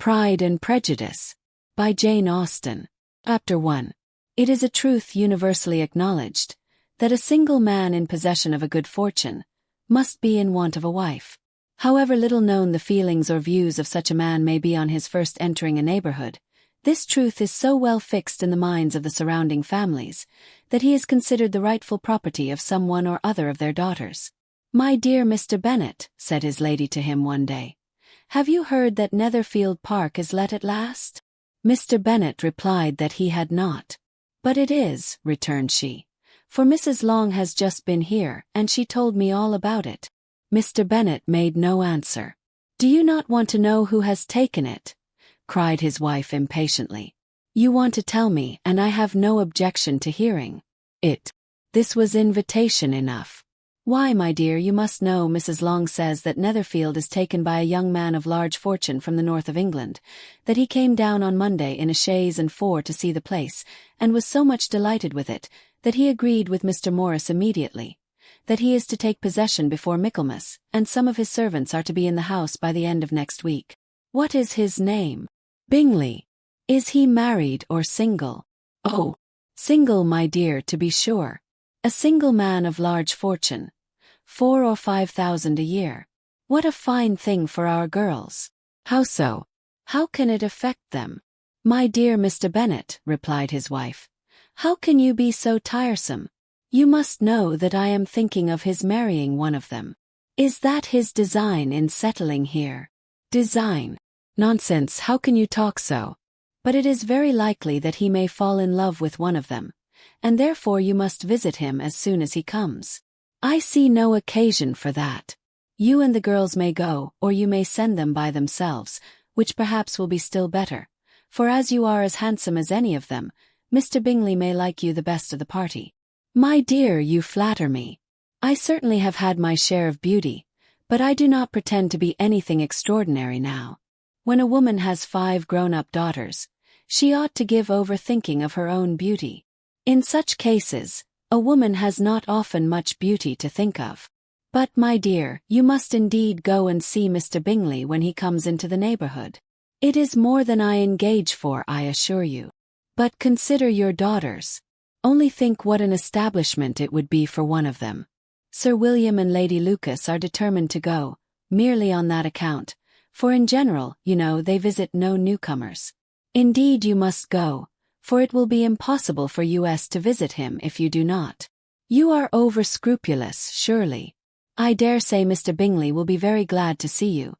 Pride and Prejudice, by Jane Austen. Chapter 1. It is a truth universally acknowledged, that a single man in possession of a good fortune must be in want of a wife. However little known the feelings or views of such a man may be on his first entering a neighborhood, this truth is so well fixed in the minds of the surrounding families, that he is considered the rightful property of some one or other of their daughters. "My dear Mr. Bennet," said his lady to him one day, "have you heard that Netherfield Park is let at last?" Mr. Bennet replied that he had not. "But it is," returned she, "for Mrs. Long has just been here, and she told me all about it." Mr. Bennet made no answer. "Do you not want to know who has taken it?" cried his wife impatiently. "You want to tell me, and I have no objection to hearing it." This was invitation enough. "Why, my dear, you must know Mrs. Long says that Netherfield is taken by a young man of large fortune from the north of England, that he came down on Monday in a chaise and four to see the place, and was so much delighted with it, that he agreed with Mr. Morris immediately, that he is to take possession before Michaelmas, and some of his servants are to be in the house by the end of next week." "What is his name?" "Bingley." "Is he married or single?" "Oh, single, my dear, to be sure. A single man of large fortune. 4,000 or 5,000 a year. What a fine thing for our girls." "How so? How can it affect them?" "My dear Mr. Bennet," replied his wife, "how can you be so tiresome? You must know that I am thinking of his marrying one of them." "Is that his design in settling here?" "Design? Nonsense, how can you talk so? But it is very likely that he may fall in love with one of them, and therefore you must visit him as soon as he comes." "I see no occasion for that. You and the girls may go, or you may send them by themselves, which perhaps will be still better, for as you are as handsome as any of them, Mr. Bingley may like you the best of the party." "My dear, you flatter me. I certainly have had my share of beauty, but I do not pretend to be anything extraordinary now. When a woman has 5 grown-up daughters, she ought to give over thinking of her own beauty. In such cases, a woman has not often much beauty to think of. But, my dear, you must indeed go and see Mr. Bingley when he comes into the neighborhood. It is more than I engage for, I assure you. But consider your daughters. Only think what an establishment it would be for one of them. Sir William and Lady Lucas are determined to go, merely on that account, for in general, you know, they visit no newcomers. Indeed you must go, for it will be impossible for us to visit him if you do not. You are over-scrupulous, surely. I dare say Mr. Bingley will be very glad to see you,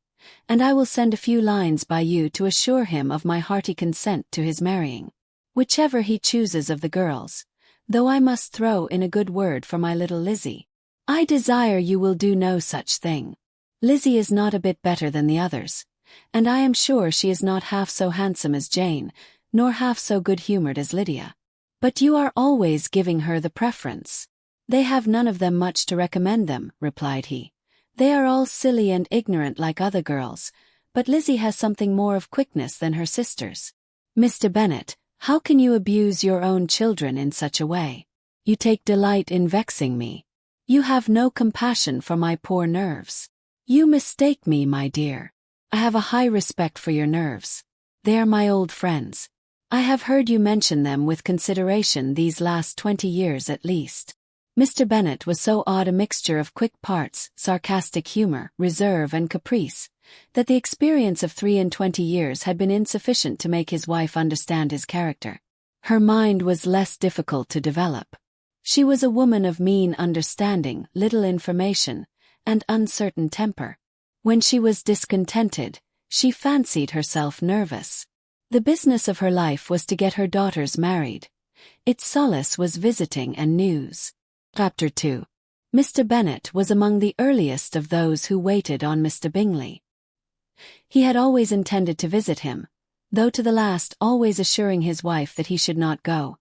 and I will send a few lines by you to assure him of my hearty consent to his marrying whichever he chooses of the girls, though I must throw in a good word for my little Lizzie. I desire you will do no such thing. Lizzie is not a bit better than the others, and I am sure she is not half so handsome as Jane, nor half so good-humored as Lydia. But you are always giving her the preference." "They have none of them much to recommend them," replied he. "They are all silly and ignorant like other girls, but Lizzie has something more of quickness than her sisters." "Mr. Bennet, how can you abuse your own children in such a way? You take delight in vexing me. You have no compassion for my poor nerves." "You mistake me, my dear. I have a high respect for your nerves. They are my old friends. I have heard you mention them with consideration these last 20 years at least." Mr. Bennet was so odd a mixture of quick parts, sarcastic humor, reserve and caprice, that the experience of 23 years had been insufficient to make his wife understand his character. Her mind was less difficult to develop. She was a woman of mean understanding, little information, and uncertain temper. When she was discontented, she fancied herself nervous. The business of her life was to get her daughters married. Its solace was visiting and news. Chapter 2. Mr. Bennet was among the earliest of those who waited on Mr. Bingley. He had always intended to visit him, though to the last always assuring his wife that he should not go.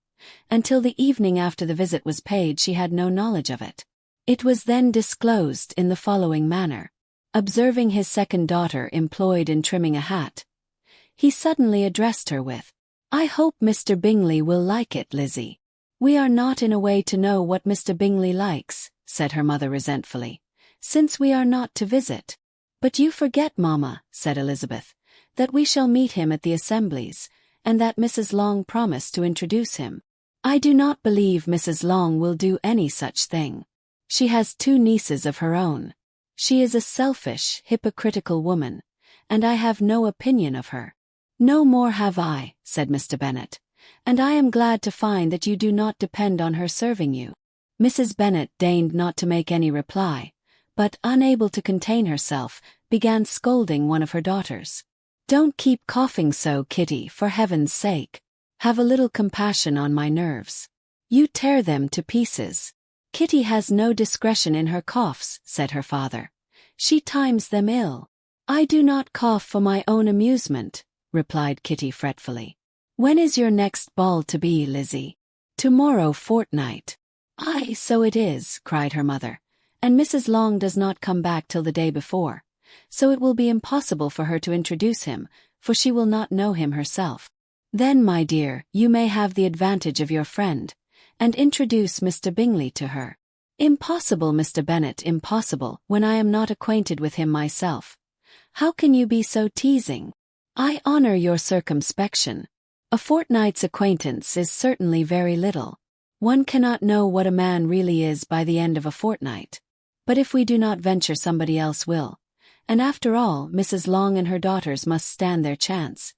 Until the evening after the visit was paid she had no knowledge of it. It was then disclosed in the following manner. Observing his second daughter employed in trimming a hat, he suddenly addressed her with, "I hope Mr. Bingley will like it, Lizzie." "We are not in a way to know what Mr. Bingley likes," said her mother resentfully, "since we are not to visit." "But you forget, mamma," said Elizabeth, that we shall meet him at the assemblies, and that Mrs. Long promised to introduce him. I do not believe Mrs. Long will do any such thing. She has 2 nieces of her own. She is a selfish, hypocritical woman, and I have no opinion of her." "No more have I," said Mr. Bennet, "and I am glad to find that you do not depend on her serving you." Mrs. Bennet deigned not to make any reply, but, unable to contain herself, began scolding one of her daughters. "Don't keep coughing so, Kitty, for heaven's sake. Have a little compassion on my nerves. You tear them to pieces." "Kitty has no discretion in her coughs," said her father. "She times them ill." "I do not cough for my own amusement," replied Kitty fretfully. "When is your next ball to be, Lizzie?" "Tomorrow fortnight." "Aye, so it is," cried her mother, "and Mrs. Long does not come back till the day before, so it will be impossible for her to introduce him, for she will not know him herself. Then, my dear, you may have the advantage of your friend, and introduce Mr. Bingley to her." "Impossible, Mr. Bennet, impossible, when I am not acquainted with him myself. How can you be so teasing?" "I honor your circumspection. A fortnight's acquaintance is certainly very little. One cannot know what a man really is by the end of a fortnight. But if we do not venture, somebody else will. And after all, Mrs. Long and her daughters must stand their chance.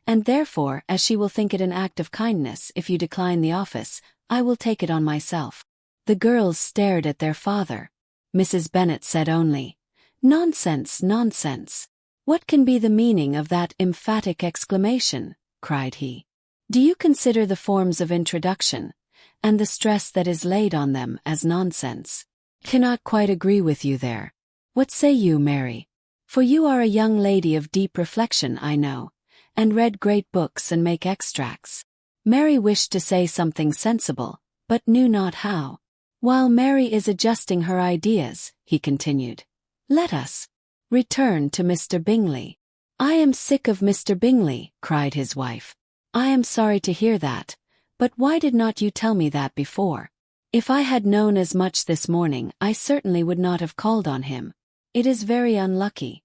And therefore, as she will think it an act of kindness if you decline the office, I will take it on myself." The girls stared at their father. Mrs. Bennet said only, "Nonsense, nonsense. What can be the meaning of that emphatic exclamation?" cried he. "Do you consider the forms of introduction, and the stress that is laid on them, as nonsense?" "Cannot quite agree with you there. What say you, Mary? For you are a young lady of deep reflection, I know, and read great books and make extracts." Mary wished to say something sensible, but knew not how. "While Mary is adjusting her ideas," he continued, "let us return to Mr. Bingley." "I am sick of Mr. Bingley," cried his wife. "I am sorry to hear that, but why did not you tell me that before? If I had known as much this morning, I certainly would not have called on him. It is very unlucky,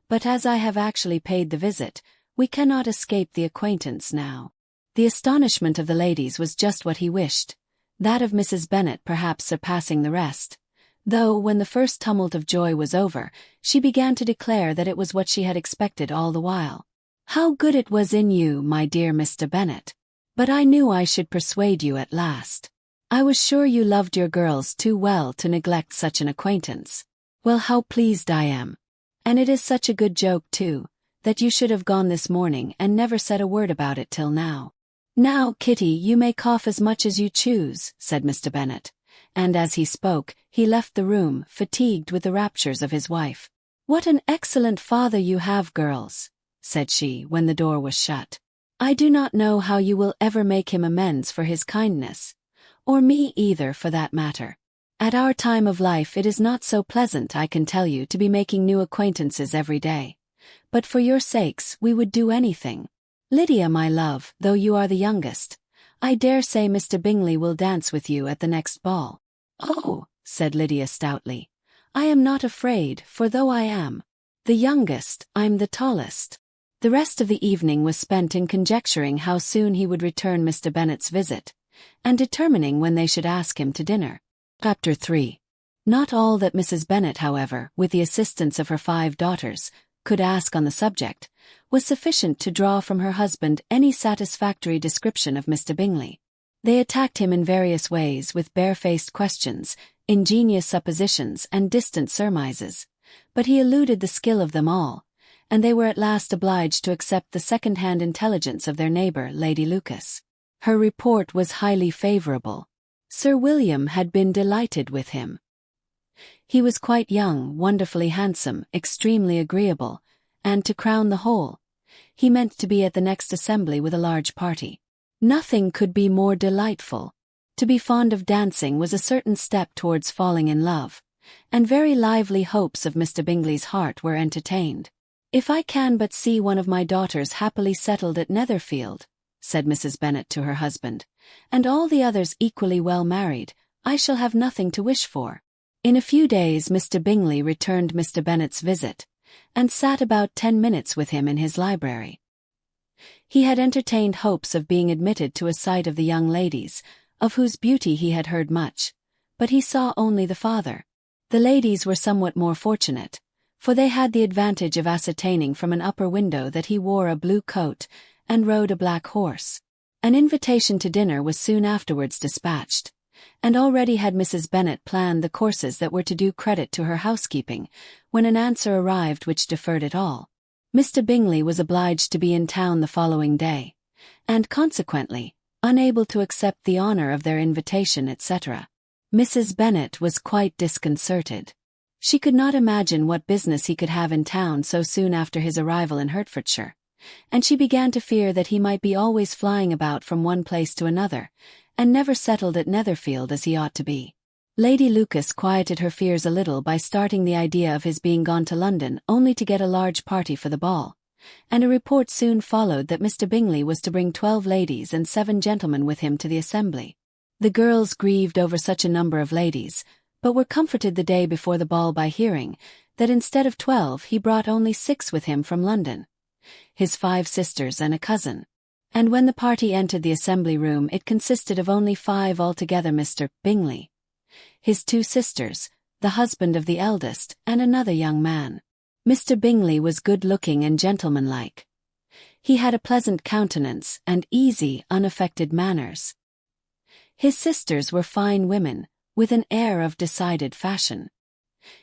but as I have actually paid the visit, we cannot escape the acquaintance now." The astonishment of the ladies was just what he wished, that of Mrs. Bennet perhaps surpassing the rest, though when the first tumult of joy was over, she began to declare that it was what she had expected all the while. "How good it was in you, my dear Mr. Bennet! But I knew I should persuade you at last. I was sure you loved your girls too well to neglect such an acquaintance. Well, how pleased I am. And it is such a good joke, too, that you should have gone this morning and never said a word about it till now." "Now, Kitty, you may cough as much as you choose," said Mr. Bennet, and as he spoke, he left the room, fatigued with the raptures of his wife. "What an excellent father you have, girls," said she, when the door was shut. "I do not know how you will ever make him amends for his kindness, or me either, for that matter. At our time of life it is not so pleasant, I can tell you, to be making new acquaintances every day. But for your sakes we would do anything. Lydia, my love, though you are the youngest, I dare say Mr. Bingley will dance with you at the next ball." "Oh," said Lydia stoutly, "I am not afraid, for though I am the youngest, I'm the tallest." The rest of the evening was spent in conjecturing how soon he would return Mr. Bennet's visit, and determining when they should ask him to dinner. Chapter 3. Not all that Mrs. Bennet, however, with the assistance of her 5 daughters, could ask on the subject, was sufficient to draw from her husband any satisfactory description of Mr. Bingley. They attacked him in various ways with barefaced questions, ingenious suppositions, and distant surmises, but he eluded the skill of them all, and they were at last obliged to accept the second-hand intelligence of their neighbour, Lady Lucas. Her report was highly favourable. Sir William had been delighted with him. He was quite young, wonderfully handsome, extremely agreeable, and to crown the whole, he meant to be at the next assembly with a large party. Nothing could be more delightful. To be fond of dancing was a certain step towards falling in love, and very lively hopes of Mr. Bingley's heart were entertained. "If I can but see one of my daughters happily settled at Netherfield," said Mrs. Bennet to her husband, "and all the others equally well married, I shall have nothing to wish for." In a few days Mr. Bingley returned Mr. Bennet's visit, and sat about 10 minutes with him in his library. He had entertained hopes of being admitted to a sight of the young ladies, of whose beauty he had heard much, but he saw only the father. The ladies were somewhat more fortunate, for they had the advantage of ascertaining from an upper window that he wore a blue coat and rode a black horse. An invitation to dinner was soon afterwards dispatched, and already had Mrs. Bennet planned the courses that were to do credit to her housekeeping, when an answer arrived which deferred it all. Mr. Bingley was obliged to be in town the following day, and consequently, unable to accept the honor of their invitation, etc. Mrs. Bennet was quite disconcerted. She could not imagine what business he could have in town so soon after his arrival in Hertfordshire, and she began to fear that he might be always flying about from one place to another, and never settled at Netherfield as he ought to be. Lady Lucas quieted her fears a little by starting the idea of his being gone to London only to get a large party for the ball, and a report soon followed that Mr. Bingley was to bring 12 ladies and 7 gentlemen with him to the assembly. The girls grieved over such a number of ladies, but were comforted the day before the ball by hearing that instead of 12 he brought only 6 with him from London, his 5 sisters and a cousin. And when the party entered the assembly room it consisted of only 5 altogether: Mr. Bingley, his 2 sisters, the husband of the eldest, and another young man. Mr. Bingley was good-looking and gentlemanlike. He had a pleasant countenance and easy, unaffected manners. His sisters were fine women, with an air of decided fashion.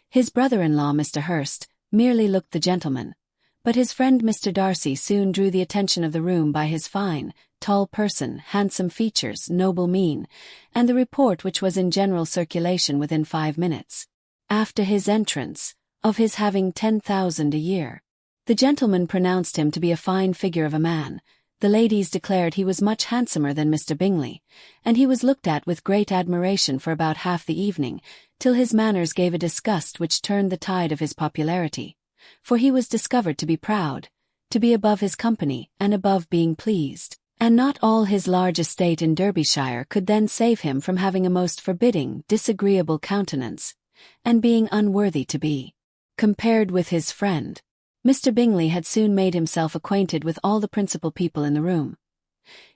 His brother-in-law, Mr. Hurst, merely looked the gentleman, but his friend Mr. Darcy soon drew the attention of the room by his fine, tall person, handsome features, noble mien, and the report which was in general circulation within 5 minutes, after his entrance, of his having 10,000 a year. The gentleman pronounced him to be a fine figure of a man, the ladies declared he was much handsomer than Mr. Bingley, and he was looked at with great admiration for about half the evening, till his manners gave a disgust which turned the tide of his popularity, for he was discovered to be proud, to be above his company, and above being pleased, and not all his large estate in Derbyshire could then save him from having a most forbidding, disagreeable countenance, and being unworthy to be compared with his friend. Mr. Bingley had soon made himself acquainted with all the principal people in the room.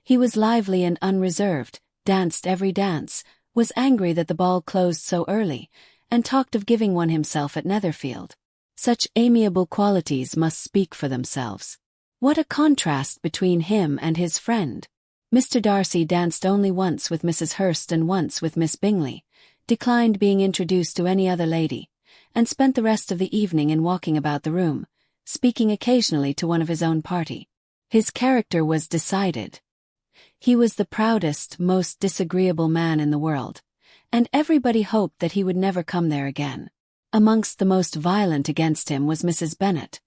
He was lively and unreserved, danced every dance, was angry that the ball closed so early, and talked of giving one himself at Netherfield. Such amiable qualities must speak for themselves. What a contrast between him and his friend! Mr. Darcy danced only once with Mrs. Hurst and once with Miss Bingley, declined being introduced to any other lady, and spent the rest of the evening in walking about the room, speaking occasionally to one of his own party. His character was decided. He was the proudest, most disagreeable man in the world, and everybody hoped that he would never come there again. Amongst the most violent against him was Mrs. Bennet,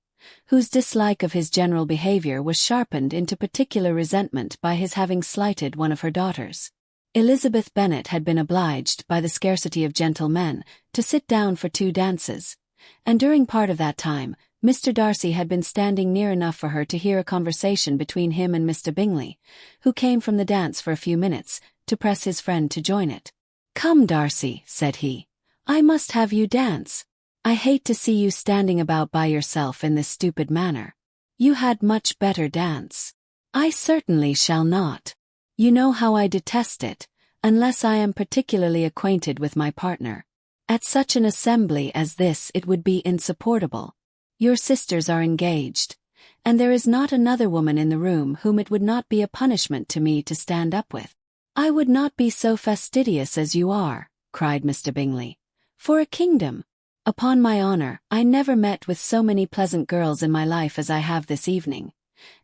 whose dislike of his general behavior was sharpened into particular resentment by his having slighted one of her daughters. Elizabeth Bennet had been obliged, by the scarcity of gentlemen, to sit down for 2 dances, and during part of that time, Mr. Darcy had been standing near enough for her to hear a conversation between him and Mr. Bingley, who came from the dance for a few minutes, to press his friend to join it. "Come, Darcy," said he, "I must have you dance. I hate to see you standing about by yourself in this stupid manner. You had much better dance." "I certainly shall not. You know how I detest it, unless I am particularly acquainted with my partner. At such an assembly as this it would be insupportable. Your sisters are engaged, and there is not another woman in the room whom it would not be a punishment to me to stand up with." "I would not be so fastidious as you are," cried Mr. Bingley, "for a kingdom. Upon my honor, I never met with so many pleasant girls in my life as I have this evening,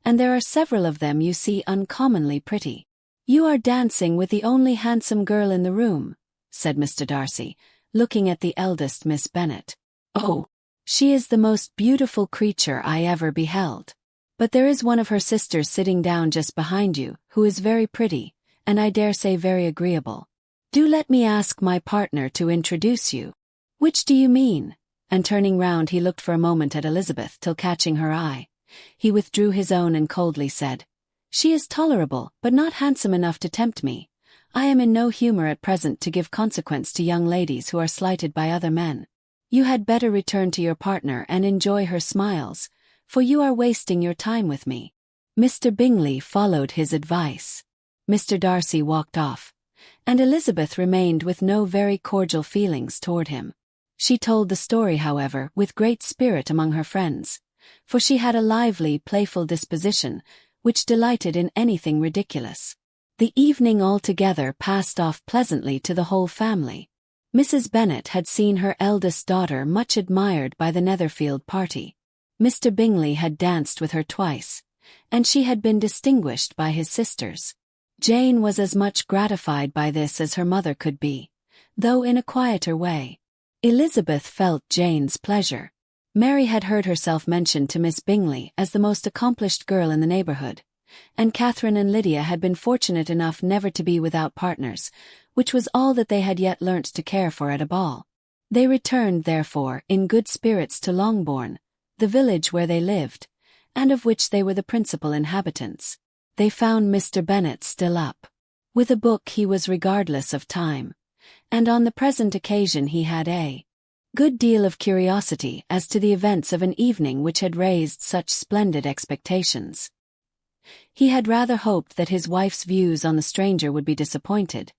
and there are several of them you see uncommonly pretty." "You are dancing with the only handsome girl in the room," said Mr. Darcy, looking at the eldest Miss Bennet. "Oh, she is the most beautiful creature I ever beheld. But there is one of her sisters sitting down just behind you, who is very pretty, and I dare say very agreeable. Do let me ask my partner to introduce you." "Which do you mean?" And turning round he looked for a moment at Elizabeth till catching her eye, he withdrew his own and coldly said, "She is tolerable, but not handsome enough to tempt me. I am in no humor at present to give consequence to young ladies who are slighted by other men." You had better return to your partner and enjoy her smiles, for you are wasting your time with me." Mr. Bingley followed his advice. Mr. Darcy walked off, and Elizabeth remained with no very cordial feelings toward him. She told the story, however, with great spirit among her friends, for she had a lively, playful disposition, which delighted in anything ridiculous. The evening altogether passed off pleasantly to the whole family. Mrs. Bennet had seen her eldest daughter much admired by the Netherfield party. Mr. Bingley had danced with her twice, and she had been distinguished by his sisters. Jane was as much gratified by this as her mother could be, though in a quieter way. Elizabeth felt Jane's pleasure. Mary had heard herself mentioned to Miss Bingley as the most accomplished girl in the neighbourhood, and Catherine and Lydia had been fortunate enough never to be without partners, which was all that they had yet learnt to care for at a ball. They returned, therefore, in good spirits to Longbourn, the village where they lived, and of which they were the principal inhabitants. They found Mr. Bennet still up. With a book he was regardless of time, and on the present occasion he had a good deal of curiosity as to the events of an evening which had raised such splendid expectations. He had rather hoped that his wife's views on the stranger would be disappointed,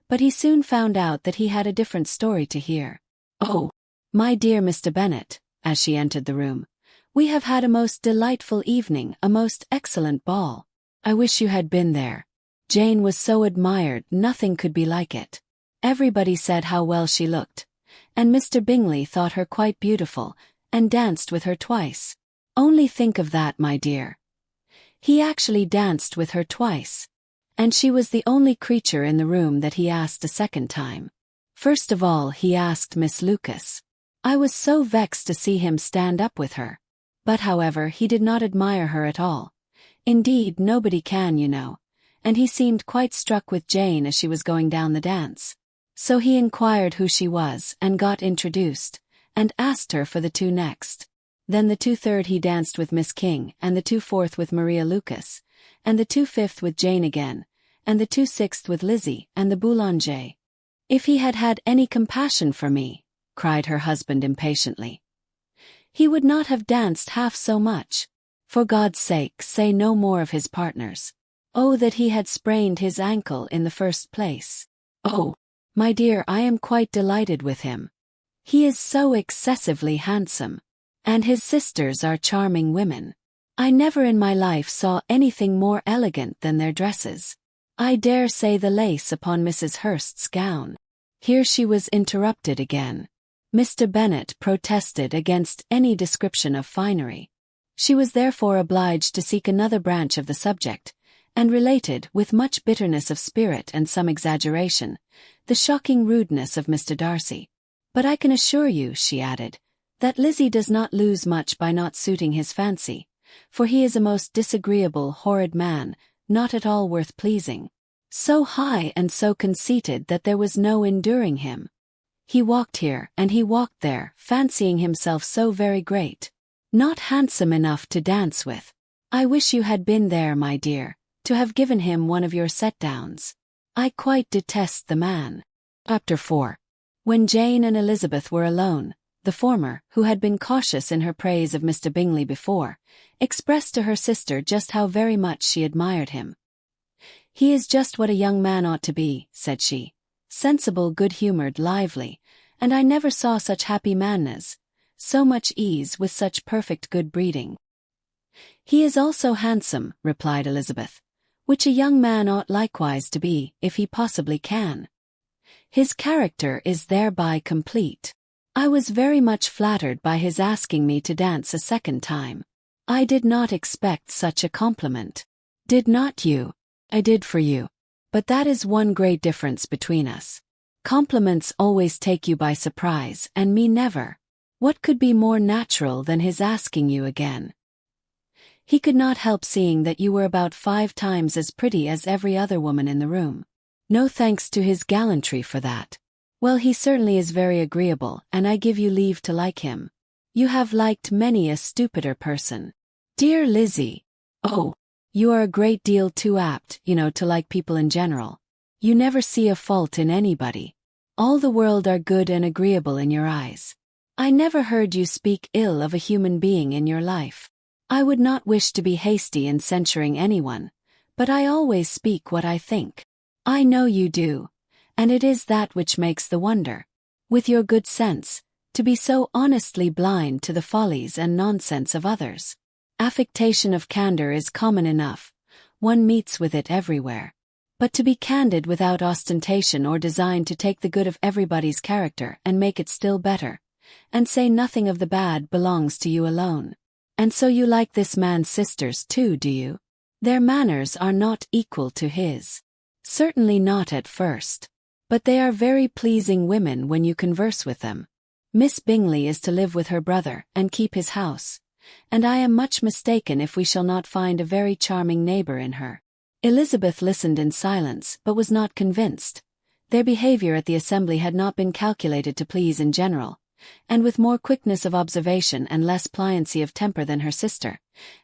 but he soon found out that he had a different story to hear. "Oh, my dear Mr. Bennet," as she entered the room, "we have had a most delightful evening, a most excellent ball. I wish you had been there. Jane was so admired, nothing could be like it. Everybody said how well she looked, and Mr. Bingley thought her quite beautiful, and danced with her twice. Only think of that, my dear. He actually danced with her twice. And she was the only creature in the room that he asked a second time. First of all he asked Miss Lucas. I was so vexed to see him stand up with her. But however he did not admire her at all. Indeed nobody can, you know. And he seemed quite struck with Jane as she was going down the dance. So he inquired who she was and got introduced, and asked her for the two next. Then the 2/3 he danced with Miss King, and the 2/4 with Maria Lucas, and the 2/5 with Jane again, and the 2/6 with Lizzie and the Boulanger. If he had had any compassion for me, cried her husband impatiently, he would not have danced half so much. For God's sake, say no more of his partners. Oh, that he had sprained his ankle in the first place. Oh, my dear, I am quite delighted with him. He is so excessively handsome. And his sisters are charming women. I never in my life saw anything more elegant than their dresses. I dare say the lace upon Mrs. Hurst's gown." Here she was interrupted again. Mr. Bennet protested against any description of finery. She was therefore obliged to seek another branch of the subject, and related, with much bitterness of spirit and some exaggeration, the shocking rudeness of Mr. Darcy. "But I can assure you," she added, "that Lizzie does not lose much by not suiting his fancy, for he is a most disagreeable, horrid man, not at all worth pleasing. So high and so conceited that there was no enduring him. He walked here and he walked there, fancying himself so very great. Not handsome enough to dance with. I wish you had been there, my dear, to have given him one of your set-downs. I quite detest the man." Chapter 4. When Jane and Elizabeth were alone, the former, who had been cautious in her praise of Mr. Bingley before, expressed to her sister just how very much she admired him. "He is just what a young man ought to be," said she. "Sensible, good-humoured, lively, and I never saw such happy manners, so much ease with such perfect good breeding." "He is also handsome," replied Elizabeth, "which a young man ought likewise to be, if he possibly can. His character is thereby complete. I was very much flattered by his asking me to dance a second time. I did not expect such a compliment. Did not you? I did for you. But that is one great difference between us. Compliments always take you by surprise, and me never. What could be more natural than his asking you again? He could not help seeing that you were about 5 times as pretty as every other woman in the room. No thanks to his gallantry for that. Well, he certainly is very agreeable, and I give you leave to like him. You have liked many a stupider person. Dear Lizzie! Oh, you are a great deal too apt, you know, to like people in general. You never see a fault in anybody. All the world are good and agreeable in your eyes. I never heard you speak ill of a human being in your life. I would not wish to be hasty in censuring anyone, but I always speak what I think. I know you do, and it is that which makes the wonder. With your good sense, to be so honestly blind to the follies and nonsense of others. Affectation of candor is common enough, one meets with it everywhere. But to be candid without ostentation or design to take the good of everybody's character and make it still better, and say nothing of the bad, belongs to you alone. And so you like this man's sisters too, do you? Their manners are not equal to his. Certainly not at first. But they are very pleasing women when you converse with them. Miss Bingley is to live with her brother and keep his house, and I am much mistaken if we shall not find a very charming neighbour in her. Elizabeth listened in silence but was not convinced. Their behaviour at the assembly had not been calculated to please in general, and with more quickness of observation and less pliancy of temper than her sister,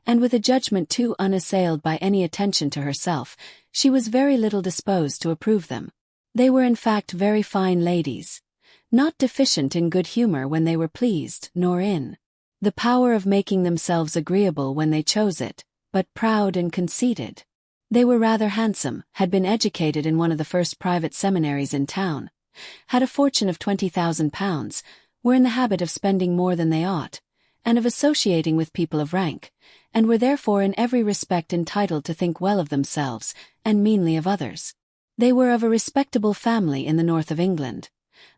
and with a judgment too unassailed by any attention to herself, she was very little disposed to approve them. They were in fact very fine ladies, not deficient in good humour when they were pleased, nor in the power of making themselves agreeable when they chose it, but proud and conceited. They were rather handsome, had been educated in one of the first private seminaries in town, had a fortune of £20,000, were in the habit of spending more than they ought, and of associating with people of rank, and were therefore in every respect entitled to think well of themselves, and meanly of others. They were of a respectable family in the north of England,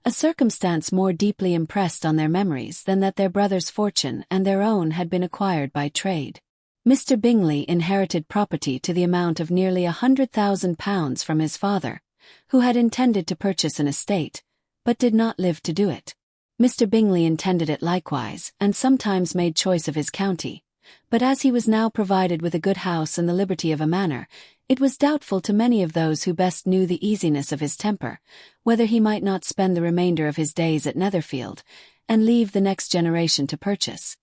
a circumstance more deeply impressed on their memories than that their brother's fortune and their own had been acquired by trade. Mr. Bingley inherited property to the amount of nearly £100,000 from his father, who had intended to purchase an estate, but did not live to do it. Mr. Bingley intended it likewise, and sometimes made choice of his county, but as he was now provided with a good house and the liberty of a manor, it was doubtful to many of those who best knew the easiness of his temper, whether he might not spend the remainder of his days at Netherfield, and leave the next generation to purchase.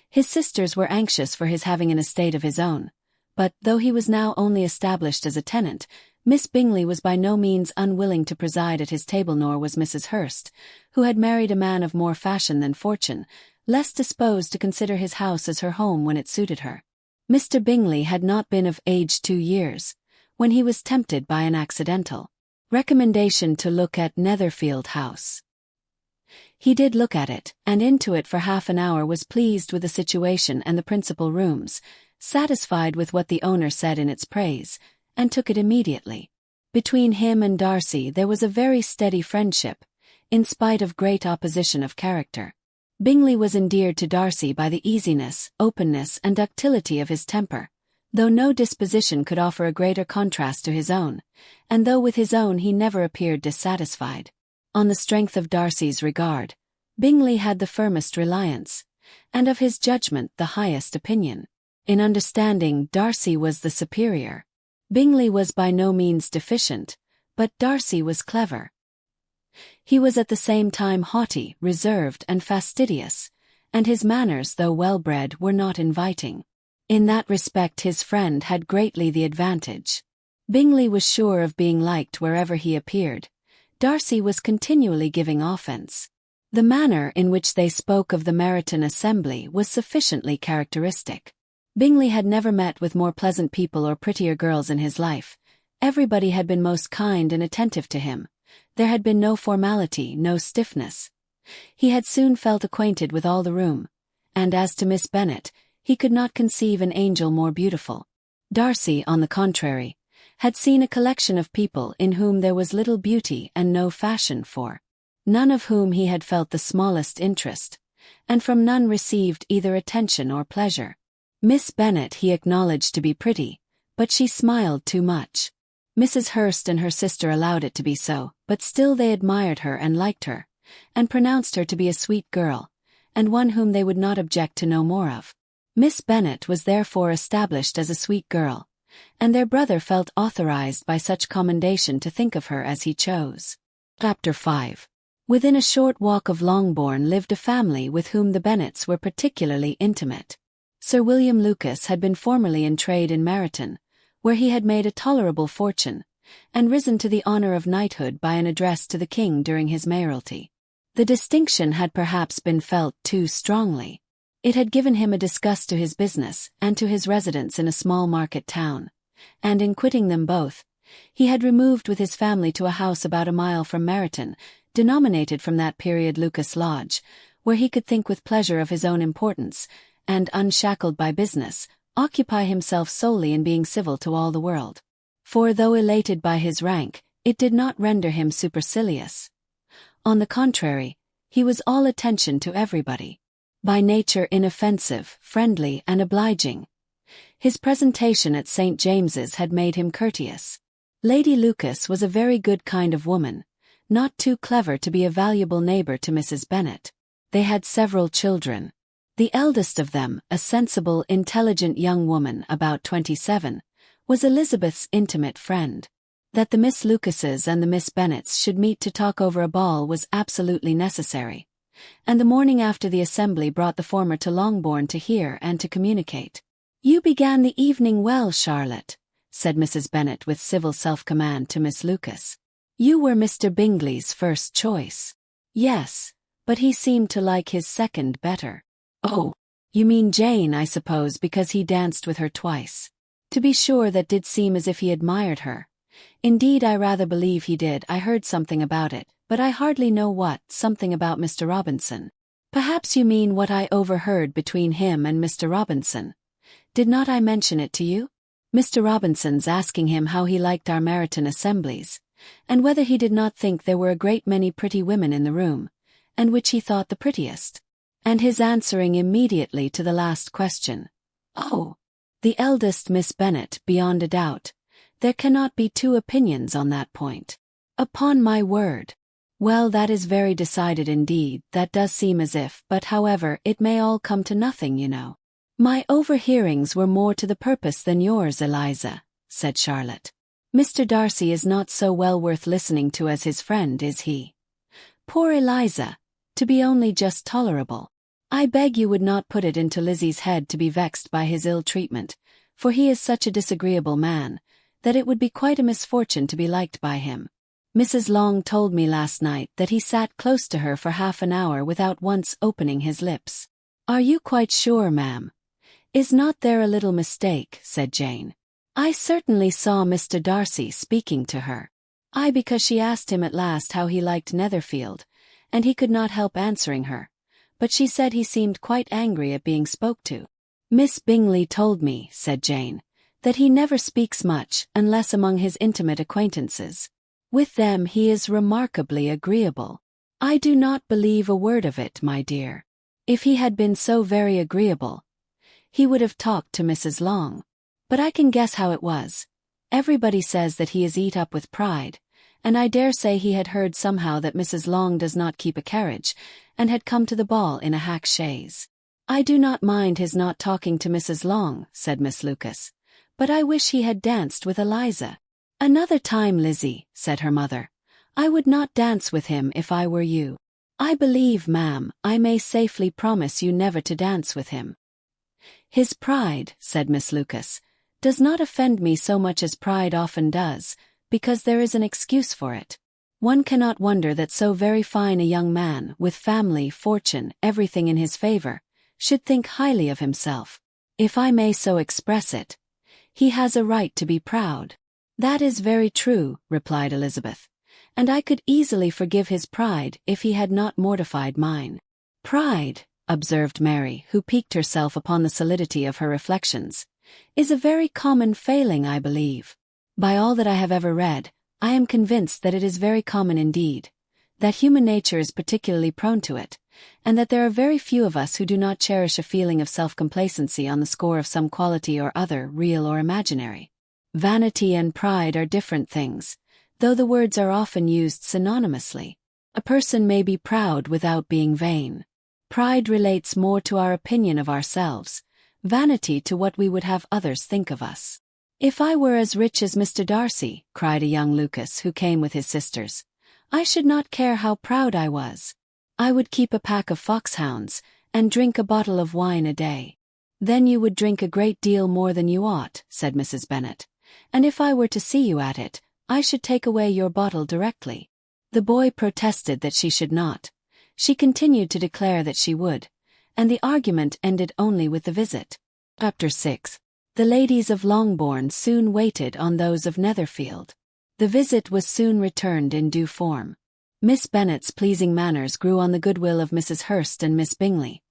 His sisters were anxious for his having an estate of his own, but, though he was now only established as a tenant, Miss Bingley was by no means unwilling to preside at his table, nor was Mrs. Hurst, who had married a man of more fashion than fortune, less disposed to consider his house as her home when it suited her. Mr. Bingley had not been of age 2 years, when he was tempted by an accidental recommendation to look at Netherfield House. He did look at it, and into it for half an hour, was pleased with the situation and the principal rooms, satisfied with what the owner said in its praise, and took it immediately. Between him and Darcy there was a very steady friendship, in spite of great opposition of character. Bingley was endeared to Darcy by the easiness, openness, and ductility of his temper, though no disposition could offer a greater contrast to his own, and though with his own he never appeared dissatisfied. On the strength of Darcy's regard, Bingley had the firmest reliance, and of his judgment the highest opinion. In understanding, Darcy was the superior. Bingley was by no means deficient, but Darcy was clever. He was at the same time haughty, reserved, and fastidious, and his manners, though well-bred, were not inviting. In that respect his friend had greatly the advantage. Bingley was sure of being liked wherever he appeared. Darcy was continually giving offence. The manner in which they spoke of the Meryton assembly was sufficiently characteristic. Bingley had never met with more pleasant people or prettier girls in his life. Everybody had been most kind and attentive to him. There had been no formality, no stiffness. He had soon felt acquainted with all the room, and as to Miss Bennet, he could not conceive an angel more beautiful. Darcy, on the contrary, had seen a collection of people in whom there was little beauty and no fashion, for none of whom he had felt the smallest interest, and from none received either attention or pleasure. Miss Bennet he acknowledged to be pretty, but she smiled too much. Mrs. Hurst and her sister allowed it to be so, but still they admired her and liked her, and pronounced her to be a sweet girl, and one whom they would not object to know more of. Miss Bennet was therefore established as a sweet girl, and their brother felt authorized by such commendation to think of her as he chose. Chapter 5. Within a short walk of Longbourn lived a family with whom the Bennets were particularly intimate. Sir William Lucas had been formerly in trade in Meryton, where he had made a tolerable fortune, and risen to the honour of knighthood by an address to the king during his mayoralty. The distinction had perhaps been felt too strongly. It had given him a disgust to his business and to his residence in a small market town, and in quitting them both, he had removed with his family to a house about a mile from Meryton, denominated from that period Lucas Lodge, where he could think with pleasure of his own importance, and, unshackled by business, occupy himself solely in being civil to all the world. For though elated by his rank, it did not render him supercilious. On the contrary, he was all attention to everybody. By nature inoffensive, friendly, and obliging. His presentation at St. James's had made him courteous. Lady Lucas was a very good kind of woman, not too clever to be a valuable neighbor to Mrs. Bennet. They had several children. The eldest of them, a sensible, intelligent young woman about 27, was Elizabeth's intimate friend. That the Miss Lucases and the Miss Bennets should meet to talk over a ball was absolutely necessary, and the morning after the assembly brought the former to Longbourn to hear and to communicate. "You began the evening well, Charlotte," said Mrs. Bennet with civil self-command to Miss Lucas. "You were Mr. Bingley's first choice." "Yes, but he seemed to like his second better." "Oh, you mean Jane, I suppose, because he danced with her twice." "To be sure, that did seem as if he admired her. Indeed, I rather believe he did. I heard something about it, but I hardly know what, something about Mr. Robinson." "Perhaps you mean what I overheard between him and Mr. Robinson. Did not I mention it to you? Mr. Robinson's asking him how he liked our Meryton assemblies, and whether he did not think there were a great many pretty women in the room, and which he thought the prettiest. And his answering immediately to the last question, 'Oh, the eldest Miss Bennet, beyond a doubt. There cannot be two opinions on that point.' Upon my word. Well, that is very decided indeed. That does seem as if, but however, it may all come to nothing, you know." "My overhearings were more to the purpose than yours, Eliza," said Charlotte. "Mr. Darcy is not so well worth listening to as his friend, is he? Poor Eliza, to be only just tolerable. I beg you would not put it into Lizzie's head to be vexed by his ill treatment, for he is such a disagreeable man, that it would be quite a misfortune to be liked by him. Mrs. Long told me last night that he sat close to her for half an hour without once opening his lips." "Are you quite sure, ma'am? Is not there a little mistake?" said Jane. "I certainly saw Mr. Darcy speaking to her." "Aye, because she asked him at last how he liked Netherfield, and he could not help answering her, but she said he seemed quite angry at being spoke to." "Miss Bingley told me," said Jane, "that he never speaks much unless among his intimate acquaintances. With them he is remarkably agreeable." "I do not believe a word of it, my dear. If he had been so very agreeable, he would have talked to Mrs. Long. But I can guess how it was. Everybody says that he is eat up with pride, and I dare say he had heard somehow that Mrs. Long does not keep a carriage, and had come to the ball in a hack chaise." "I do not mind his not talking to Mrs. Long," said Miss Lucas, "but I wish he had danced with Eliza." "Another time, Lizzie," said her mother. "I would not dance with him if I were you. I believe, ma'am, I may safely promise you never to dance with him." "His pride," said Miss Lucas, "does not offend me so much as pride often does, because there is an excuse for it. One cannot wonder that so very fine a young man, with family, fortune, everything in his favor, should think highly of himself. If I may so express it, he has a right to be proud." "That is very true," replied Elizabeth, "and I could easily forgive his pride if he had not mortified mine." "Pride," observed Mary, who piqued herself upon the solidity of her reflections, "is a very common failing, I believe. By all that I have ever read, I am convinced that it is very common indeed, that human nature is particularly prone to it, and that there are very few of us who do not cherish a feeling of self-complacency on the score of some quality or other, real or imaginary. Vanity and pride are different things, though the words are often used synonymously. A person may be proud without being vain. Pride relates more to our opinion of ourselves, vanity to what we would have others think of us." "If I were as rich as Mr. Darcy," cried a young Lucas who came with his sisters, "I should not care how proud I was. I would keep a pack of foxhounds, and drink a bottle of wine a day." "Then you would drink a great deal more than you ought," said Mrs. Bennet, "and if I were to see you at it, I should take away your bottle directly." The boy protested that she should not, She continued to declare that she would, and the argument ended only with the visit. Chapter 6. The ladies of Longbourn soon waited on those of Netherfield. The visit was soon returned in due form. Miss Bennet's pleasing manners grew on the goodwill of Mrs. Hurst and Miss Bingley,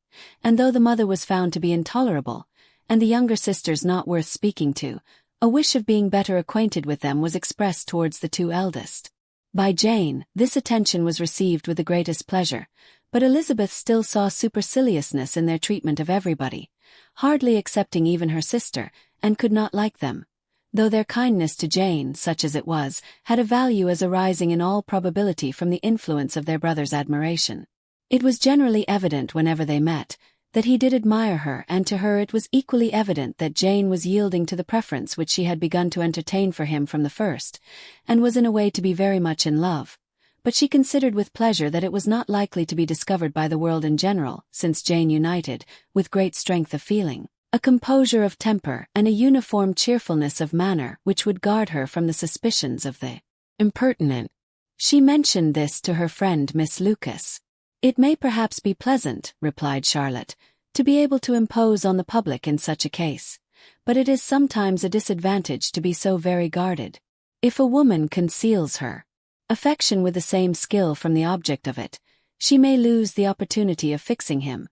and though the mother was found to be intolerable, and the younger sisters not worth speaking to, a wish of being better acquainted with them was expressed towards the two eldest. By Jane, this attention was received with the greatest pleasure, but Elizabeth still saw superciliousness in their treatment of everybody, hardly excepting even her sister, and could not like them, though their kindness to Jane, such as it was, had a value as arising in all probability from the influence of their brother's admiration. It was generally evident whenever they met, that he did admire her, and to her it was equally evident that Jane was yielding to the preference which she had begun to entertain for him from the first, and was in a way to be very much in love. But she considered with pleasure that it was not likely to be discovered by the world in general, since Jane united, with great strength of feeling, a composure of temper and a uniform cheerfulness of manner which would guard her from the suspicions of the impertinent. She mentioned this to her friend Miss Lucas. "It may perhaps be pleasant," replied Charlotte, "to be able to impose on the public in such a case, but it is sometimes a disadvantage to be so very guarded. If a woman conceals her affection with the same skill from the object of it, she may lose the opportunity of fixing him,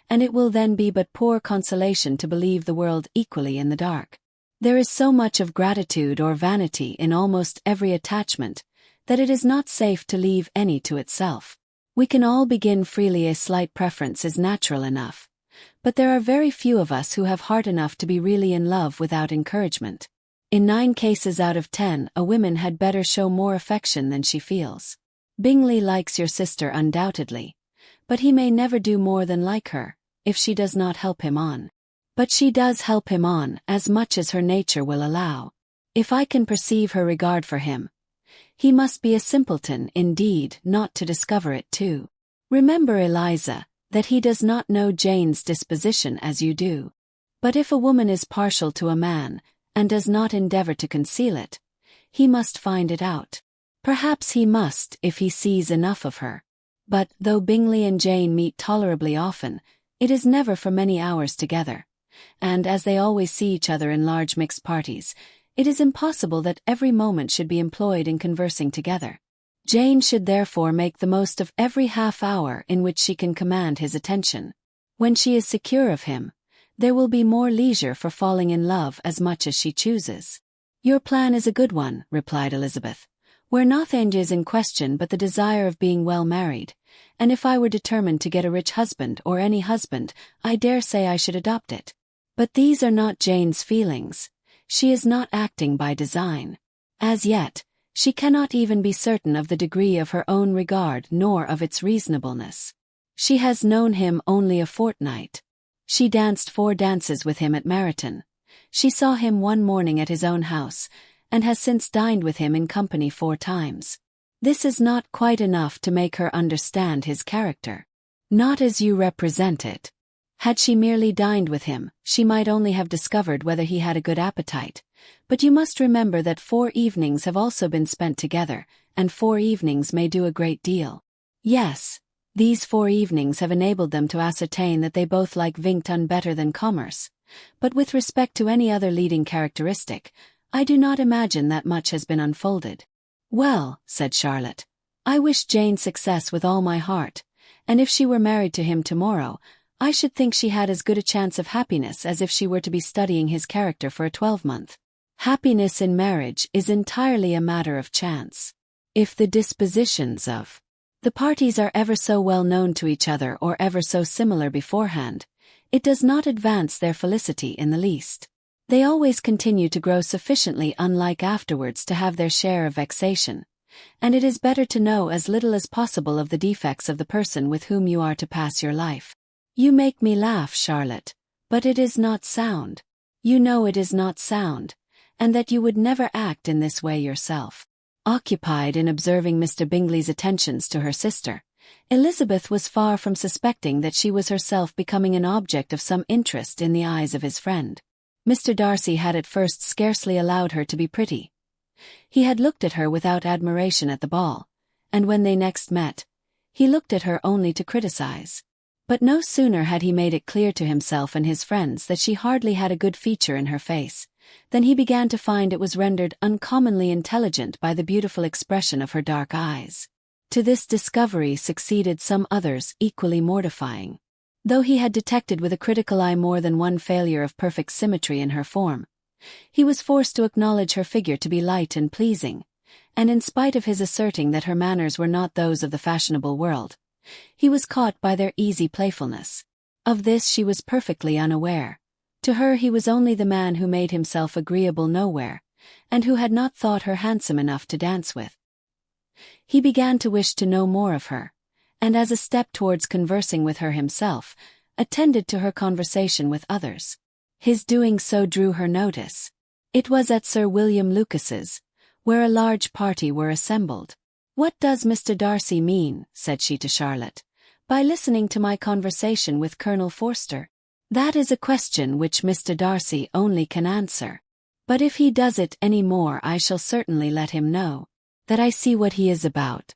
and it will then be but poor consolation to believe the world equally in the dark. There is so much of gratitude or vanity in almost every attachment, that it is not safe to leave any to itself. We can all begin freely, a slight preference is natural enough, but there are very few of us who have heart enough to be really in love without encouragement. In 9 cases out of 10, a woman had better show more affection than she feels. Bingley likes your sister undoubtedly, but he may never do more than like her, if she does not help him on. But she does help him on, as much as her nature will allow. If I can perceive her regard for him, he must be a simpleton indeed not to discover it too. Remember, Eliza, that he does not know Jane's disposition as you do. But if a woman is partial to a man, and does not endeavor to conceal it, he must find it out. Perhaps he must if he sees enough of her. But, though Bingley and Jane meet tolerably often, it is never for many hours together, and as they always see each other in large mixed parties, it is impossible that every moment should be employed in conversing together. Jane should therefore make the most of every half hour in which she can command his attention. When she is secure of him, there will be more leisure for falling in love as much as she chooses. "Your plan is a good one," replied Elizabeth, "where nothing is in question but the desire of being well married, and if I were determined to get a rich husband or any husband, I dare say I should adopt it. But these are not Jane's feelings. She is not acting by design. As yet, she cannot even be certain of the degree of her own regard nor of its reasonableness. She has known him only a fortnight. She danced 4 dances with him at Meryton. She saw him one morning at his own house, and has since dined with him in company 4 times. This is not quite enough to make her understand his character. Not as you represent it. Had she merely dined with him, she might only have discovered whether he had a good appetite, but you must remember that 4 evenings have also been spent together, and 4 evenings may do a great deal. Yes, these 4 evenings have enabled them to ascertain that they both like Vingt better than commerce, but with respect to any other leading characteristic, I do not imagine that much has been unfolded. "Well," said Charlotte, "I wish Jane success with all my heart, and if she were married to him tomorrow, I should think she had as good a chance of happiness as if she were to be studying his character for a 12-month. Happiness in marriage is entirely a matter of chance. If the dispositions of the parties are ever so well known to each other or ever so similar beforehand, it does not advance their felicity in the least. They always continue to grow sufficiently unlike afterwards to have their share of vexation, and it is better to know as little as possible of the defects of the person with whom you are to pass your life. You make me laugh, Charlotte, but it is not sound. You know it is not sound, and that you would never act in this way yourself." Occupied in observing Mr. Bingley's attentions to her sister, Elizabeth was far from suspecting that she was herself becoming an object of some interest in the eyes of his friend. Mr. Darcy had at first scarcely allowed her to be pretty. He had looked at her without admiration at the ball, and when they next met, He looked at her only to criticize. But no sooner had he made it clear to himself and his friends that she hardly had a good feature in her face, than he began to find it was rendered uncommonly intelligent by the beautiful expression of her dark eyes. To this discovery succeeded some others equally mortifying. Though he had detected with a critical eye more than one failure of perfect symmetry in her form, he was forced to acknowledge her figure to be light and pleasing, and in spite of his asserting that her manners were not those of the fashionable world, he was caught by their easy playfulness. Of this she was perfectly unaware. To her he was only the man who made himself agreeable nowhere, and who had not thought her handsome enough to dance with. He began to wish to know more of her, and as a step towards conversing with her himself, attended to her conversation with others. His doing so drew her notice. It was at Sir William Lucas's, where a large party were assembled. "What does Mr. Darcy mean," said she to Charlotte, "by listening to my conversation with Colonel Forster? That is a question which Mr. Darcy only can answer. But if he does it any more I shall certainly let him know that I see what he is about.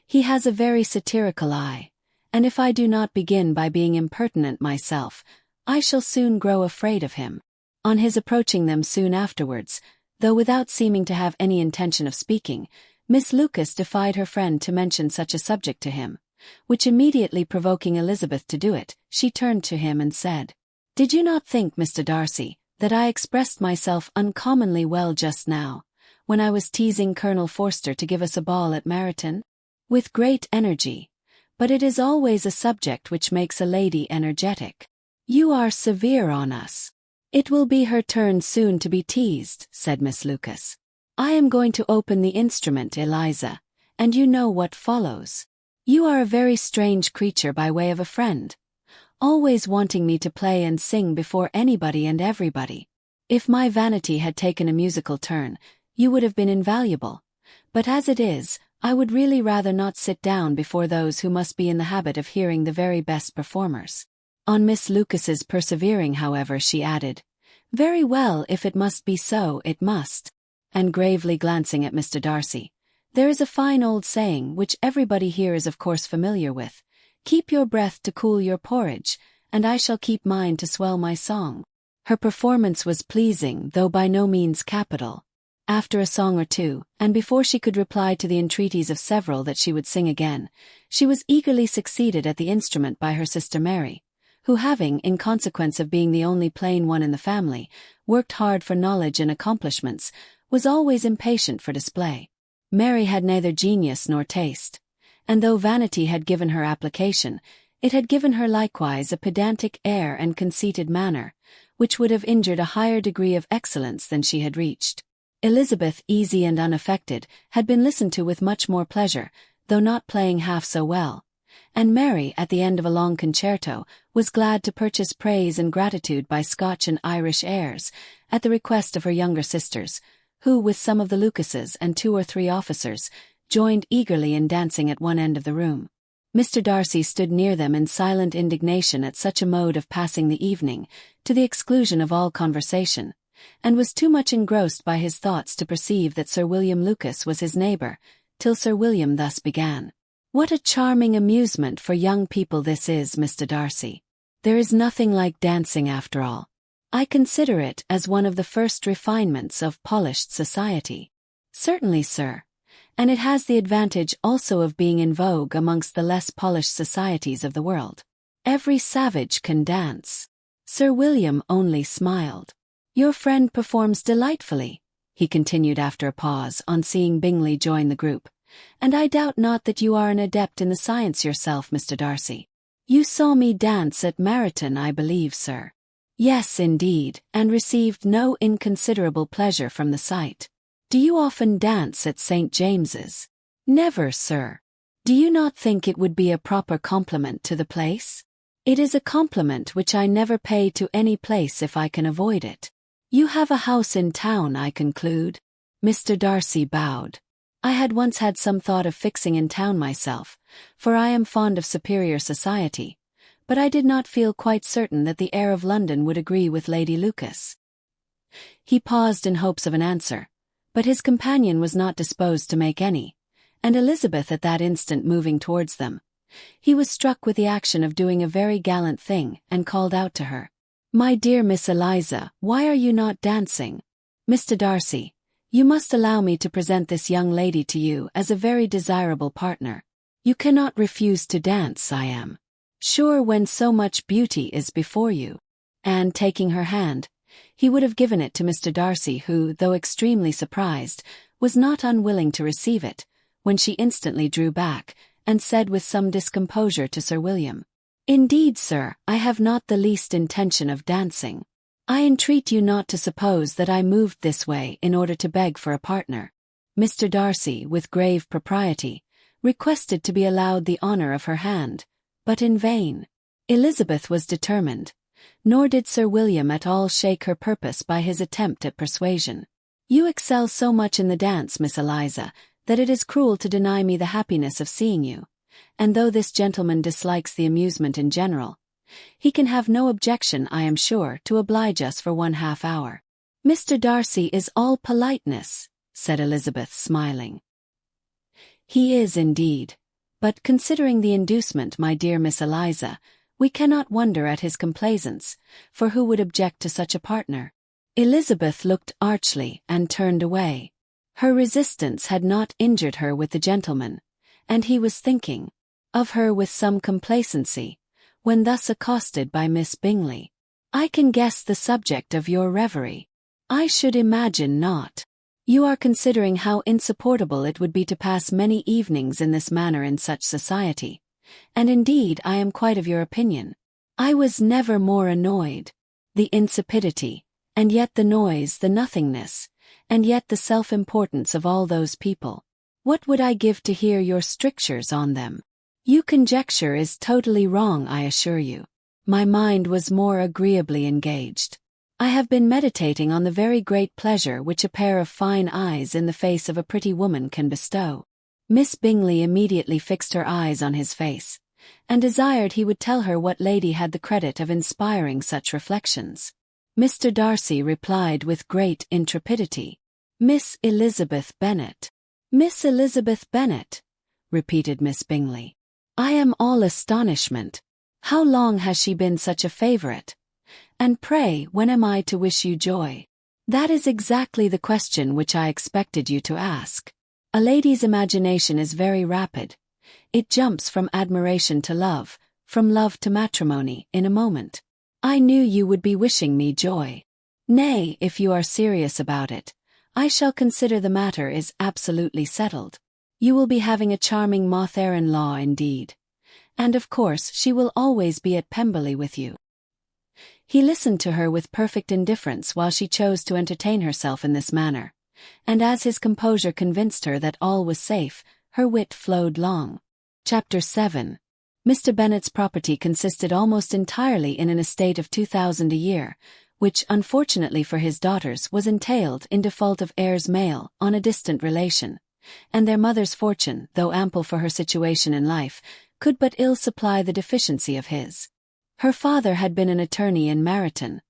He has a very satirical eye, and if I do not begin by being impertinent myself, I shall soon grow afraid of him." On his approaching them soon afterwards, though without seeming to have any intention of speaking, Miss Lucas defied her friend to mention such a subject to him, which immediately provoking Elizabeth to do it, she turned to him and said, "Did you not think, Mr. Darcy, that I expressed myself uncommonly well just now, when I was teasing Colonel Forster to give us a ball at Meryton?" "With great energy, but it is always a subject which makes a lady energetic. You are severe on us." "It will be her turn soon to be teased," said Miss Lucas. "I am going to open the instrument, Eliza, and you know what follows. You are a very strange creature by way of a friend, always wanting me to play and sing before anybody and everybody. If my vanity had taken a musical turn, you would have been invaluable, but as it is, I would really rather not sit down before those who must be in the habit of hearing the very best performers." On Miss Lucas's persevering, however, she added, "Very well, if it must be so, it must." And gravely glancing at Mr. Darcy, "There is a fine old saying, which everybody here is of course familiar with, 'Keep your breath to cool your porridge, and I shall keep mine to swell my song.'" Her performance was pleasing, though by no means capital. After a song or two, and before she could reply to the entreaties of several that she would sing again, she was eagerly succeeded at the instrument by her sister Mary, who having, in consequence of being the only plain one in the family, worked hard for knowledge and accomplishments, was always impatient for display. Mary had neither genius nor taste, and though vanity had given her application, it had given her likewise a pedantic air and conceited manner, which would have injured a higher degree of excellence than she had reached. Elizabeth, easy and unaffected, had been listened to with much more pleasure, though not playing half so well, and Mary, at the end of a long concerto, was glad to purchase praise and gratitude by Scotch and Irish airs, at the request of her younger sisters, who, with some of the Lucases and 2 or 3 officers, joined eagerly in dancing at one end of the room. Mr. Darcy stood near them in silent indignation at such a mode of passing the evening, to the exclusion of all conversation, and was too much engrossed by his thoughts to perceive that Sir William Lucas was his neighbour, till Sir William thus began. "What a charming amusement for young people this is, Mr. Darcy. There is nothing like dancing after all. I consider it as one of the first refinements of polished society." "Certainly, sir. And it has the advantage also of being in vogue amongst the less polished societies of the world. Every savage can dance." Sir William only smiled. "Your friend performs delightfully," he continued after a pause on seeing Bingley join the group, "and I doubt not that you are an adept in the science yourself, Mr. Darcy. You saw me dance at Meryton, I believe, sir." "Yes, indeed, and received no inconsiderable pleasure from the sight." "Do you often dance at St. James's?" "Never, sir." "Do you not think it would be a proper compliment to the place?" "It is a compliment which I never pay to any place if I can avoid it." "You have a house in town, I conclude?" Mr. Darcy bowed. "I had once had some thought of fixing in town myself, for I am fond of superior society, but I did not feel quite certain that the air of London would agree with Lady Lucas." He paused in hopes of an answer, but his companion was not disposed to make any, and Elizabeth at that instant moving towards them. He was struck with the action of doing a very gallant thing, and called out to her, "My dear Miss Eliza, why are you not dancing? Mr. Darcy, you must allow me to present this young lady to you as a very desirable partner. You cannot refuse to dance, I am sure, when so much beauty is before you." And taking her hand, he would have given it to Mr. Darcy, who, though extremely surprised, was not unwilling to receive it, when she instantly drew back, and said with some discomposure to Sir William, "Indeed, sir, I have not the least intention of dancing. I entreat you not to suppose that I moved this way in order to beg for a partner." Mr. Darcy, with grave propriety, requested to be allowed the honor of her hand, but in vain. Elizabeth was determined, nor did Sir William at all shake her purpose by his attempt at persuasion. "You excel so much in the dance, Miss Eliza, that it is cruel to deny me the happiness of seeing you, and though this gentleman dislikes the amusement in general, he can have no objection, I am sure, to oblige us for 1/2 hour. "Mr. Darcy is all politeness," said Elizabeth, smiling. "He is indeed, but considering the inducement, my dear Miss Eliza, we cannot wonder at his complaisance, for who would object to such a partner?" Elizabeth looked archly and turned away. Her resistance had not injured her with the gentleman, and he was thinking of her with some complacency, when thus accosted by Miss Bingley. "I can guess the subject of your reverie." "I should imagine not. You are considering how insupportable it would be to pass many evenings in this manner in such society, and indeed I am quite of your opinion. I was never more annoyed. The insipidity, and yet the noise, the nothingness, and yet the self-importance of all those people. What would I give to hear your strictures on them? Your conjecture is totally wrong, I assure you. My mind was more agreeably engaged. I have been meditating on the very great pleasure which a pair of fine eyes in the face of a pretty woman can bestow." Miss Bingley immediately fixed her eyes on his face, and desired he would tell her what lady had the credit of inspiring such reflections. Mr. Darcy replied with great intrepidity, "Miss Elizabeth Bennet." "Miss Elizabeth Bennet," repeated Miss Bingley. "I am all astonishment. How long has she been such a favourite? And pray, when am I to wish you joy?" "That is exactly the question which I expected you to ask. A lady's imagination is very rapid. It jumps from admiration to love, from love to matrimony, in a moment. I knew you would be wishing me joy. Nay, if you are serious about it, I shall consider the matter is absolutely settled. You will be having a charming mother-in-law indeed. And of course she will always be at Pemberley with you." He listened to her with perfect indifference while she chose to entertain herself in this manner, and as his composure convinced her that all was safe, her wit flowed long. Chapter 7. Mr. Bennet's property consisted almost entirely in an estate of 2,000 a year, which, unfortunately for his daughters, was entailed in default of heirs male on a distant relation, and their mother's fortune, though ample for her situation in life, could but ill supply the deficiency of his. Her father had been an attorney in Meryton,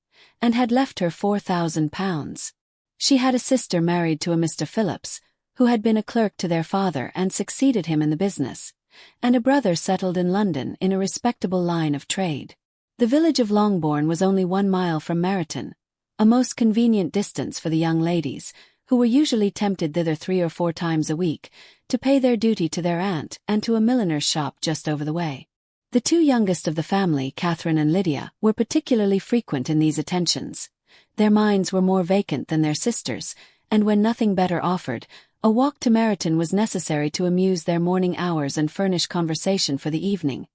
and had left her £4,000. She had a sister married to a Mr. Phillips, who had been a clerk to their father and succeeded him in the business, and a brother settled in London in a respectable line of trade. The village of Longbourn was only 1 mile from Meryton, a most convenient distance for the young ladies, who were usually tempted thither 3 or 4 times a week, to pay their duty to their aunt and to a milliner's shop just over the way. The 2 youngest of the family, Catherine and Lydia, were particularly frequent in these attentions. Their minds were more vacant than their sisters', and when nothing better offered, a walk to Meryton was necessary to amuse their morning hours and furnish conversation for the evening.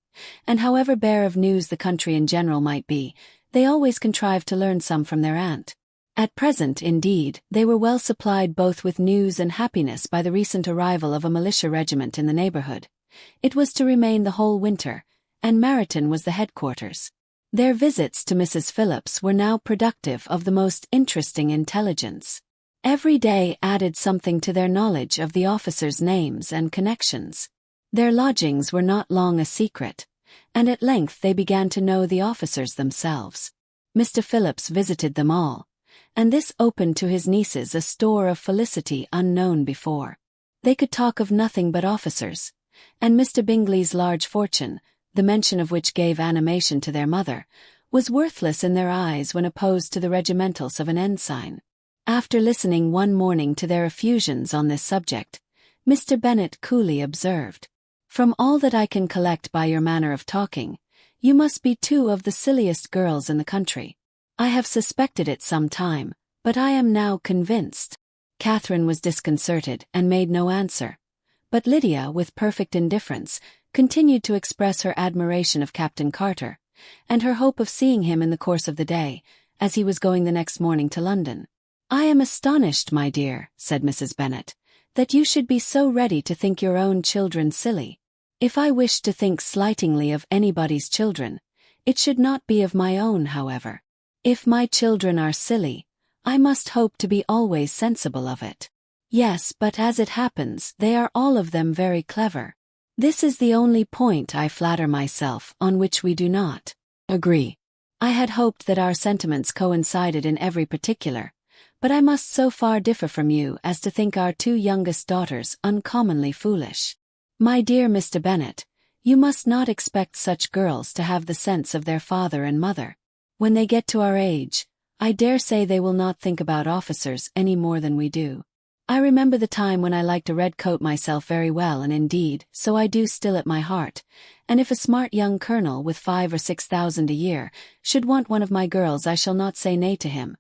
And however bare of news the country in general might be, they always contrived to learn some from their aunt. At present, indeed, they were well supplied both with news and happiness by the recent arrival of a militia regiment in the neighbourhood. It was to remain the whole winter, and Meryton was the headquarters. Their visits to Mrs. Phillips were now productive of the most interesting intelligence. Every day added something to their knowledge of the officers' names and connections. Their lodgings were not long a secret, and at length they began to know the officers themselves. Mr. Phillips visited them all, and this opened to his nieces a store of felicity unknown before. They could talk of nothing but officers, and Mr. Bingley's large fortune, the mention of which gave animation to their mother, was worthless in their eyes when opposed to the regimentals of an ensign. After listening one morning to their effusions on this subject, Mr. Bennet coolly observed, "From all that I can collect by your manner of talking, you must be two of the silliest girls in the country. I have suspected it some time, but I am now convinced." Catherine was disconcerted and made no answer, but Lydia, with perfect indifference, continued to express her admiration of Captain Carter, and her hope of seeing him in the course of the day, as he was going the next morning to London. "I am astonished, my dear," said Mrs. Bennet, "that you should be so ready to think your own children silly. If I wished to think slightingly of anybody's children, it should not be of my own, however. If my children are silly, I must hope to be always sensible of it. Yes, but as it happens, they are all of them very clever. This is the only point, I flatter myself, on which we do not agree. I had hoped that our sentiments coincided in every particular, but I must so far differ from you as to think our two youngest daughters uncommonly foolish. My dear Mr. Bennet, you must not expect such girls to have the sense of their father and mother. When they get to our age, I dare say they will not think about officers any more than we do. I remember the time when I liked a red coat myself very well, and indeed, so I do still at my heart, and if a smart young colonel with 5,000 or 6,000 a year should want one of my girls, I shall not say nay to him,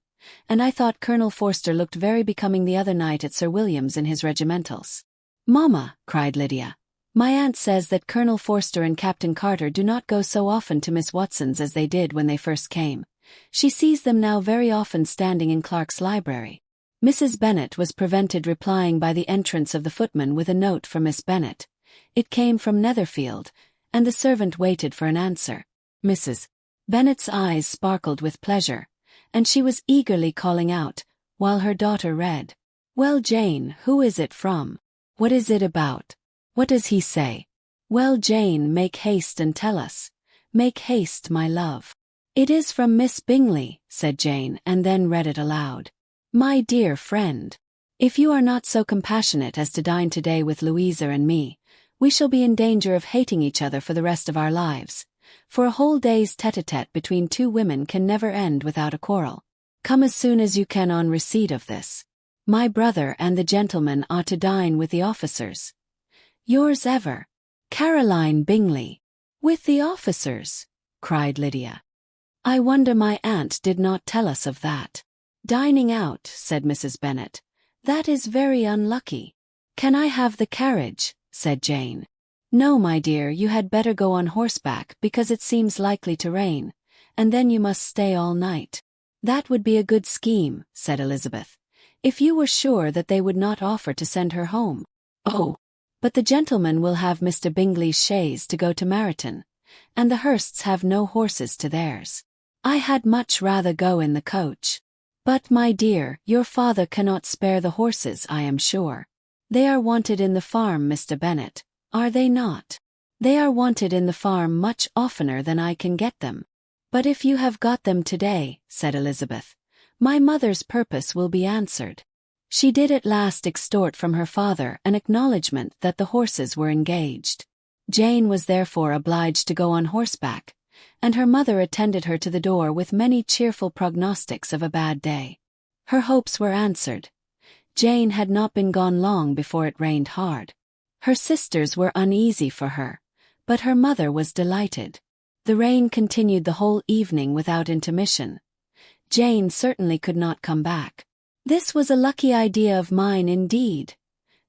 and I thought Colonel Forster looked very becoming the other night at Sir William's in his regimentals." "Mamma," cried Lydia, "my aunt says that Colonel Forster and Captain Carter do not go so often to Miss Watson's as they did when they first came. She sees them now very often standing in Clark's library." Mrs. Bennet was prevented replying by the entrance of the footman with a note for Miss Bennet. It came from Netherfield, and the servant waited for an answer. Mrs. Bennet's eyes sparkled with pleasure, and she was eagerly calling out, while her daughter read, "Well, Jane, who is it from? What is it about? What does he say? Well, Jane, make haste and tell us. Make haste, my love." "It is from Miss Bingley," said Jane, and then read it aloud. "My dear friend, if you are not so compassionate as to dine today with Louisa and me, we shall be in danger of hating each other for the rest of our lives, for a whole day's tete-a-tete between two women can never end without a quarrel. Come as soon as you can on receipt of this. My brother and the gentleman are to dine with the officers. Yours ever, Caroline Bingley." "With the officers?" cried Lydia. "I wonder my aunt did not tell us of that." "Dining out," said Mrs. Bennet. "That is very unlucky." "Can I have the carriage?" said Jane. "No, my dear, you had better go on horseback because it seems likely to rain, and then you must stay all night." "That would be a good scheme," said Elizabeth, "if you were sure that they would not offer to send her home." "Oh, but the gentleman will have Mr. Bingley's chaise to go to Meryton, and the Hursts have no horses to theirs. I had much rather go in the coach." "But, my dear, your father cannot spare the horses, I am sure. They are wanted in the farm, Mr. Bennet, are they not?" "They are wanted in the farm much oftener than I can get them." "But if you have got them today," said Elizabeth, "my mother's purpose will be answered." She did at last extort from her father an acknowledgment that the horses were engaged. Jane was therefore obliged to go on horseback, and her mother attended her to the door with many cheerful prognostics of a bad day. Her hopes were answered. Jane had not been gone long before it rained hard. Her sisters were uneasy for her, but her mother was delighted. The rain continued the whole evening without intermission. Jane certainly could not come back. "This was a lucky idea of mine indeed,"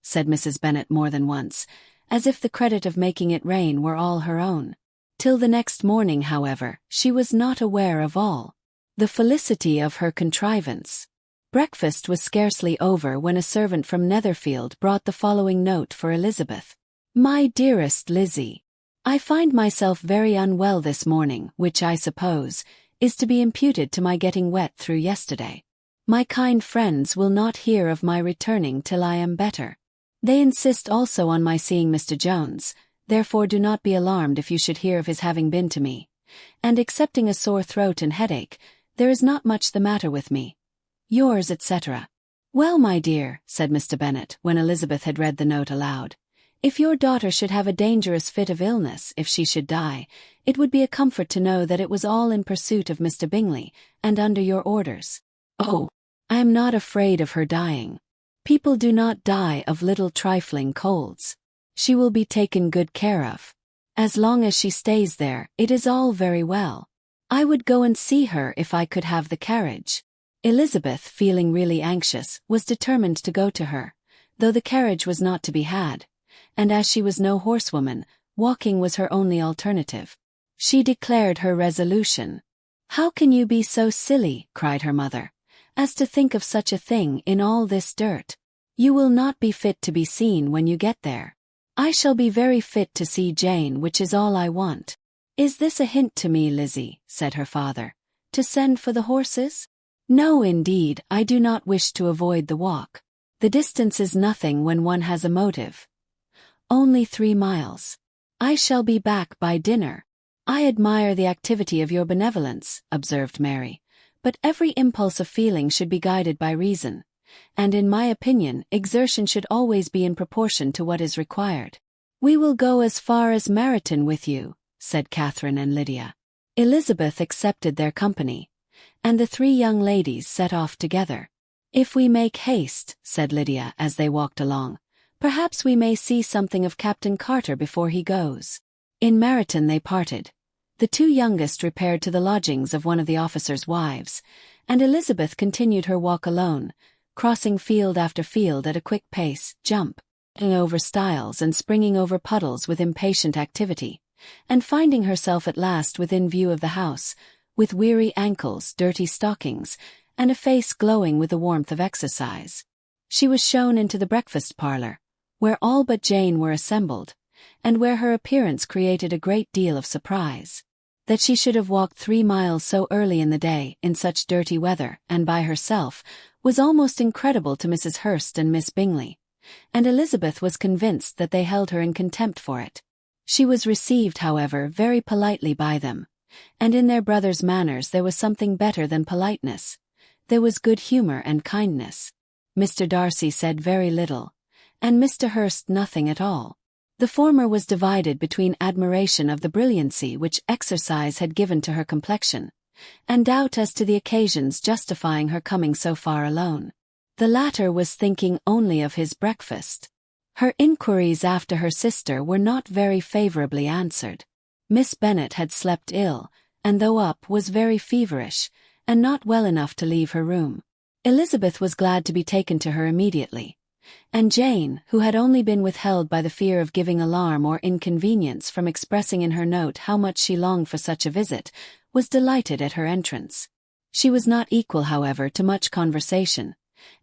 said Mrs. Bennet more than once, as if the credit of making it rain were all her own. Till the next morning, however, she was not aware of all the felicity of her contrivance. Breakfast was scarcely over when a servant from Netherfield brought the following note for Elizabeth. "My dearest Lizzie, I find myself very unwell this morning, which I suppose is to be imputed to my getting wet through yesterday. My kind friends will not hear of my returning till I am better. They insist also on my seeing Mr. Jones, therefore do not be alarmed if you should hear of his having been to me, and excepting a sore throat and headache, there is not much the matter with me. Yours, etc. "Well, my dear," said Mr. Bennet, when Elizabeth had read the note aloud, "if your daughter should have a dangerous fit of illness, if she should die, it would be a comfort to know that it was all in pursuit of Mr. Bingley, and under your orders." "Oh, I am not afraid of her dying. People do not die of little trifling colds. She will be taken good care of. As long as she stays there, it is all very well. I would go and see her if I could have the carriage." Elizabeth, feeling really anxious, was determined to go to her, though the carriage was not to be had, and as she was no horsewoman, walking was her only alternative. She declared her resolution. "How can you be so silly," cried her mother, "as to think of such a thing in all this dirt? You will not be fit to be seen when you get there. I shall be very fit to see Jane, which is all I want." "Is this a hint to me, Lizzie," said her father, "to send for the horses?" "No, indeed, I do not wish to avoid the walk. The distance is nothing when one has a motive. Only 3 miles. I shall be back by dinner." "I admire the activity of your benevolence," observed Mary, "but every impulse of feeling should be guided by reason, and in my opinion exertion should always be in proportion to what is required." "We will go as far as Meryton with you," said Catherine and Lydia. Elizabeth accepted their company, and the 3 young ladies set off together. "If we make haste," said Lydia as they walked along, "perhaps we may see something of Captain Carter before he goes." In Meryton they parted. The 2 youngest repaired to the lodgings of one of the officers' wives, and Elizabeth continued her walk alone, crossing field after field at a quick pace, jumping over stiles and springing over puddles with impatient activity, and finding herself at last within view of the house, with weary ankles, dirty stockings, and a face glowing with the warmth of exercise. She was shown into the breakfast parlour, where all but Jane were assembled, and where her appearance created a great deal of surprise. That she should have walked 3 miles so early in the day, in such dirty weather, and by herself, was almost incredible to Mrs. Hurst and Miss Bingley, and Elizabeth was convinced that they held her in contempt for it. She was received, however, very politely by them, and in their brother's manners there was something better than politeness. There was good humour and kindness. Mr. Darcy said very little, and Mr. Hurst nothing at all. The former was divided between admiration of the brilliancy which exercise had given to her complexion, and doubt as to the occasions justifying her coming so far alone. The latter was thinking only of his breakfast. Her inquiries after her sister were not very favourably answered. Miss Bennet had slept ill, and though up was very feverish, and not well enough to leave her room. Elizabeth was glad to be taken to her immediately, and Jane, who had only been withheld by the fear of giving alarm or inconvenience from expressing in her note how much she longed for such a visit, was delighted at her entrance. She was not equal, however, to much conversation,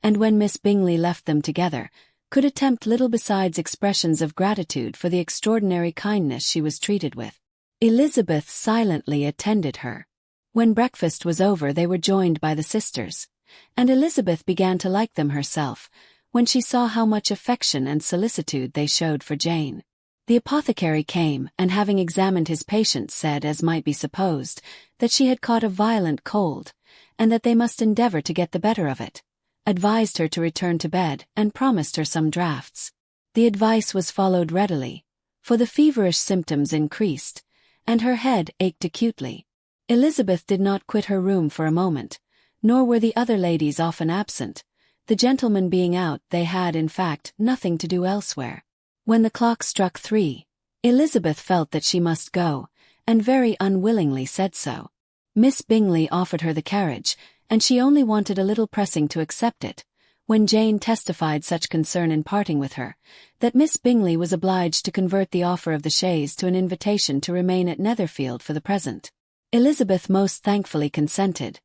and when Miss Bingley left them together, could attempt little besides expressions of gratitude for the extraordinary kindness she was treated with. Elizabeth silently attended her. When breakfast was over they were joined by the sisters, and Elizabeth began to like them herself, when she saw how much affection and solicitude they showed for Jane. The apothecary came, and having examined his patient said, as might be supposed, that she had caught a violent cold, and that they must endeavour to get the better of it, advised her to return to bed, and promised her some draughts. The advice was followed readily, for the feverish symptoms increased, and her head ached acutely. Elizabeth did not quit her room for a moment, nor were the other ladies often absent. The gentlemen being out, they had, in fact, nothing to do elsewhere. When the clock struck 3, Elizabeth felt that she must go, and very unwillingly said so. Miss Bingley offered her the carriage, and she only wanted a little pressing to accept it, when Jane testified such concern in parting with her, that Miss Bingley was obliged to convert the offer of the chaise to an invitation to remain at Netherfield for the present. Elizabeth most thankfully consented,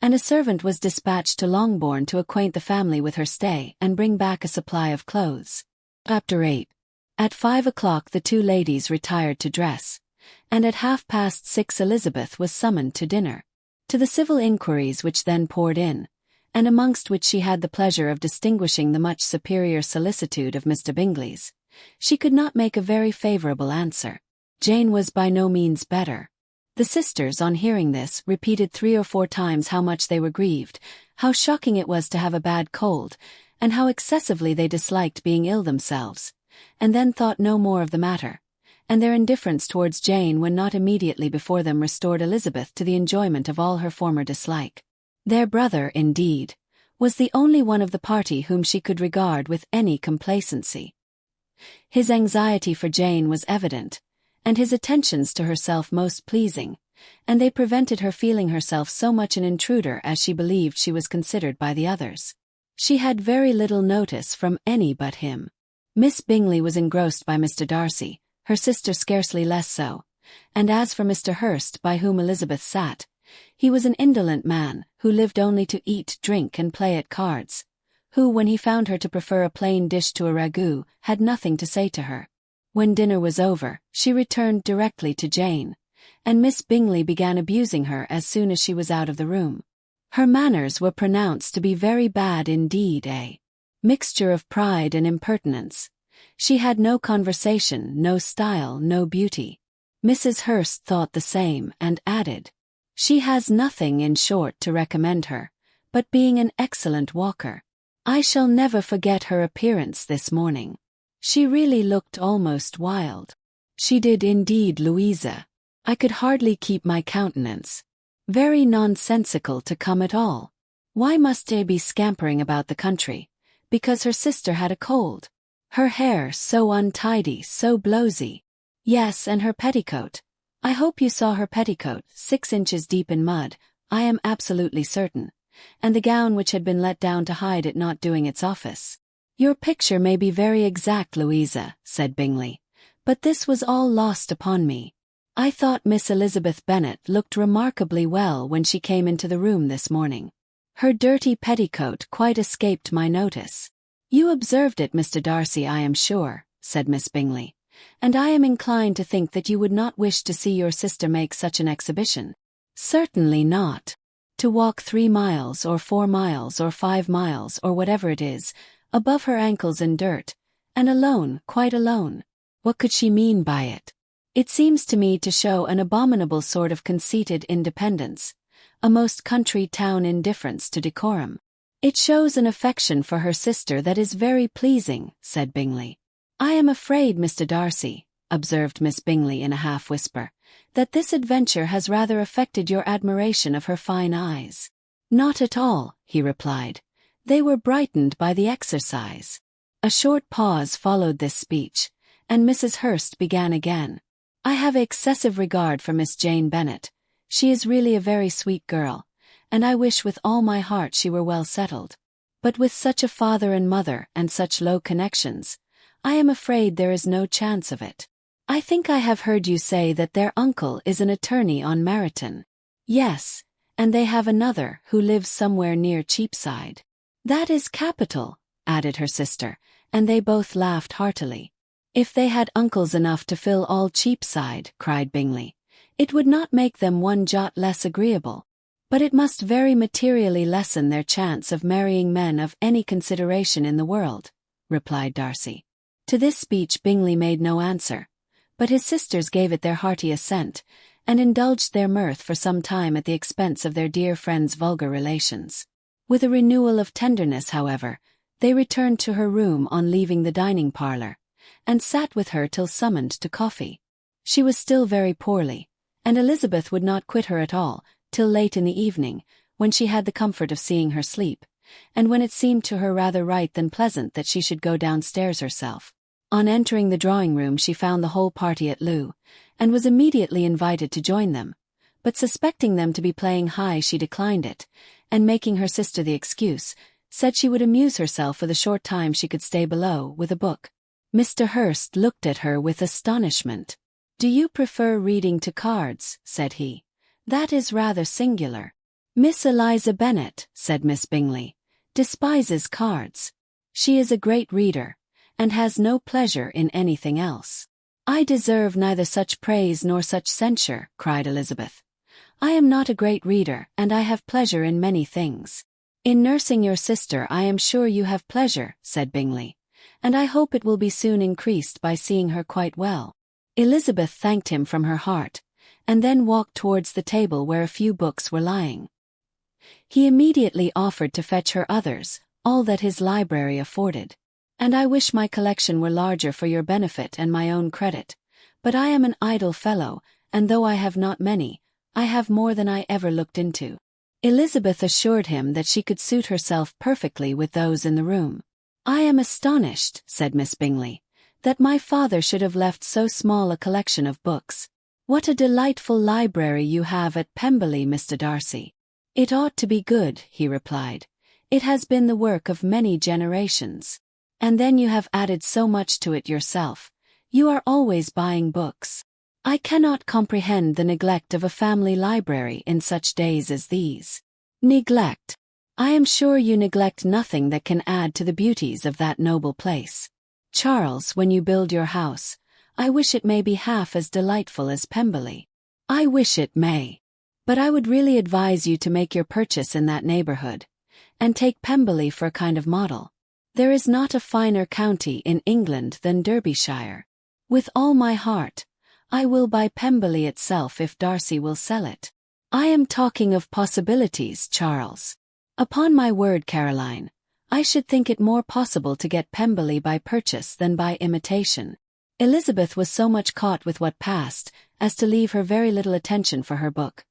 and a servant was dispatched to Longbourn to acquaint the family with her stay and bring back a supply of clothes. Chapter 8. At 5 o'clock the 2 ladies retired to dress, and at 6:30 Elizabeth was summoned to dinner. To the civil inquiries which then poured in, and amongst which she had the pleasure of distinguishing the much superior solicitude of Mr. Bingley's, she could not make a very favourable answer. Jane was by no means better. The sisters, on hearing this, repeated 3 or 4 times how much they were grieved, how shocking it was to have a bad cold, and how excessively they disliked being ill themselves, and then thought no more of the matter, and their indifference towards Jane when not immediately before them restored Elizabeth to the enjoyment of all her former dislike. Their brother, indeed, was the only one of the party whom she could regard with any complacency. His anxiety for Jane was evident, and his attentions to herself most pleasing, and they prevented her feeling herself so much an intruder as she believed she was considered by the others. She had very little notice from any but him. Miss Bingley was engrossed by Mr. Darcy, her sister scarcely less so, and as for Mr. Hurst, by whom Elizabeth sat, he was an indolent man, who lived only to eat, drink, and play at cards, who, when he found her to prefer a plain dish to a ragout, had nothing to say to her. When dinner was over, she returned directly to Jane, and Miss Bingley began abusing her as soon as she was out of the room. Her manners were pronounced to be very bad indeed, a mixture of pride and impertinence. She had no conversation, no style, no beauty. Mrs. Hurst thought the same, and added, "She has nothing, in short, to recommend her, but being an excellent walker. I shall never forget her appearance this morning. She really looked almost wild." "She did indeed, Louisa. I could hardly keep my countenance. Very nonsensical to come at all. Why must they be scampering about the country? Because her sister had a cold. Her hair so untidy, so blowsy. Yes, and her petticoat. I hope you saw her petticoat, 6 inches deep in mud, I am absolutely certain, and the gown which had been let down to hide it not doing its office." "Your picture may be very exact, Louisa," said Bingley, "but this was all lost upon me. I thought Miss Elizabeth Bennet looked remarkably well when she came into the room this morning. Her dirty petticoat quite escaped my notice." "You observed it, Mr. Darcy, I am sure," said Miss Bingley, "and I am inclined to think that you would not wish to see your sister make such an exhibition." "Certainly not. To walk 3 miles or 4 miles or 5 miles or whatever it is, above her ankles in dirt, and alone, quite alone. What could she mean by it? It seems to me to show an abominable sort of conceited independence, a most country town indifference to decorum. It shows an affection for her sister that is very pleasing," said Bingley. "I am afraid, Mr. Darcy," observed Miss Bingley in a half-whisper, "that this adventure has rather affected your admiration of her fine eyes." "Not at all," he replied. "They were brightened by the exercise." A short pause followed this speech, and Mrs. Hurst began again. "I have excessive regard for Miss Jane Bennet. She is really a very sweet girl, and I wish with all my heart she were well settled. But with such a father and mother and such low connections, I am afraid there is no chance of it. I think I have heard you say that their uncle is an attorney on Meryton." "Yes, and they have another who lives somewhere near Cheapside." "That is capital," added her sister, and they both laughed heartily. "If they had uncles enough to fill all Cheapside," cried Bingley, "it would not make them one jot less agreeable. But it must very materially lessen their chance of marrying men of any consideration in the world," replied Darcy. To this speech Bingley made no answer, but his sisters gave it their hearty assent, and indulged their mirth for some time at the expense of their dear friend's vulgar relations. With a renewal of tenderness, however, they returned to her room on leaving the dining-parlour, and sat with her till summoned to coffee. She was still very poorly, and Elizabeth would not quit her at all, till late in the evening, when she had the comfort of seeing her sleep, and when it seemed to her rather right than pleasant that she should go downstairs herself. On entering the drawing-room she found the whole party at loo, and was immediately invited to join them, but suspecting them to be playing high she declined it, and making her sister the excuse, said she would amuse herself for the short time she could stay below with a book. Mr. Hurst looked at her with astonishment. "Do you prefer reading to cards?" said he. "That is rather singular." "Miss Eliza Bennet," said Miss Bingley, "despises cards. She is a great reader, and has no pleasure in anything else." "I deserve neither such praise nor such censure," cried Elizabeth. "I am not a great reader, and I have pleasure in many things." "In nursing your sister I am sure you have pleasure," said Bingley, "and I hope it will be soon increased by seeing her quite well." Elizabeth thanked him from her heart, and then walked towards the table where a few books were lying. He immediately offered to fetch her others, all that his library afforded. "And I wish my collection were larger for your benefit and my own credit. But I am an idle fellow, and though I have not many, I have more than I ever looked into." Elizabeth assured him that she could suit herself perfectly with those in the room. "I am astonished," said Miss Bingley, "that my father should have left so small a collection of books. What a delightful library you have at Pemberley, Mr. Darcy." "It ought to be good," he replied. "It has been the work of many generations. And then you have added so much to it yourself. You are always buying books. I cannot comprehend the neglect of a family library in such days as these." "Neglect? I am sure you neglect nothing that can add to the beauties of that noble place. Charles, when you build your house, I wish it may be half as delightful as Pemberley." "I wish it may. But I would really advise you to make your purchase in that neighborhood, and take Pemberley for a kind of model. There is not a finer county in England than Derbyshire. With all my heart, I will buy Pemberley itself if Darcy will sell it." "I am talking of possibilities, Charles. Upon my word, Caroline, I should think it more possible to get Pemberley by purchase than by imitation." Elizabeth was so much caught with what passed as to leave her very little attention for her book,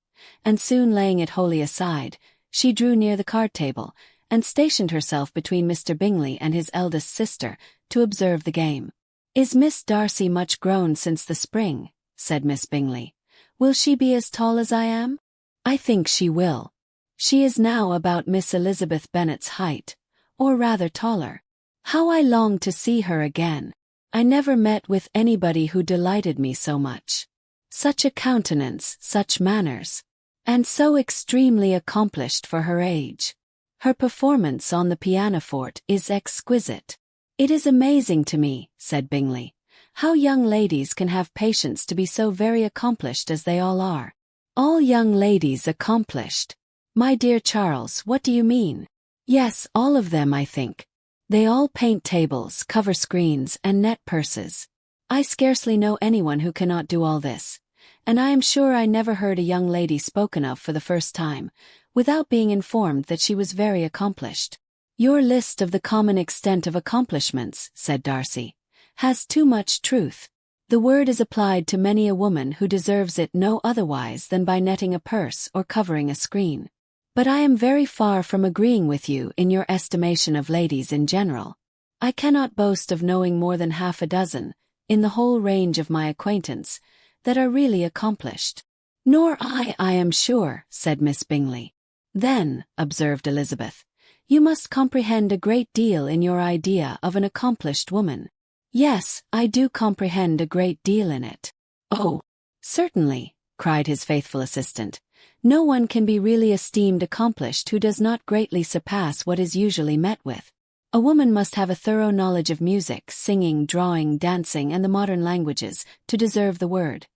and soon laying it wholly aside, she drew near the card table, and stationed herself between Mr. Bingley and his eldest sister, to observe the game. "Is Miss Darcy much grown since the spring?" said Miss Bingley. "Will she be as tall as I am?" "I think she will. She is now about Miss Elizabeth Bennet's height, or rather taller. How I long to see her again. I never met with anybody who delighted me so much. Such a countenance, such manners, and so extremely accomplished for her age. Her performance on the pianoforte is exquisite." "It is amazing to me," said Bingley, "how young ladies can have patience to be so very accomplished as they all are." "All young ladies accomplished? My dear Charles, what do you mean?" "Yes, all of them, I think. They all paint tables, cover screens, and net purses. I scarcely know anyone who cannot do all this, and I am sure I never heard a young lady spoken of for the first time, without being informed that she was very accomplished." "Your list of the common extent of accomplishments," said Darcy, "has too much truth. The word is applied to many a woman who deserves it no otherwise than by netting a purse or covering a screen. But I am very far from agreeing with you in your estimation of ladies in general. I cannot boast of knowing more than half a dozen, in the whole range of my acquaintance, that are really accomplished." "Nor I am sure," said Miss Bingley. "Then," observed Elizabeth, "you must comprehend a great deal in your idea of an accomplished woman." "Yes, I do comprehend a great deal in it." "Oh, certainly," cried his faithful assistant. "No one can be really esteemed accomplished who does not greatly surpass what is usually met with. A woman must have a thorough knowledge of music, singing, drawing, dancing, and the modern languages, to deserve the word.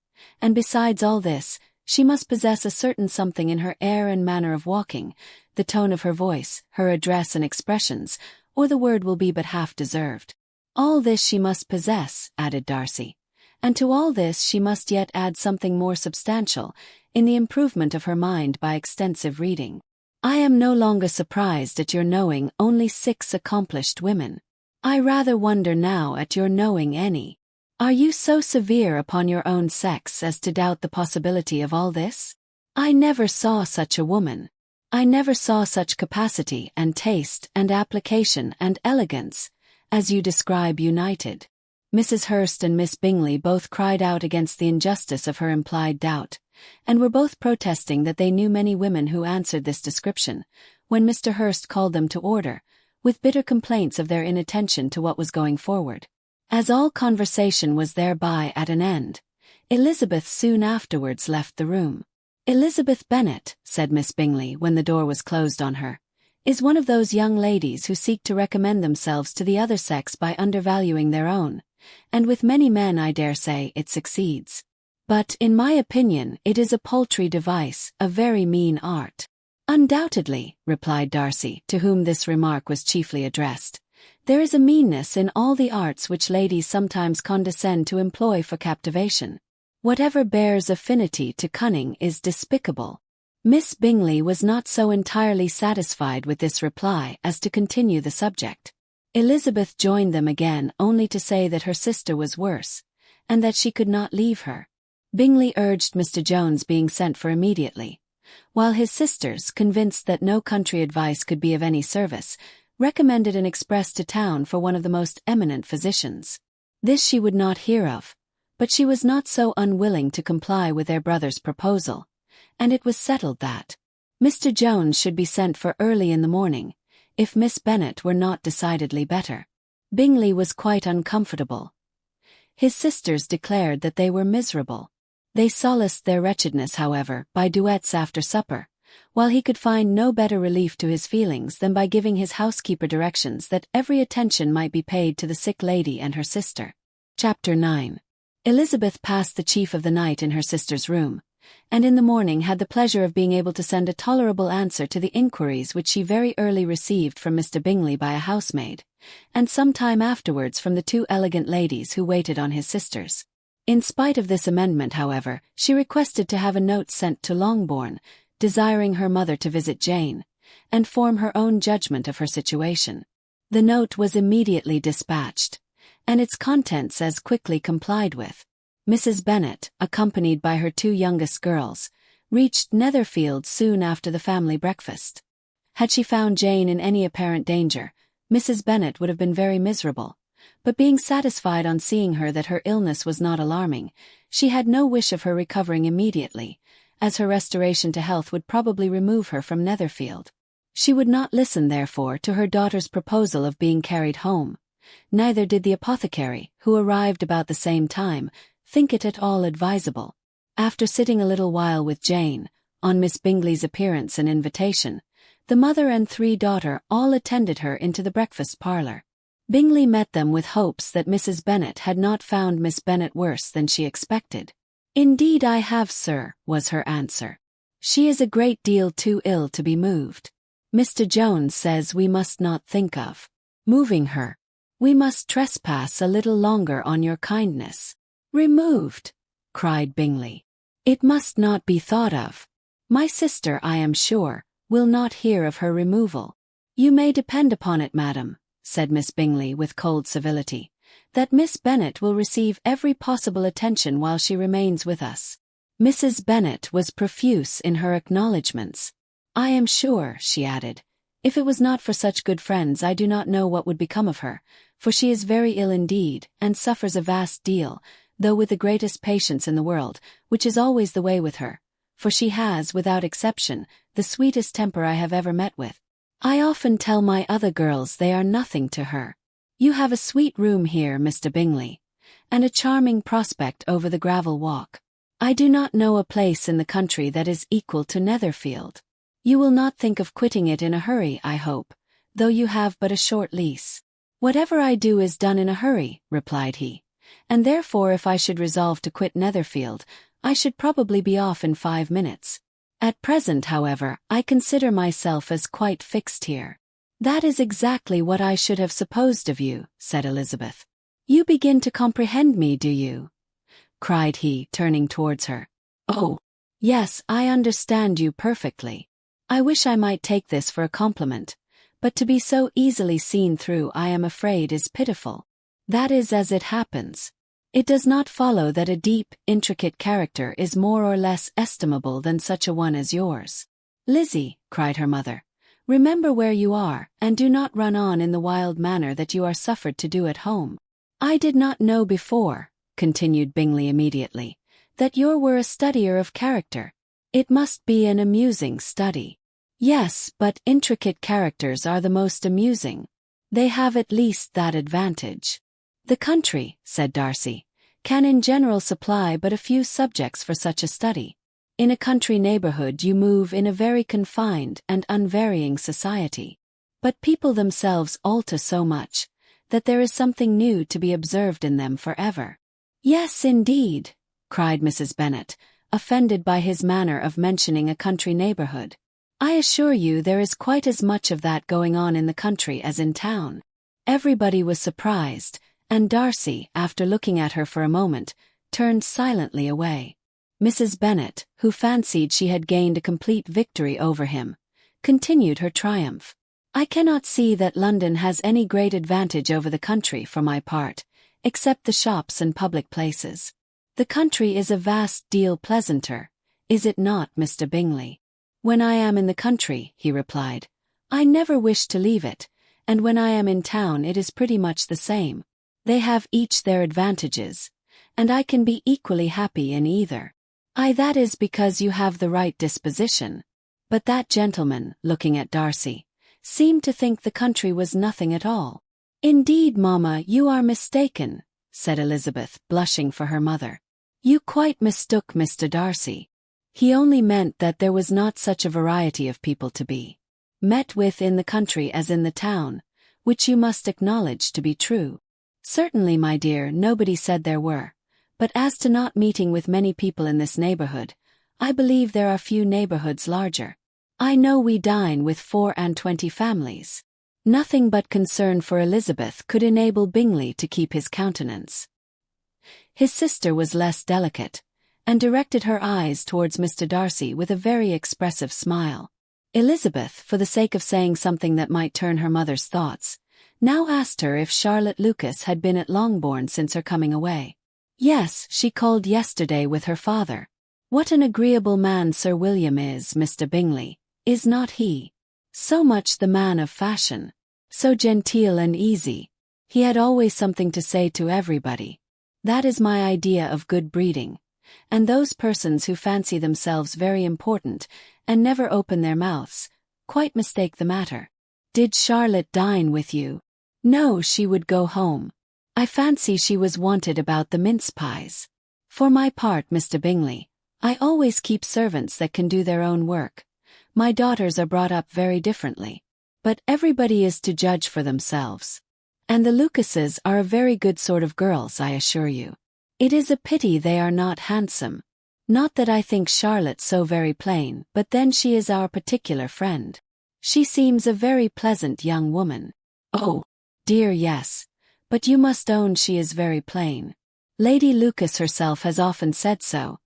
And besides all this, she must possess a certain something in her air and manner of walking, the tone of her voice, her address and expressions, or the word will be but half deserved. All this she must possess," added Darcy, "and to all this she must yet add something more substantial, in the improvement of her mind by extensive reading. I am no longer surprised at your knowing only 6 accomplished women. I rather wonder now at your knowing any. Are you so severe upon your own sex as to doubt the possibility of all this? I never saw such a woman. I never saw such capacity and taste and application and elegance, as you describe united." Mrs. Hurst and Miss Bingley both cried out against the injustice of her implied doubt, and were both protesting that they knew many women who answered this description, when Mr. Hurst called them to order, with bitter complaints of their inattention to what was going forward. As all conversation was thereby at an end, Elizabeth soon afterwards left the room. "Elizabeth Bennet," said Miss Bingley when the door was closed on her, "is one of those young ladies who seek to recommend themselves to the other sex by undervaluing their own, and with many men I dare say it succeeds. But, in my opinion, it is a paltry device, a very mean art." "Undoubtedly," replied Darcy, to whom this remark was chiefly addressed. "There is a meanness in all the arts which ladies sometimes condescend to employ for captivation. Whatever bears affinity to cunning is despicable. Miss Bingley was not so entirely satisfied with this reply as to continue the subject. Elizabeth joined them again only to say that her sister was worse, and that she could not leave her. Bingley urged Mr. Jones being sent for immediately, while his sisters, convinced that no country advice could be of any service, recommended an express to town for one of the most eminent physicians. This she would not hear of, but she was not so unwilling to comply with their brother's proposal, and it was settled that Mr. Jones should be sent for early in the morning, if Miss Bennet were not decidedly better. Bingley was quite uncomfortable. His sisters declared that they were miserable. They solaced their wretchedness, however, by duets after supper, while he could find no better relief to his feelings than by giving his housekeeper directions that every attention might be paid to the sick lady and her sister. Chapter 9. Elizabeth passed the chief of the night in her sister's room, and in the morning had the pleasure of being able to send a tolerable answer to the inquiries which she very early received from Mr. Bingley by a housemaid, and some time afterwards from the two elegant ladies who waited on his sisters. In spite of this amendment, however, she requested to have a note sent to Longbourn, desiring her mother to visit Jane, and form her own judgment of her situation. The note was immediately dispatched, and its contents as quickly complied with. Mrs. Bennet, accompanied by her two youngest girls, reached Netherfield soon after the family breakfast. Had she found Jane in any apparent danger, Mrs. Bennet would have been very miserable, but being satisfied on seeing her that her illness was not alarming, she had no wish of her recovering immediately, as her restoration to health would probably remove her from Netherfield. She would not listen, therefore, to her daughter's proposal of being carried home. Neither did the apothecary, who arrived about the same time, think it at all advisable. After sitting a little while with Jane, on Miss Bingley's appearance and invitation, the mother and three daughters all attended her into the breakfast parlour. Bingley met them with hopes that Mrs. Bennet had not found Miss Bennet worse than she expected. "Indeed I have, sir," was her answer. "She is a great deal too ill to be moved. Mr. Jones says we must not think of moving her. We must trespass a little longer on your kindness." "Removed!" cried Bingley. "It must not be thought of. My sister, I am sure, will not hear of her removal." "You may depend upon it, madam," said Miss Bingley with cold civility, "that Miss Bennet will receive every possible attention while she remains with us." Mrs. Bennet was profuse in her acknowledgments. "I am sure," she added, "if it was not for such good friends I do not know what would become of her, for she is very ill indeed, and suffers a vast deal, though with the greatest patience in the world, which is always the way with her, for she has, without exception, the sweetest temper I have ever met with. I often tell my other girls they are nothing to her. You have a sweet room here, Mr. Bingley, and a charming prospect over the gravel walk. I do not know a place in the country that is equal to Netherfield. You will not think of quitting it in a hurry, I hope, though you have but a short lease." "Whatever I do is done in a hurry," replied he, "and therefore if I should resolve to quit Netherfield, I should probably be off in 5 minutes. At present, however, I consider myself as quite fixed here." "That is exactly what I should have supposed of you," said Elizabeth. "You begin to comprehend me, do you?" cried he, turning towards her. "Oh, yes, I understand you perfectly. I wish I might take this for a compliment, but to be so easily seen through I am afraid is pitiful. That is as it happens. It does not follow that a deep, intricate character is more or less estimable than such a one as yours." "Lizzie," cried her mother, "remember where you are, and do not run on in the wild manner that you are suffered to do at home. I did not know before," continued Bingley immediately, "that you were a studier of character. It must be an amusing study." "Yes, but intricate characters are the most amusing. They have at least that advantage." "The country," said Darcy, "can in general supply but a few subjects for such a study. In a country neighborhood you move in a very confined and unvarying society. But people themselves alter so much, that there is something new to be observed in them forever." "Yes, indeed," cried Mrs. Bennet, offended by his manner of mentioning a country neighborhood. "I assure you there is quite as much of that going on in the country as in town." Everybody was surprised, and Darcy, after looking at her for a moment, turned silently away. Mrs. Bennet, who fancied she had gained a complete victory over him, continued her triumph. I cannot see that London has any great advantage over the country for my part, except the shops and public places. The country is a vast deal pleasanter, is it not, Mr. Bingley? When I am in the country, he replied, I never wish to leave it, and when I am in town it is pretty much the same. They have each their advantages, and I can be equally happy in either. That is because you have the right disposition. But that gentleman, looking at Darcy, seemed to think the country was nothing at all. Indeed, mamma, you are mistaken, said Elizabeth, blushing for her mother. You quite mistook Mr. Darcy. He only meant that there was not such a variety of people to be met with in the country as in the town, which you must acknowledge to be true. Certainly, my dear, nobody said there were. But as to not meeting with many people in this neighborhood, I believe there are few neighborhoods larger. I know we dine with 24 families. Nothing but concern for Elizabeth could enable Bingley to keep his countenance. His sister was less delicate, and directed her eyes towards Mr. Darcy with a very expressive smile. Elizabeth, for the sake of saying something that might turn her mother's thoughts, now asked her if Charlotte Lucas had been at Longbourn since her coming away. Yes, she called yesterday with her father. What an agreeable man Sir William is, Mr. Bingley, is not he? So much the man of fashion. So genteel and easy. He had always something to say to everybody. That is my idea of good breeding. And those persons who fancy themselves very important, and never open their mouths, quite mistake the matter. Did Charlotte dine with you? No, she would go home. I fancy she was wanted about the mince pies. For my part, Mr. Bingley, I always keep servants that can do their own work. My daughters are brought up very differently. But everybody is to judge for themselves. And the Lucases are a very good sort of girls, I assure you. It is a pity they are not handsome. Not that I think Charlotte so very plain, but then she is our particular friend. She seems a very pleasant young woman. Oh, dear, yes. But you must own she is very plain. Lady Lucas herself has often said so,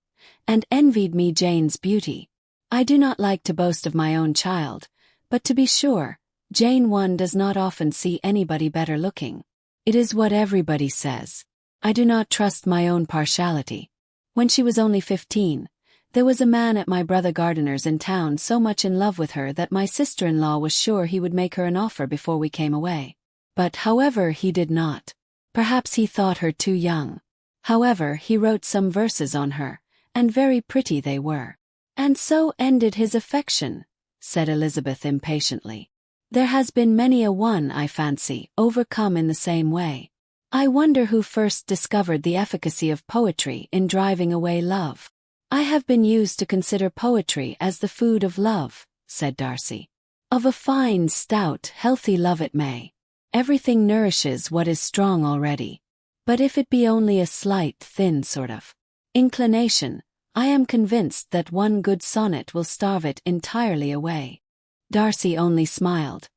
and envied me Jane's beauty. I do not like to boast of my own child, but to be sure, Jane one does not often see anybody better looking. It is what everybody says. I do not trust my own partiality. When she was only 15, there was a man at my brother Gardiner's in town so much in love with her that my sister-in-law was sure he would make her an offer before we came away. But however he did not. Perhaps he thought her too young. However, he wrote some verses on her, and very pretty they were. And so ended his affection, said Elizabeth impatiently. There has been many a one, I fancy, overcome in the same way. I wonder who first discovered the efficacy of poetry in driving away love. I have been used to consider poetry as the food of love, said Darcy. Of a fine, stout, healthy love it may. Everything nourishes what is strong already. But if it be only a slight, thin sort of inclination, I am convinced that one good sonnet will starve it entirely away. Darcy only smiled,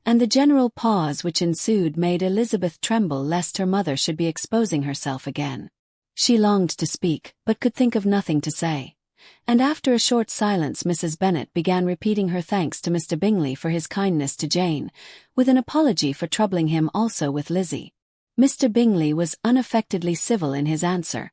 and the general pause which ensued made Elizabeth tremble lest her mother should be exposing herself again. She longed to speak, but could think of nothing to say. And after a short silence Mrs. Bennet began repeating her thanks to Mr. Bingley for his kindness to Jane, with an apology for troubling him also with Lizzie. Mr. Bingley was unaffectedly civil in his answer,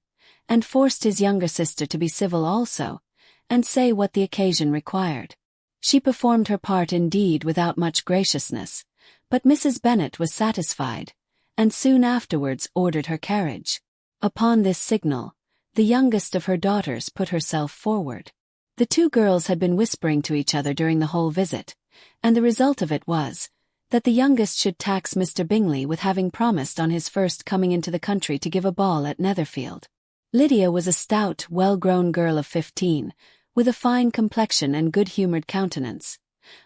and forced his younger sister to be civil also, and say what the occasion required. She performed her part indeed without much graciousness, but Mrs. Bennet was satisfied, and soon afterwards ordered her carriage. Upon this signal, the youngest of her daughters put herself forward. The two girls had been whispering to each other during the whole visit, and the result of it was that the youngest should tax Mr. Bingley with having promised on his first coming into the country to give a ball at Netherfield. Lydia was a stout, well-grown girl of 15, with a fine complexion and good-humored countenance,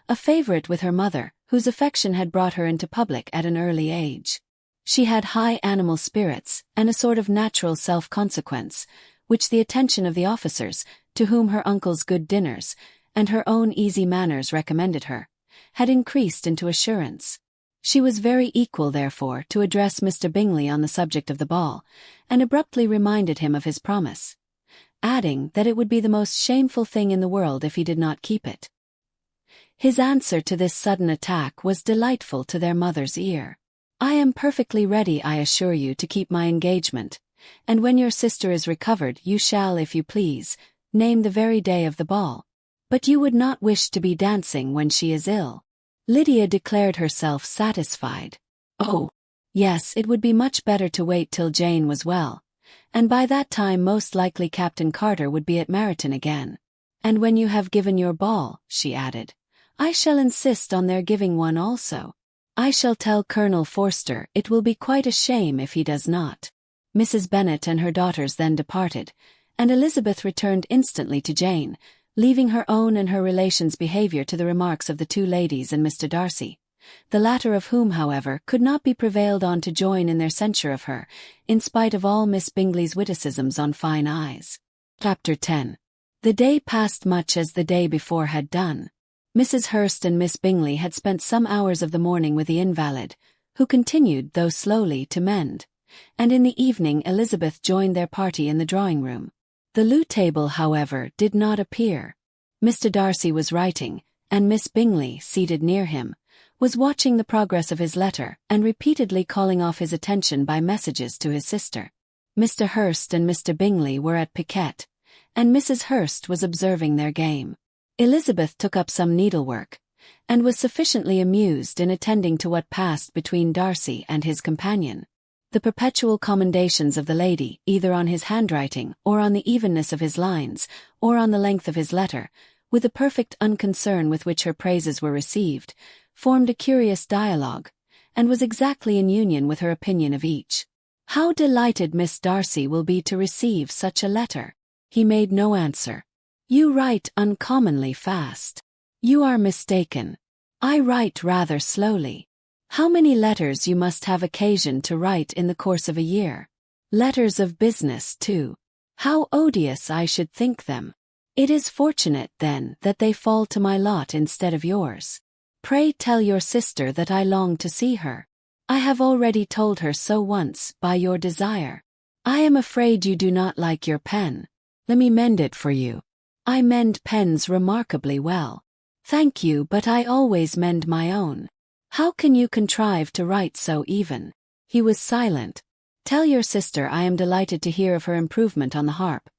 a favorite with her mother, whose affection had brought her into public at an early age. She had high animal spirits, and a sort of natural self-consequence, which the attention of the officers, to whom her uncle's good dinners, and her own easy manners recommended her, had increased into assurance. She was very equal, therefore, to address Mr. Bingley on the subject of the ball, and abruptly reminded him of his promise, adding that it would be the most shameful thing in the world if he did not keep it. His answer to this sudden attack was delightful to their mother's ear. "I am perfectly ready, I assure you, to keep my engagement, and when your sister is recovered you shall, if you please, name the very day of the ball. But you would not wish to be dancing when she is ill." Lydia declared herself satisfied. "Oh, yes, it would be much better to wait till Jane was well, and by that time most likely Captain Carter would be at Meryton again. And when you have given your ball," she added, "I shall insist on their giving one also. I shall tell Colonel Forster it will be quite a shame if he does not." Mrs. Bennet and her daughters then departed, and Elizabeth returned instantly to Jane, leaving her own and her relations' behaviour to the remarks of the two ladies and Mr. Darcy, the latter of whom, however, could not be prevailed on to join in their censure of her, in spite of all Miss Bingley's witticisms on fine eyes. Chapter 10. The day passed much as the day before had done. Mrs. Hurst and Miss Bingley had spent some hours of the morning with the invalid, who continued, though slowly, to mend, and in the evening Elizabeth joined their party in the drawing-room. The loo table, however, did not appear. Mr. Darcy was writing, and Miss Bingley, seated near him, was watching the progress of his letter and repeatedly calling off his attention by messages to his sister. Mr. Hurst and Mr. Bingley were at piquet, and Mrs. Hurst was observing their game. Elizabeth took up some needlework, and was sufficiently amused in attending to what passed between Darcy and his companion. The perpetual commendations of the lady, either on his handwriting, or on the evenness of his lines, or on the length of his letter, with the perfect unconcern with which her praises were received, formed a curious dialogue, and was exactly in union with her opinion of each. "How delighted Miss Darcy will be to receive such a letter." He made no answer. "You write uncommonly fast." "You are mistaken. I write rather slowly." "How many letters you must have occasion to write in the course of a year. Letters of business, too. How odious I should think them. It is fortunate, then, that they fall to my lot instead of yours. Pray tell your sister that I long to see her. I have already told her so once, by your desire. I am afraid you do not like your pen. Let me mend it for you. I mend pens remarkably well." "Thank you, but I always mend my own. How can you contrive to write so even?" He was silent. "Tell your sister I am delighted to hear of her improvement on the harp,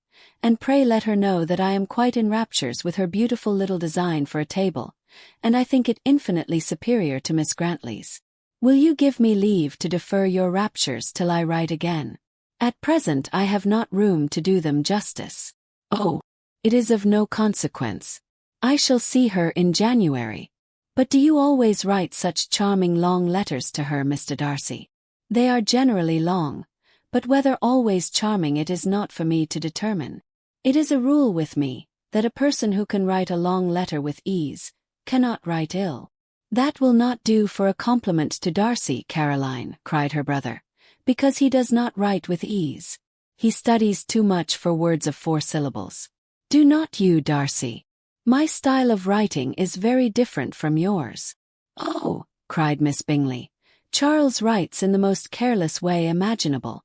and pray let her know that I am quite in raptures with her beautiful little design for a table, and I think it infinitely superior to Miss Grantley's. Will you give me leave to defer your raptures till I write again? At present I have not room to do them justice." "Oh, it is of no consequence. I shall see her in January. But do you always write such charming long letters to her, Mr. Darcy?" "They are generally long, but whether always charming it is not for me to determine. It is a rule with me, that a person who can write a long letter with ease, cannot write ill." "That will not do for a compliment to Darcy, Caroline," cried her brother, "because he does not write with ease. He studies too much for words of 4 syllables. Do not you, Darcy? My style of writing is very different from yours." "Oh," cried Miss Bingley, "Charles writes in the most careless way imaginable.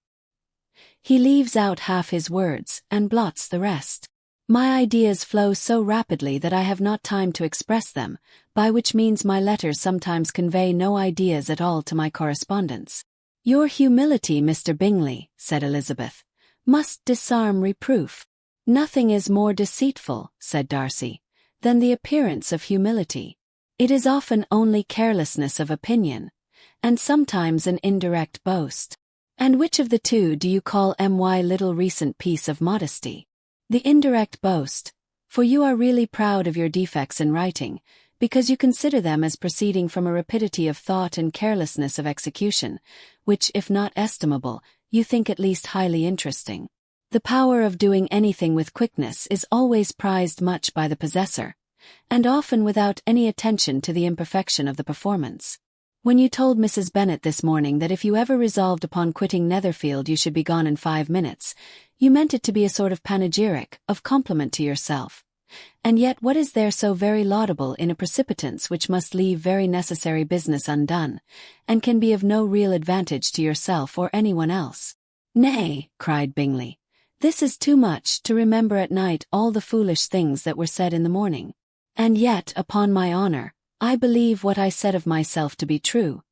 He leaves out half his words, and blots the rest. My ideas flow so rapidly that I have not time to express them, by which means my letters sometimes convey no ideas at all to my correspondents." "Your humility, Mr. Bingley," said Elizabeth, "must disarm reproof." "Nothing is more deceitful," said Darcy, "than the appearance of humility. It is often only carelessness of opinion, and sometimes an indirect boast. And which of the two do you call my little recent piece of modesty?" "The indirect boast, for you are really proud of your defects in writing, because you consider them as proceeding from a rapidity of thought and carelessness of execution, which, if not estimable, you think at least highly interesting. The power of doing anything with quickness is always prized much by the possessor, and often without any attention to the imperfection of the performance. When you told Mrs. Bennet this morning that if you ever resolved upon quitting Netherfield you should be gone in 5 minutes, you meant it to be a sort of panegyric, of compliment to yourself, And yet what is there so very laudable in a precipitance which must leave very necessary business undone, and can be of no real advantage to yourself or anyone else? Nay, cried Bingley, this is too much, to remember at night all the foolish things that were said in the morning. And yet, upon my honour, I believe what I said of myself to be true,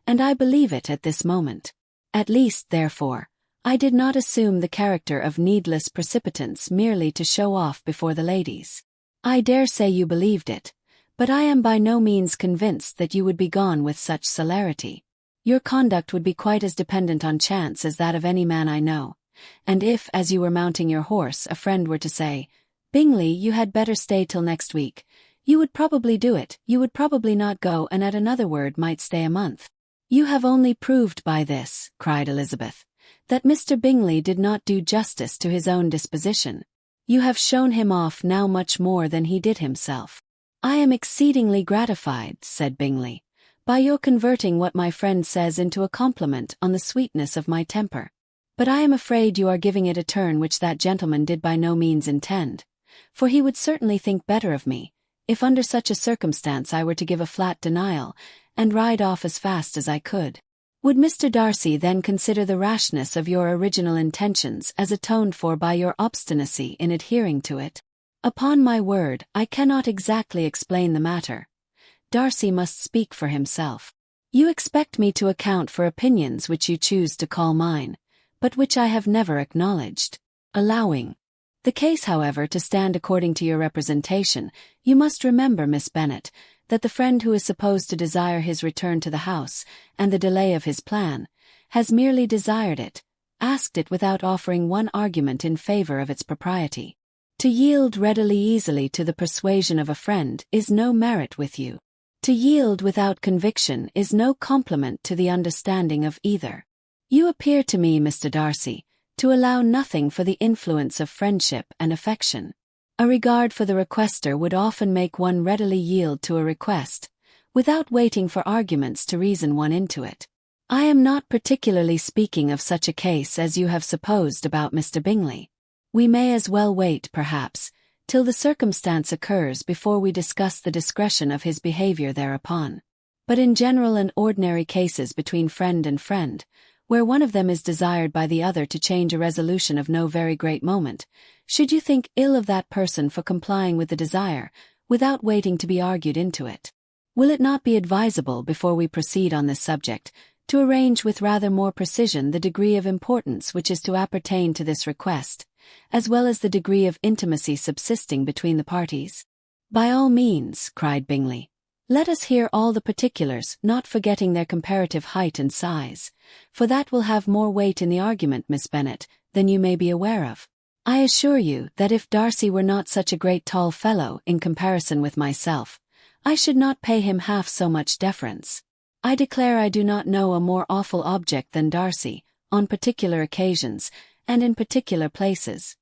and I believe it at this moment. At least, therefore, I did not assume the character of needless precipitance merely to show off before the ladies. I dare say you believed it, but I am by no means convinced that you would be gone with such celerity. Your conduct would be quite as dependent on chance as that of any man I know, and if, as you were mounting your horse, a friend were to say, Bingley, you had better stay till next week, you would probably do it, you would probably not go, and at another word might stay a month. You have only proved by this, cried Elizabeth, that Mr. Bingley did not do justice to his own disposition. You have shown him off now much more than he did himself. I am exceedingly gratified, said Bingley, by your converting what my friend says into a compliment on the sweetness of my temper. But I am afraid you are giving it a turn which that gentleman did by no means intend, for he would certainly think better of me, if under such a circumstance I were to give a flat denial, and ride off as fast as I could. Would Mr. Darcy then consider the rashness of your original intentions as atoned for by your obstinacy in adhering to it? Upon my word, I cannot exactly explain the matter. Darcy must speak for himself. You expect me to account for opinions which you choose to call mine, but which I have never acknowledged. Allowing the case, however, to stand according to your representation, you must remember, Miss Bennet, that the friend who is supposed to desire his return to the house, and the delay of his plan, has merely desired it, asked it without offering one argument in favour of its propriety. To yield readily easily to the persuasion of a friend is no merit with you. To yield without conviction is no compliment to the understanding of either. You appear to me, Mr. Darcy, to allow nothing for the influence of friendship and affection. A regard for the requester would often make one readily yield to a request, without waiting for arguments to reason one into it. I am not particularly speaking of such a case as you have supposed about Mr. Bingley. We may as well wait, perhaps, till the circumstance occurs before we discuss the discretion of his behaviour thereupon. But in general and ordinary cases between friend and friend, where one of them is desired by the other to change a resolution of no very great moment, should you think ill of that person for complying with the desire, without waiting to be argued into it? Will it not be advisable, before we proceed on this subject, to arrange with rather more precision the degree of importance which is to appertain to this request, as well as the degree of intimacy subsisting between the parties? By all means, cried Bingley. Let us hear all the particulars, not forgetting their comparative height and size, for that will have more weight in the argument, Miss Bennet, than you may be aware of. I assure you that if Darcy were not such a great tall fellow in comparison with myself, I should not pay him half so much deference. I declare I do not know a more awful object than Darcy, on particular occasions, and in particular places.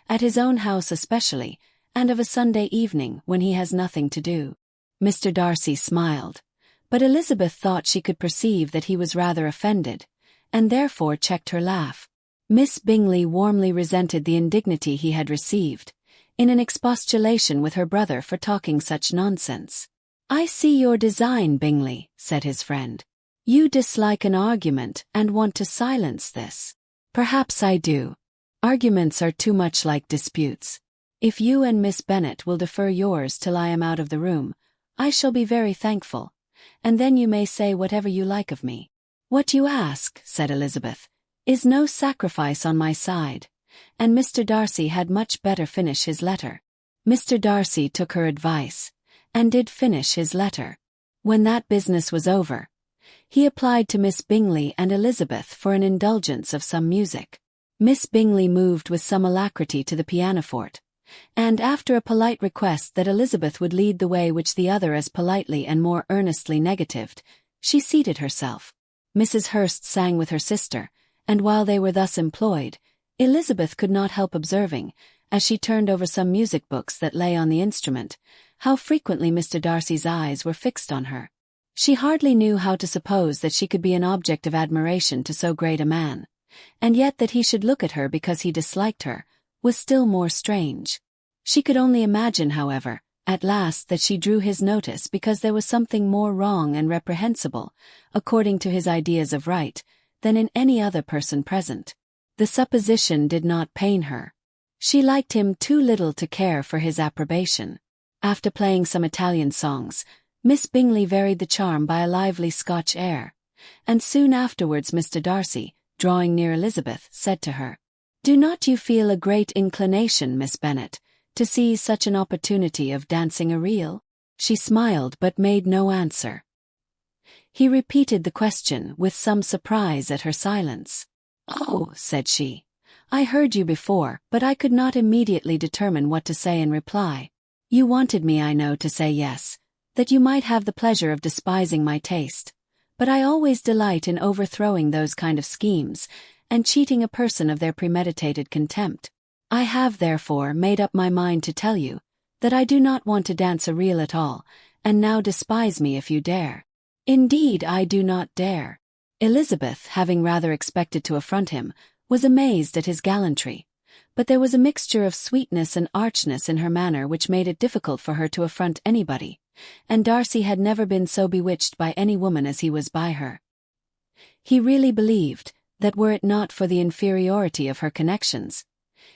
At his own house especially, and of a Sunday evening when he has nothing to do. Mr. Darcy smiled, but Elizabeth thought she could perceive that he was rather offended, and therefore checked her laugh. Miss Bingley warmly resented the indignity he had received, in an expostulation with her brother for talking such nonsense. I see your design, Bingley, said his friend. You dislike an argument and want to silence this. Perhaps I do. Arguments are too much like disputes. If you and Miss Bennet will defer yours till I am out of the room, I shall be very thankful, and then you may say whatever you like of me. What you ask, said Elizabeth, is no sacrifice on my side, and Mr. Darcy had much better finish his letter. Mr. Darcy took her advice, and did finish his letter. When that business was over, he applied to Miss Bingley and Elizabeth for an indulgence of some music. Miss Bingley moved with some alacrity to the pianoforte, and after a polite request that Elizabeth would lead the way which the other as politely and more earnestly negatived, she seated herself. Mrs. Hurst sang with her sister, and while they were thus employed, Elizabeth could not help observing, as she turned over some music books that lay on the instrument, how frequently Mr. Darcy's eyes were fixed on her. She hardly knew how to suppose that she could be an object of admiration to so great a man, and yet that he should look at her because he disliked her, was still more strange. She could only imagine, however, at last that she drew his notice because there was something more wrong and reprehensible, according to his ideas of right, than in any other person present. The supposition did not pain her. She liked him too little to care for his approbation. After playing some Italian songs, Miss Bingley varied the charm by a lively Scotch air, and soon afterwards Mr. Darcy, drawing near Elizabeth, said to her, "Do not you feel a great inclination, Miss Bennet, to seize such an opportunity of dancing a reel?" She smiled but made no answer. He repeated the question with some surprise at her silence. "Oh," said she, "I heard you before, but I could not immediately determine what to say in reply. You wanted me, I know, to say yes, that you might have the pleasure of despising my taste. But I always delight in overthrowing those kind of schemes, and cheating a person of their premeditated contempt. I have therefore made up my mind to tell you that I do not want to dance a reel at all, and now despise me if you dare." "Indeed I do not dare." Elizabeth, having rather expected to affront him, was amazed at his gallantry, but there was a mixture of sweetness and archness in her manner which made it difficult for her to affront anybody, and Darcy had never been so bewitched by any woman as he was by her. He really believed that were it not for the inferiority of her connections,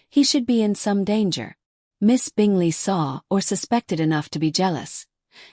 he should be in some danger. Miss Bingley saw or suspected enough to be jealous,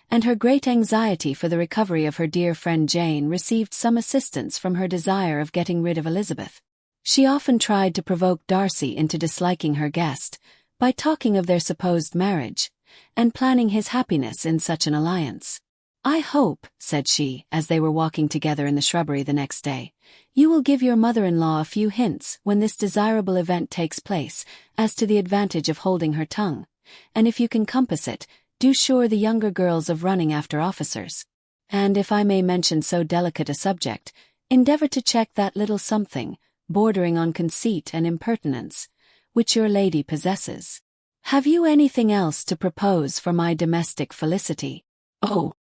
and her great anxiety for the recovery of her dear friend Jane received some assistance from her desire of getting rid of Elizabeth. She often tried to provoke Darcy into disliking her guest, by talking of their supposed marriage, and planning his happiness in such an alliance. "I hope," said she, as they were walking together in the shrubbery the next day, "you will give your mother-in-law a few hints when this desirable event takes place, as to the advantage of holding her tongue, and if you can compass it, do sure the younger girls of running after officers. And if I may mention so delicate a subject, endeavor to check that little something, bordering on conceit and impertinence, which your lady possesses. Have you anything else to propose for my domestic felicity? Oh,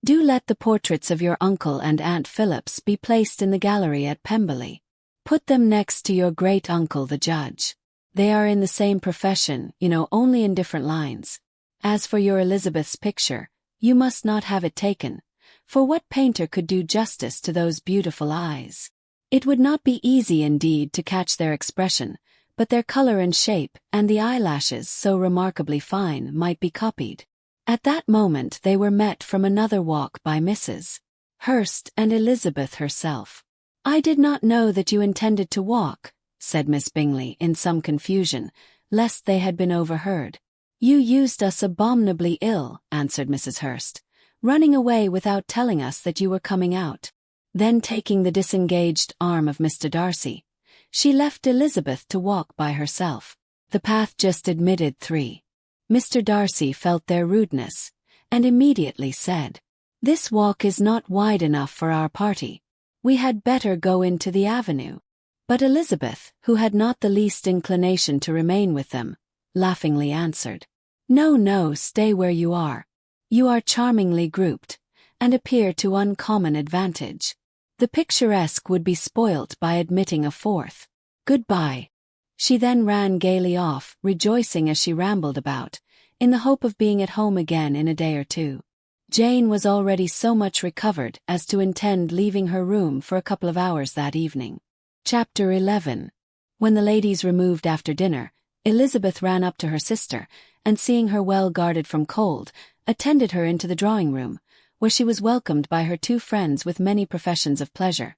do let the portraits of your uncle and Aunt Phillips be placed in the gallery at Pemberley. Put them next to your great-uncle the judge. They are in the same profession, you know, only in different lines. As for your Elizabeth's picture, you must not have it taken, for what painter could do justice to those beautiful eyes? It would not be easy indeed to catch their expression, but their color and shape, and the eyelashes so remarkably fine, might be copied." At that moment they were met from another walk by Mrs. Hurst and Elizabeth herself. "I did not know that you intended to walk," said Miss Bingley in some confusion, lest they had been overheard. "You used us abominably ill," answered Mrs. Hurst, "running away without telling us that you were coming out." Then taking the disengaged arm of Mr. Darcy, she left Elizabeth to walk by herself. The path just admitted 3. Mr. Darcy felt their rudeness, and immediately said, "This walk is not wide enough for our party. We had better go into the avenue." But Elizabeth, who had not the least inclination to remain with them, laughingly answered, "No, no, stay where you are. You are charmingly grouped, and appear to uncommon advantage. The picturesque would be spoilt by admitting a 4th. Goodbye." She then ran gaily off, rejoicing as she rambled about, in the hope of being at home again in a day or 2. Jane was already so much recovered as to intend leaving her room for a couple of hours that evening. Chapter 11. When the ladies removed after dinner, Elizabeth ran up to her sister, and seeing her well guarded from cold, attended her into the drawing-room, where she was welcomed by her 2 friends with many professions of pleasure,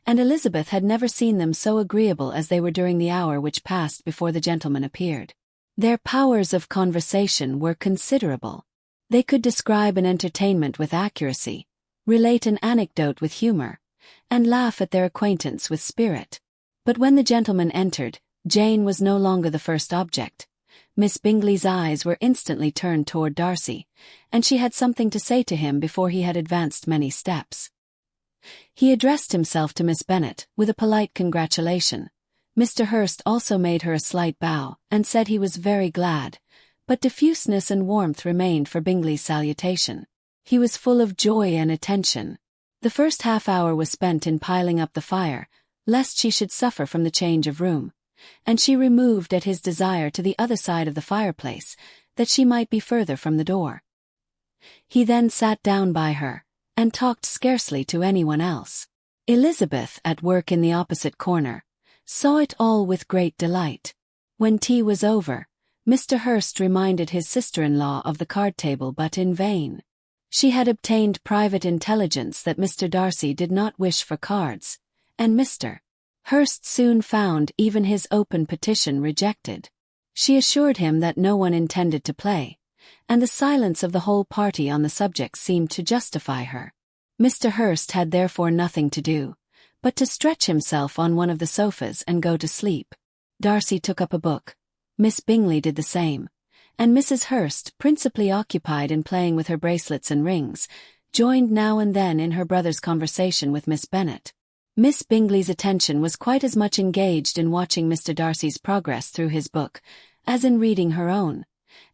and Elizabeth had never seen them so agreeable as they were during the hour which passed before the gentlemen appeared. Their powers of conversation were considerable. They could describe an entertainment with accuracy, relate an anecdote with humor, and laugh at their acquaintance with spirit. But when the gentlemen entered, Jane was no longer the first object. Miss Bingley's eyes were instantly turned toward Darcy, and she had something to say to him before he had advanced many steps. He addressed himself to Miss Bennet with a polite congratulation. Mr. Hurst also made her a slight bow, and said he was very glad, but diffuseness and warmth remained for Bingley's salutation. He was full of joy and attention. The first half-hour was spent in piling up the fire, lest she should suffer from the change of room, and she removed at his desire to the other side of the fireplace, that she might be further from the door. He then sat down by her, and talked scarcely to anyone else. Elizabeth, at work in the opposite corner, saw it all with great delight. When tea was over, Mr. Hurst reminded his sister-in-law of the card table, but in vain. She had obtained private intelligence that Mr. Darcy did not wish for cards, and Mr. Hurst soon found even his open petition rejected. She assured him that no one intended to play, and the silence of the whole party on the subject seemed to justify her. Mr. Hurst had therefore nothing to do, but to stretch himself on one of the sofas and go to sleep. Darcy took up a book. Miss Bingley did the same, and Mrs. Hurst, principally occupied in playing with her bracelets and rings, joined now and then in her brother's conversation with Miss Bennet. Miss Bingley's attention was quite as much engaged in watching Mr. Darcy's progress through his book as in reading her own,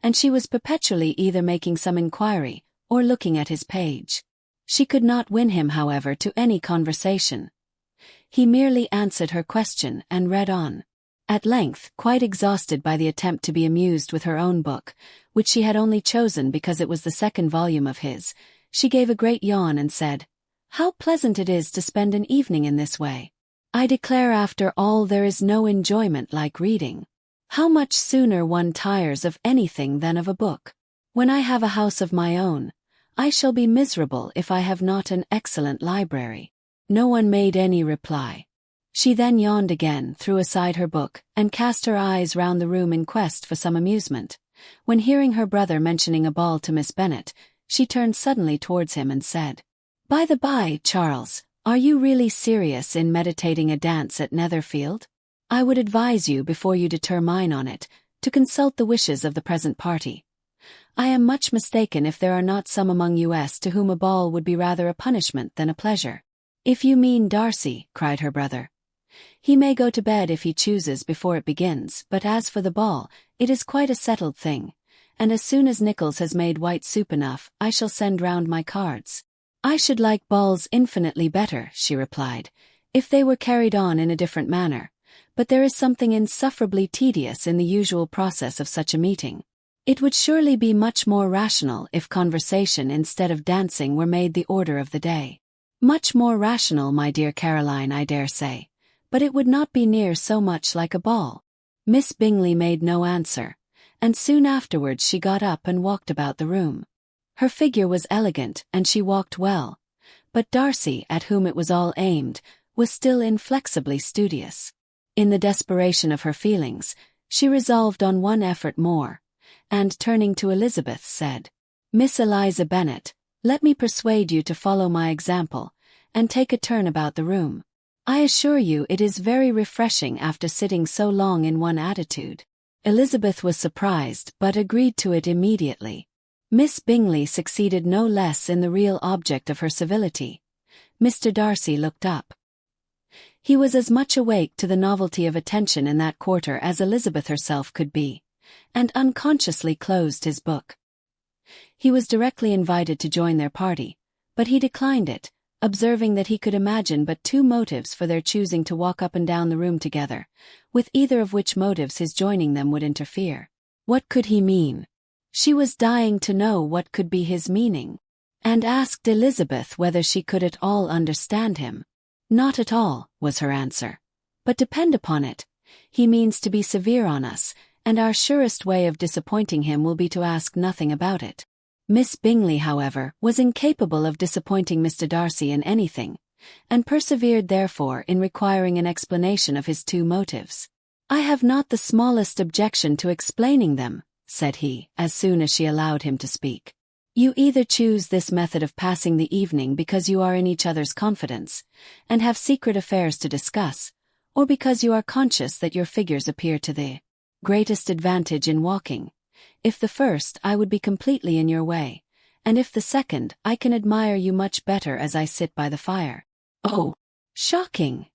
and she was perpetually either making some inquiry or looking at his page. She could not win him, however, to any conversation. He merely answered her question and read on. At length, quite exhausted by the attempt to be amused with her own book, which she had only chosen because it was the second volume of his, she gave a great yawn and said, "How pleasant it is to spend an evening in this way. I declare after all there is no enjoyment like reading. How much sooner one tires of anything than of a book. When I have a house of my own, I shall be miserable if I have not an excellent library." No one made any reply. She then yawned again, threw aside her book, and cast her eyes round the room in quest for some amusement, when hearing her brother mentioning a ball to Miss Bennet, she turned suddenly towards him and said, "By the by, Charles, are you really serious in meditating a dance at Netherfield? I would advise you, before you determine on it, to consult the wishes of the present party. I am much mistaken if there are not some among us to whom a ball would be rather a punishment than a pleasure." "If you mean Darcy," cried her brother, "he may go to bed if he chooses before it begins, but as for the ball, it is quite a settled thing, and as soon as Nicholas has made white soup enough, I shall send round my cards." "I should like balls infinitely better," she replied, "if they were carried on in a different manner, but there is something insufferably tedious in the usual process of such a meeting. It would surely be much more rational if conversation instead of dancing were made the order of the day." "Much more rational, my dear Caroline, I dare say, but it would not be near so much like a ball." Miss Bingley made no answer, and soon afterwards she got up and walked about the room. Her figure was elegant and she walked well, but Darcy, at whom it was all aimed, was still inflexibly studious. In the desperation of her feelings, she resolved on one effort more, and turning to Elizabeth said, "Miss Eliza Bennet, let me persuade you to follow my example, and take a turn about the room. I assure you it is very refreshing after sitting so long in one attitude." Elizabeth was surprised, but agreed to it immediately. Miss Bingley succeeded no less in the real object of her civility. Mr. Darcy looked up. He was as much awake to the novelty of attention in that quarter as Elizabeth herself could be, and unconsciously closed his book. He was directly invited to join their party, but he declined it, observing that he could imagine but two motives for their choosing to walk up and down the room together, with either of which motives his joining them would interfere. What could he mean? She was dying to know what could be his meaning, and asked Elizabeth whether she could at all understand him. "Not at all," was her answer. "But depend upon it, he means to be severe on us, and our surest way of disappointing him will be to ask nothing about it." Miss Bingley, however, was incapable of disappointing Mr. Darcy in anything, and persevered therefore in requiring an explanation of his two motives. "I have not the smallest objection to explaining them," said he, as soon as she allowed him to speak. "You either choose this method of passing the evening because you are in each other's confidence, and have secret affairs to discuss, or because you are conscious that your figures appear to the greatest advantage in walking. If the first, I would be completely in your way, and if the second, I can admire you much better as I sit by the fire." "Oh, shocking!"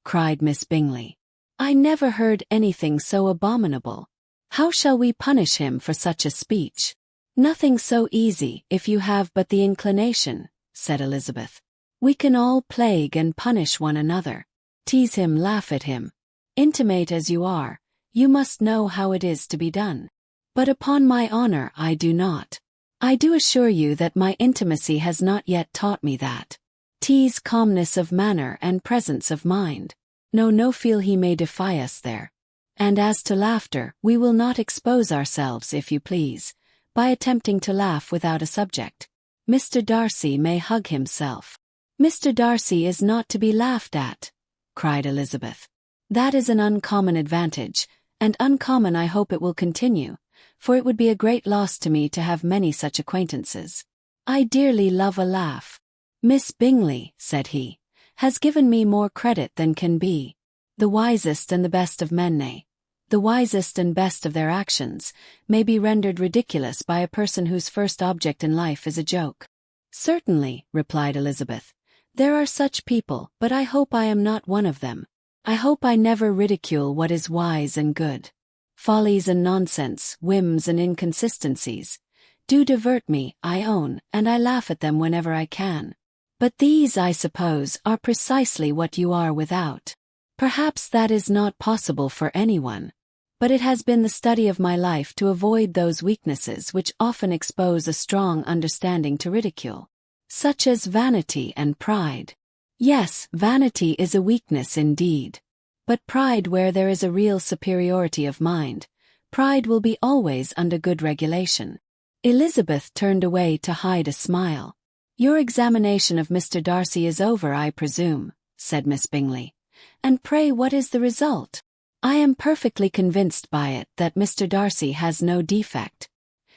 cried Miss Bingley. "I never heard anything so abominable. How shall we punish him for such a speech?" "Nothing so easy if you have but the inclination," said Elizabeth. "We can all plague and punish one another. Tease him, laugh at him. Intimate as you are, you must know how it is to be done. But upon my honor I do not. I do assure you that my intimacy has not yet taught me that. 'Tis calmness of manner and presence of mind. No feel he may defy us there. And as to laughter, we will not expose ourselves, if you please, by attempting to laugh without a subject. Mr. Darcy may hug himself. Mr. Darcy is not to be laughed at, cried Elizabeth. That is an uncommon advantage, and uncommon I hope it will continue, for it would be a great loss to me to have many such acquaintances. I dearly love a laugh. Miss Bingley, said he, has given me more credit than can be. The wisest and the best of men, nay, the wisest and best of their actions, may be rendered ridiculous by a person whose first object in life is a joke. Certainly, replied Elizabeth, there are such people, but I hope I am not one of them. I hope I never ridicule what is wise and good. Follies and nonsense, whims and inconsistencies, do divert me, I own, and I laugh at them whenever I can. But these, I suppose, are precisely what you are without. Perhaps that is not possible for anyone. But it has been the study of my life to avoid those weaknesses which often expose a strong understanding to ridicule, such as vanity and pride. Yes, vanity is a weakness indeed. But pride, where there is a real superiority of mind, pride will be always under good regulation. Elizabeth turned away to hide a smile. Your examination of Mr. Darcy is over, I presume, said Miss Bingley. And pray what is the result? I am perfectly convinced by it that Mr. Darcy has no defect.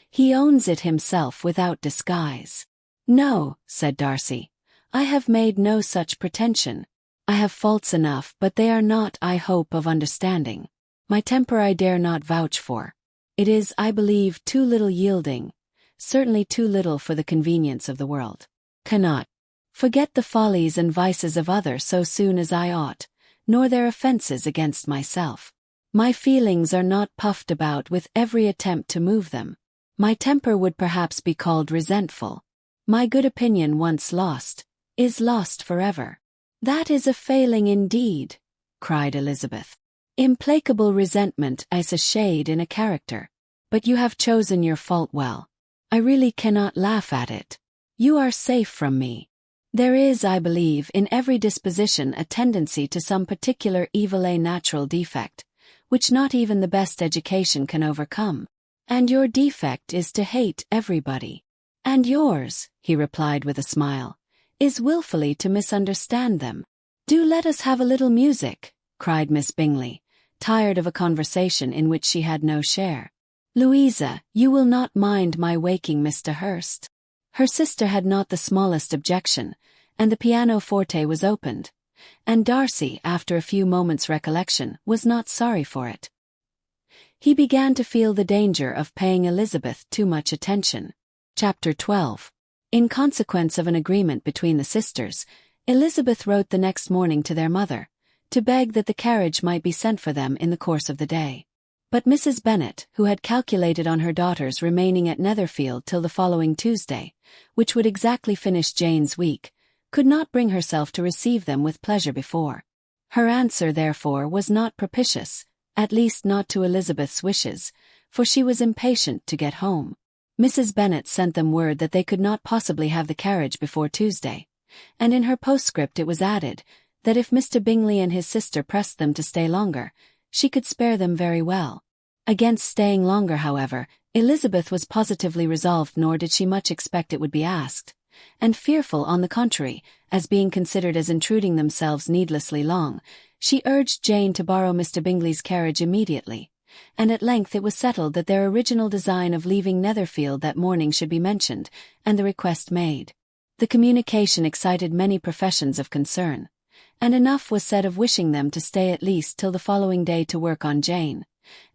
He owns it himself without disguise. No, said Darcy, I have made no such pretension. I have faults enough, but they are not, I hope, of understanding. My temper I dare not vouch for. It is, I believe, too little yielding, certainly too little for the convenience of the world. Cannot forget the follies and vices of others so soon as I ought, nor their offences against myself. My feelings are not puffed about with every attempt to move them. My temper would perhaps be called resentful. My good opinion once lost, is lost forever. That is a failing indeed, cried Elizabeth. Implacable resentment is a shade in a character. But you have chosen your fault well. I really cannot laugh at it. You are safe from me. There is, I believe, in every disposition a tendency to some particular evil, a natural defect, which not even the best education can overcome. And your defect is to hate everybody. And yours, he replied with a smile, is wilfully to misunderstand them. Do let us have a little music, cried Miss Bingley, tired of a conversation in which she had no share. Louisa, you will not mind my waking Mr. Hurst? Her sister had not the smallest objection, and the pianoforte was opened, and Darcy, after a few moments' recollection, was not sorry for it. He began to feel the danger of paying Elizabeth too much attention. Chapter 12. In consequence of an agreement between the sisters, Elizabeth wrote the next morning to their mother, to beg that the carriage might be sent for them in the course of the day. But Mrs. Bennet, who had calculated on her daughters remaining at Netherfield till the following Tuesday, which would exactly finish Jane's week, could not bring herself to receive them with pleasure before. Her answer, therefore, was not propitious, at least not to Elizabeth's wishes, for she was impatient to get home. Mrs. Bennet sent them word that they could not possibly have the carriage before Tuesday, and in her postscript it was added, that if Mr. Bingley and his sister pressed them to stay longer, she could spare them very well. Against staying longer, however, Elizabeth was positively resolved, nor did she much expect it would be asked, and fearful, on the contrary, as being considered as intruding themselves needlessly long, she urged Jane to borrow Mr. Bingley's carriage immediately, and at length it was settled that their original design of leaving Netherfield that morning should be mentioned, and the request made. The communication excited many professions of concern, and enough was said of wishing them to stay at least till the following day to work on Jane,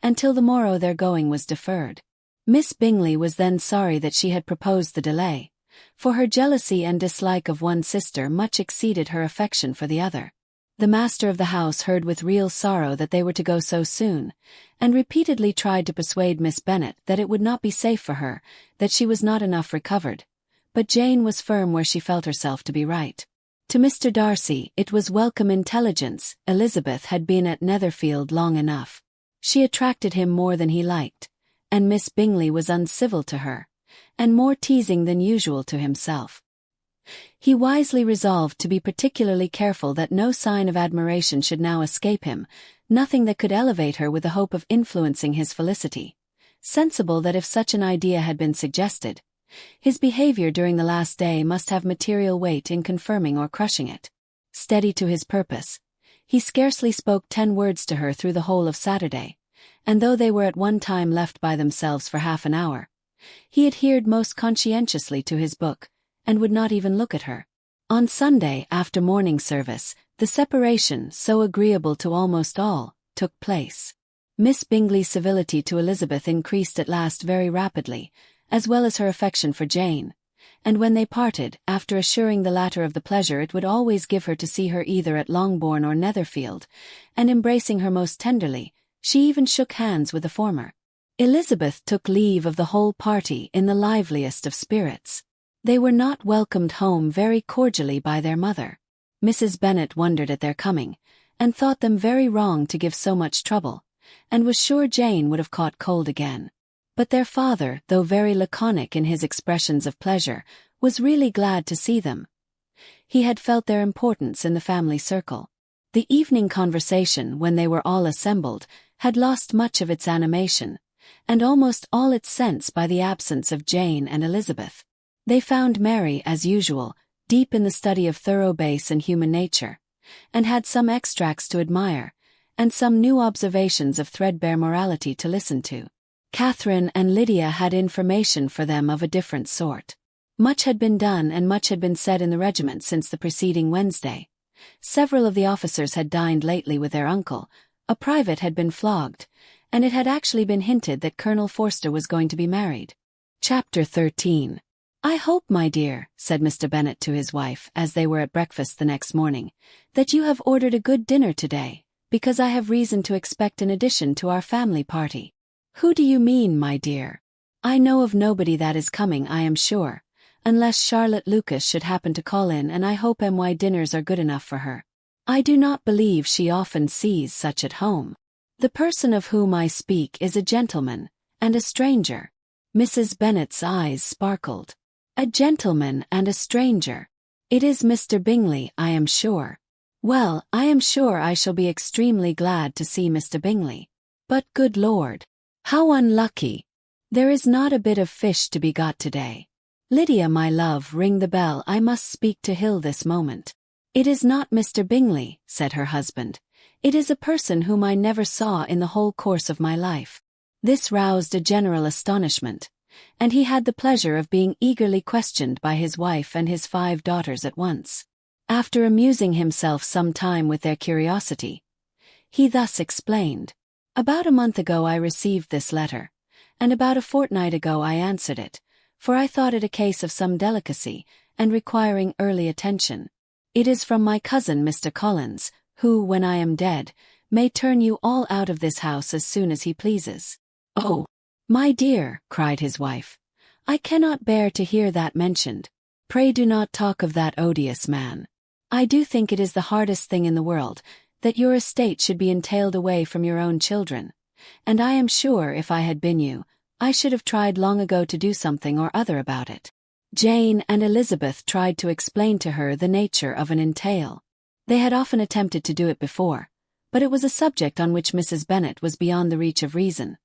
and till the morrow their going was deferred. Miss Bingley was then sorry that she had proposed the delay, for her jealousy and dislike of one sister much exceeded her affection for the other. The master of the house heard with real sorrow that they were to go so soon, and repeatedly tried to persuade Miss Bennet that it would not be safe for her, that she was not enough recovered, but Jane was firm where she felt herself to be right. To Mr. Darcy, it was welcome intelligence. Elizabeth had been at Netherfield long enough. She attracted him more than he liked, and Miss Bingley was uncivil to her, and more teasing than usual to himself. He wisely resolved to be particularly careful that no sign of admiration should now escape him, nothing that could elevate her with the hope of influencing his felicity. Sensible that if such an idea had been suggested, his behavior during the last day must have material weight in confirming or crushing it. Steady to his purpose, he scarcely spoke 10 words to her through the whole of Saturday, and though they were at one time left by themselves for half an hour, he adhered most conscientiously to his book, and would not even look at her. On Sunday, after morning service, the separation, so agreeable to almost all, took place. Miss Bingley's civility to Elizabeth increased at last very rapidly, as well as her affection for Jane, and when they parted, after assuring the latter of the pleasure it would always give her to see her either at Longbourn or Netherfield, and embracing her most tenderly, she even shook hands with the former. Elizabeth took leave of the whole party in the liveliest of spirits. They were not welcomed home very cordially by their mother. Mrs. Bennet wondered at their coming, and thought them very wrong to give so much trouble, and was sure Jane would have caught cold again. But their father, though very laconic in his expressions of pleasure, was really glad to see them. He had felt their importance in the family circle. The evening conversation, when they were all assembled, had lost much of its animation, and almost all its sense by the absence of Jane and Elizabeth. They found Mary, as usual, deep in the study of thorough base and human nature, and had some extracts to admire, and some new observations of threadbare morality to listen to. Catherine and Lydia had information for them of a different sort. Much had been done and much had been said in the regiment since the preceding Wednesday. Several of the officers had dined lately with their uncle, a private had been flogged, and it had actually been hinted that Colonel Forster was going to be married. Chapter 13. "I hope, my dear," said Mr. Bennet to his wife, as they were at breakfast the next morning, "that you have ordered a good dinner today, because I have reason to expect an addition to our family party." "Who do you mean, my dear?" "I know of nobody that is coming, I am sure, unless Charlotte Lucas should happen to call in, and I hope my dinners are good enough for her. I do not believe she often sees such at home. The person of whom I speak is a gentleman, and a stranger." Mrs. Bennet's eyes sparkled. "A gentleman and a stranger. It is Mr. Bingley, I am sure. Well, I am sure I shall be extremely glad to see Mr. Bingley. But good Lord, how unlucky! There is not a bit of fish to be got today. Lydia, my love, ring the bell, I must speak to Hill this moment." "It is not Mr. Bingley," said her husband. "It is a person whom I never saw in the whole course of my life." This roused a general astonishment, and he had the pleasure of being eagerly questioned by his wife and his 5 daughters at once. After amusing himself some time with their curiosity, he thus explained: "About a month ago I received this letter, and about a fortnight ago I answered it, for I thought it a case of some delicacy, and requiring early attention. It is from my cousin Mr. Collins, who, when I am dead, may turn you all out of this house as soon as he pleases." "Oh, my dear," cried his wife, "I cannot bear to hear that mentioned. Pray do not talk of that odious man. I do think it is the hardest thing in the world, that your estate should be entailed away from your own children, and I am sure if I had been you, I should have tried long ago to do something or other about it." Jane and Elizabeth tried to explain to her the nature of an entail. They had often attempted to do it before, but it was a subject on which Mrs. Bennet was beyond the reach of reason,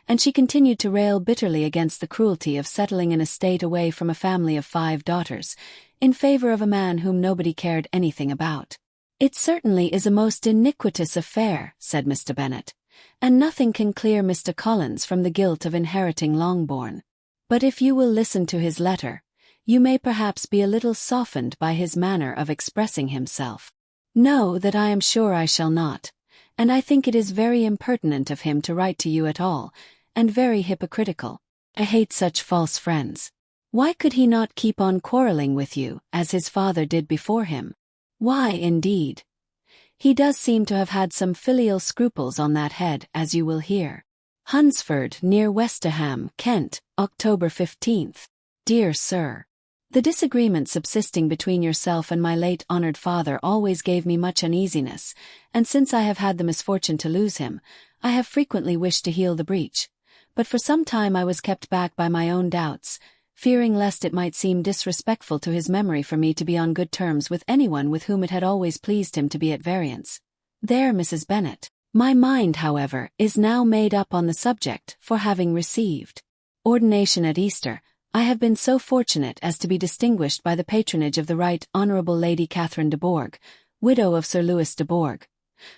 and she continued to rail bitterly against the cruelty of settling an estate away from a family of 5 daughters, in favor of a man whom nobody cared anything about. "It certainly is a most iniquitous affair," said Mr. Bennet, "and nothing can clear Mr. Collins from the guilt of inheriting Longbourn. But if you will listen to his letter, you may perhaps be a little softened by his manner of expressing himself." "No, that I am sure I shall not, and I think it is very impertinent of him to write to you at all, and very hypocritical. I hate such false friends. Why could he not keep on quarrelling with you, as his father did before him? Why, indeed? He does seem to have had some filial scruples on that head, as you will hear." "Hunsford, near Westerham, Kent, October 15th. "Dear Sir, The disagreement subsisting between yourself and my late honored father always gave me much uneasiness, and since I have had the misfortune to lose him, I have frequently wished to heal the breach. But for some time I was kept back by my own doubts, fearing lest it might seem disrespectful to his memory for me to be on good terms with anyone with whom it had always pleased him to be at variance. There, Mrs. Bennet. My mind, however, is now made up on the subject, for having received ordination at Easter, I have been so fortunate as to be distinguished by the patronage of the Right Honourable Lady Catherine de Bourgh, widow of Sir Louis de Bourgh,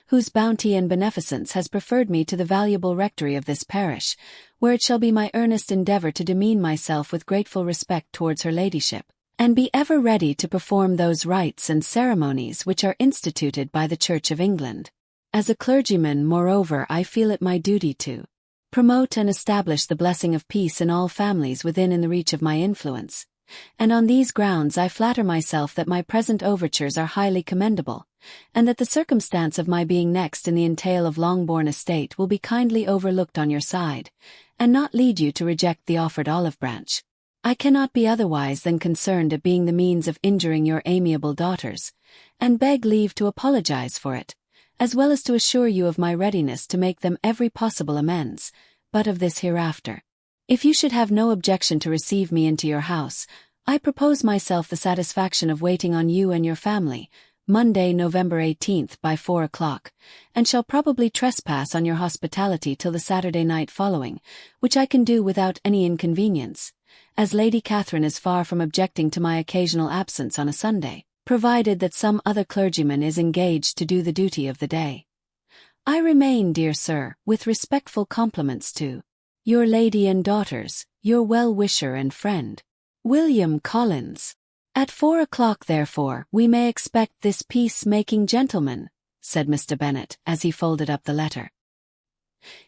whose bounty and beneficence has preferred me to the valuable rectory of this parish, where it shall be my earnest endeavour to demean myself with grateful respect towards her ladyship, and be ever ready to perform those rites and ceremonies which are instituted by the Church of England. As a clergyman, moreover, I feel it my duty to promote and establish the blessing of peace in all families within the reach of my influence, and on these grounds I flatter myself that my present overtures are highly commendable, and that the circumstance of my being next in the entail of Longbourn estate will be kindly overlooked on your side, and not lead you to reject the offered olive branch. I cannot be otherwise than concerned at being the means of injuring your amiable daughters, and beg leave to apologize for it, as well as to assure you of my readiness to make them every possible amends, but of this hereafter. If you should have no objection to receive me into your house, I propose myself the satisfaction of waiting on you and your family, Monday, November 18th by 4 o'clock, and shall probably trespass on your hospitality till the Saturday night following, which I can do without any inconvenience, as Lady Catherine is far from objecting to my occasional absence on a Sunday, provided that some other clergyman is engaged to do the duty of the day. I remain, dear sir, with respectful compliments to your lady and daughters, your well-wisher and friend, William Collins. At 4 o'clock, therefore, we may expect this peace-making gentleman, said Mr. Bennet, as he folded up the letter.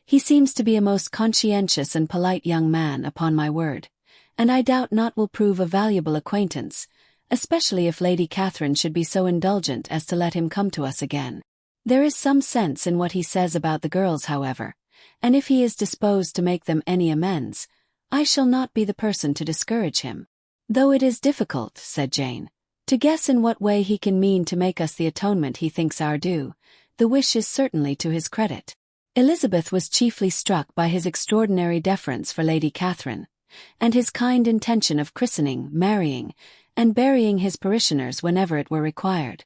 He seems to be a most conscientious and polite young man, upon my word, and I doubt not will prove a valuable acquaintance, especially if Lady Catherine should be so indulgent as to let him come to us again. There is some sense in what he says about the girls, however, and if he is disposed to make them any amends, I shall not be the person to discourage him. Though it is difficult, said Jane, to guess in what way he can mean to make us the atonement he thinks our due, the wish is certainly to his credit. Elizabeth was chiefly struck by his extraordinary deference for Lady Catherine, and his kind intention of christening, marrying, and burying his parishioners whenever it were required.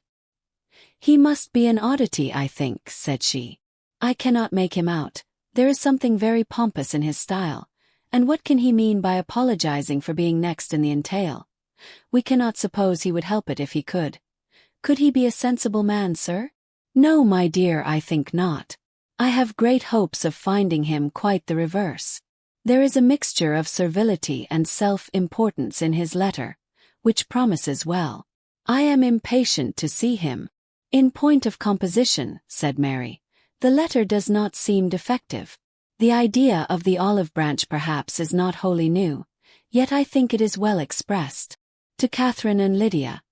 He must be an oddity, I think, said she. I cannot make him out. There is something very pompous in his style, and what can he mean by apologizing for being next in the entail? We cannot suppose he would help it if he could. Could he be a sensible man, sir? No, my dear, I think not. I have great hopes of finding him quite the reverse. There is a mixture of servility and self-importance in his letter, which promises well. I am impatient to see him. In point of composition, said Mary, the letter does not seem defective. The idea of the olive branch perhaps is not wholly new, yet I think it is well expressed. To Catherine and Lydia,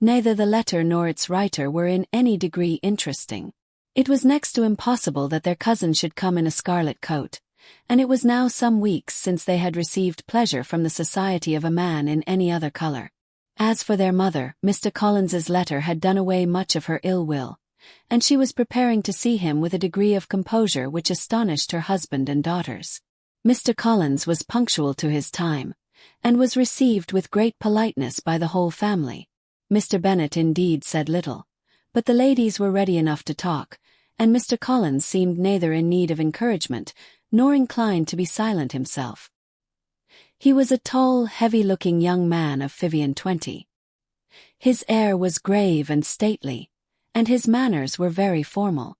neither the letter nor its writer were in any degree interesting. It was next to impossible that their cousin should come in a scarlet coat, and it was now some weeks since they had received pleasure from the society of a man in any other colour. As for their mother, Mr. Collins's letter had done away much of her ill will, and she was preparing to see him with a degree of composure which astonished her husband and daughters. Mr. Collins was punctual to his time, and was received with great politeness by the whole family. Mr. Bennet indeed said little, but the ladies were ready enough to talk, and Mr. Collins seemed neither in need of encouragement, nor inclined to be silent himself. He was a tall, heavy-looking young man of 25. His air was grave and stately, and his manners were very formal.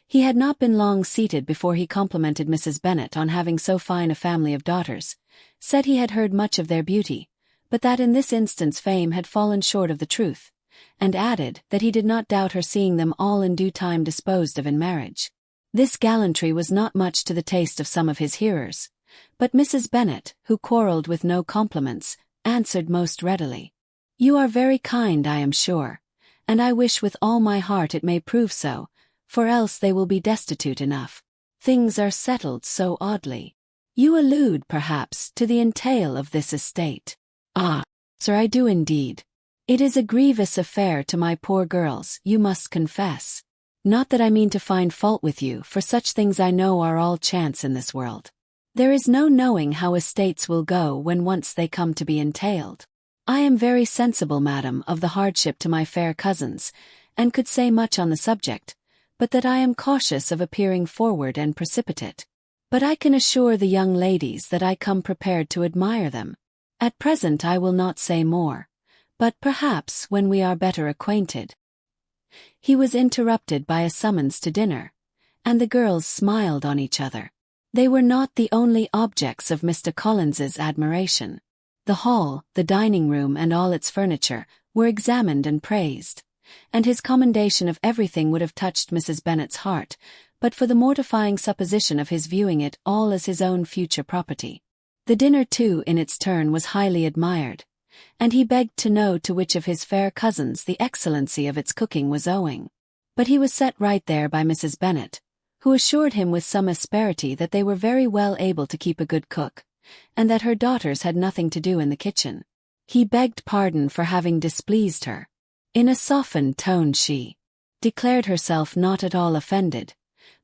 He had not been long seated before he complimented Mrs. Bennet on having so fine a family of daughters, said he had heard much of their beauty, but that in this instance fame had fallen short of the truth, and added that he did not doubt her seeing them all in due time disposed of in marriage. This gallantry was not much to the taste of some of his hearers, but Mrs. Bennet, who quarrelled with no compliments, answered most readily. You are very kind, I am sure, and I wish with all my heart it may prove so, for else they will be destitute enough. Things are settled so oddly. You allude, perhaps, to the entail of this estate. Ah, Sir, I do indeed. It is a grievous affair to my poor girls, you must confess. Not that I mean to find fault with you, for such things I know are all chance in this world. There is no knowing how estates will go when once they come to be entailed. I am very sensible, madam, of the hardship to my fair cousins, and could say much on the subject, but that I am cautious of appearing forward and precipitate. But I can assure the young ladies that I come prepared to admire them. At present I will not say more, but perhaps when we are better acquainted. He was interrupted by a summons to dinner, and the girls smiled on each other. They were not the only objects of Mr. Collins's admiration. The hall, the dining room and all its furniture, were examined and praised, and his commendation of everything would have touched Mrs. Bennet's heart, but for the mortifying supposition of his viewing it all as his own future property. The dinner, too, in its turn was highly admired, and he begged to know to which of his fair cousins the excellency of its cooking was owing. But he was set right there by Mrs. Bennet, who assured him with some asperity that they were very well able to keep a good cook, and that her daughters had nothing to do in the kitchen. He begged pardon for having displeased her. In a softened tone she declared herself not at all offended,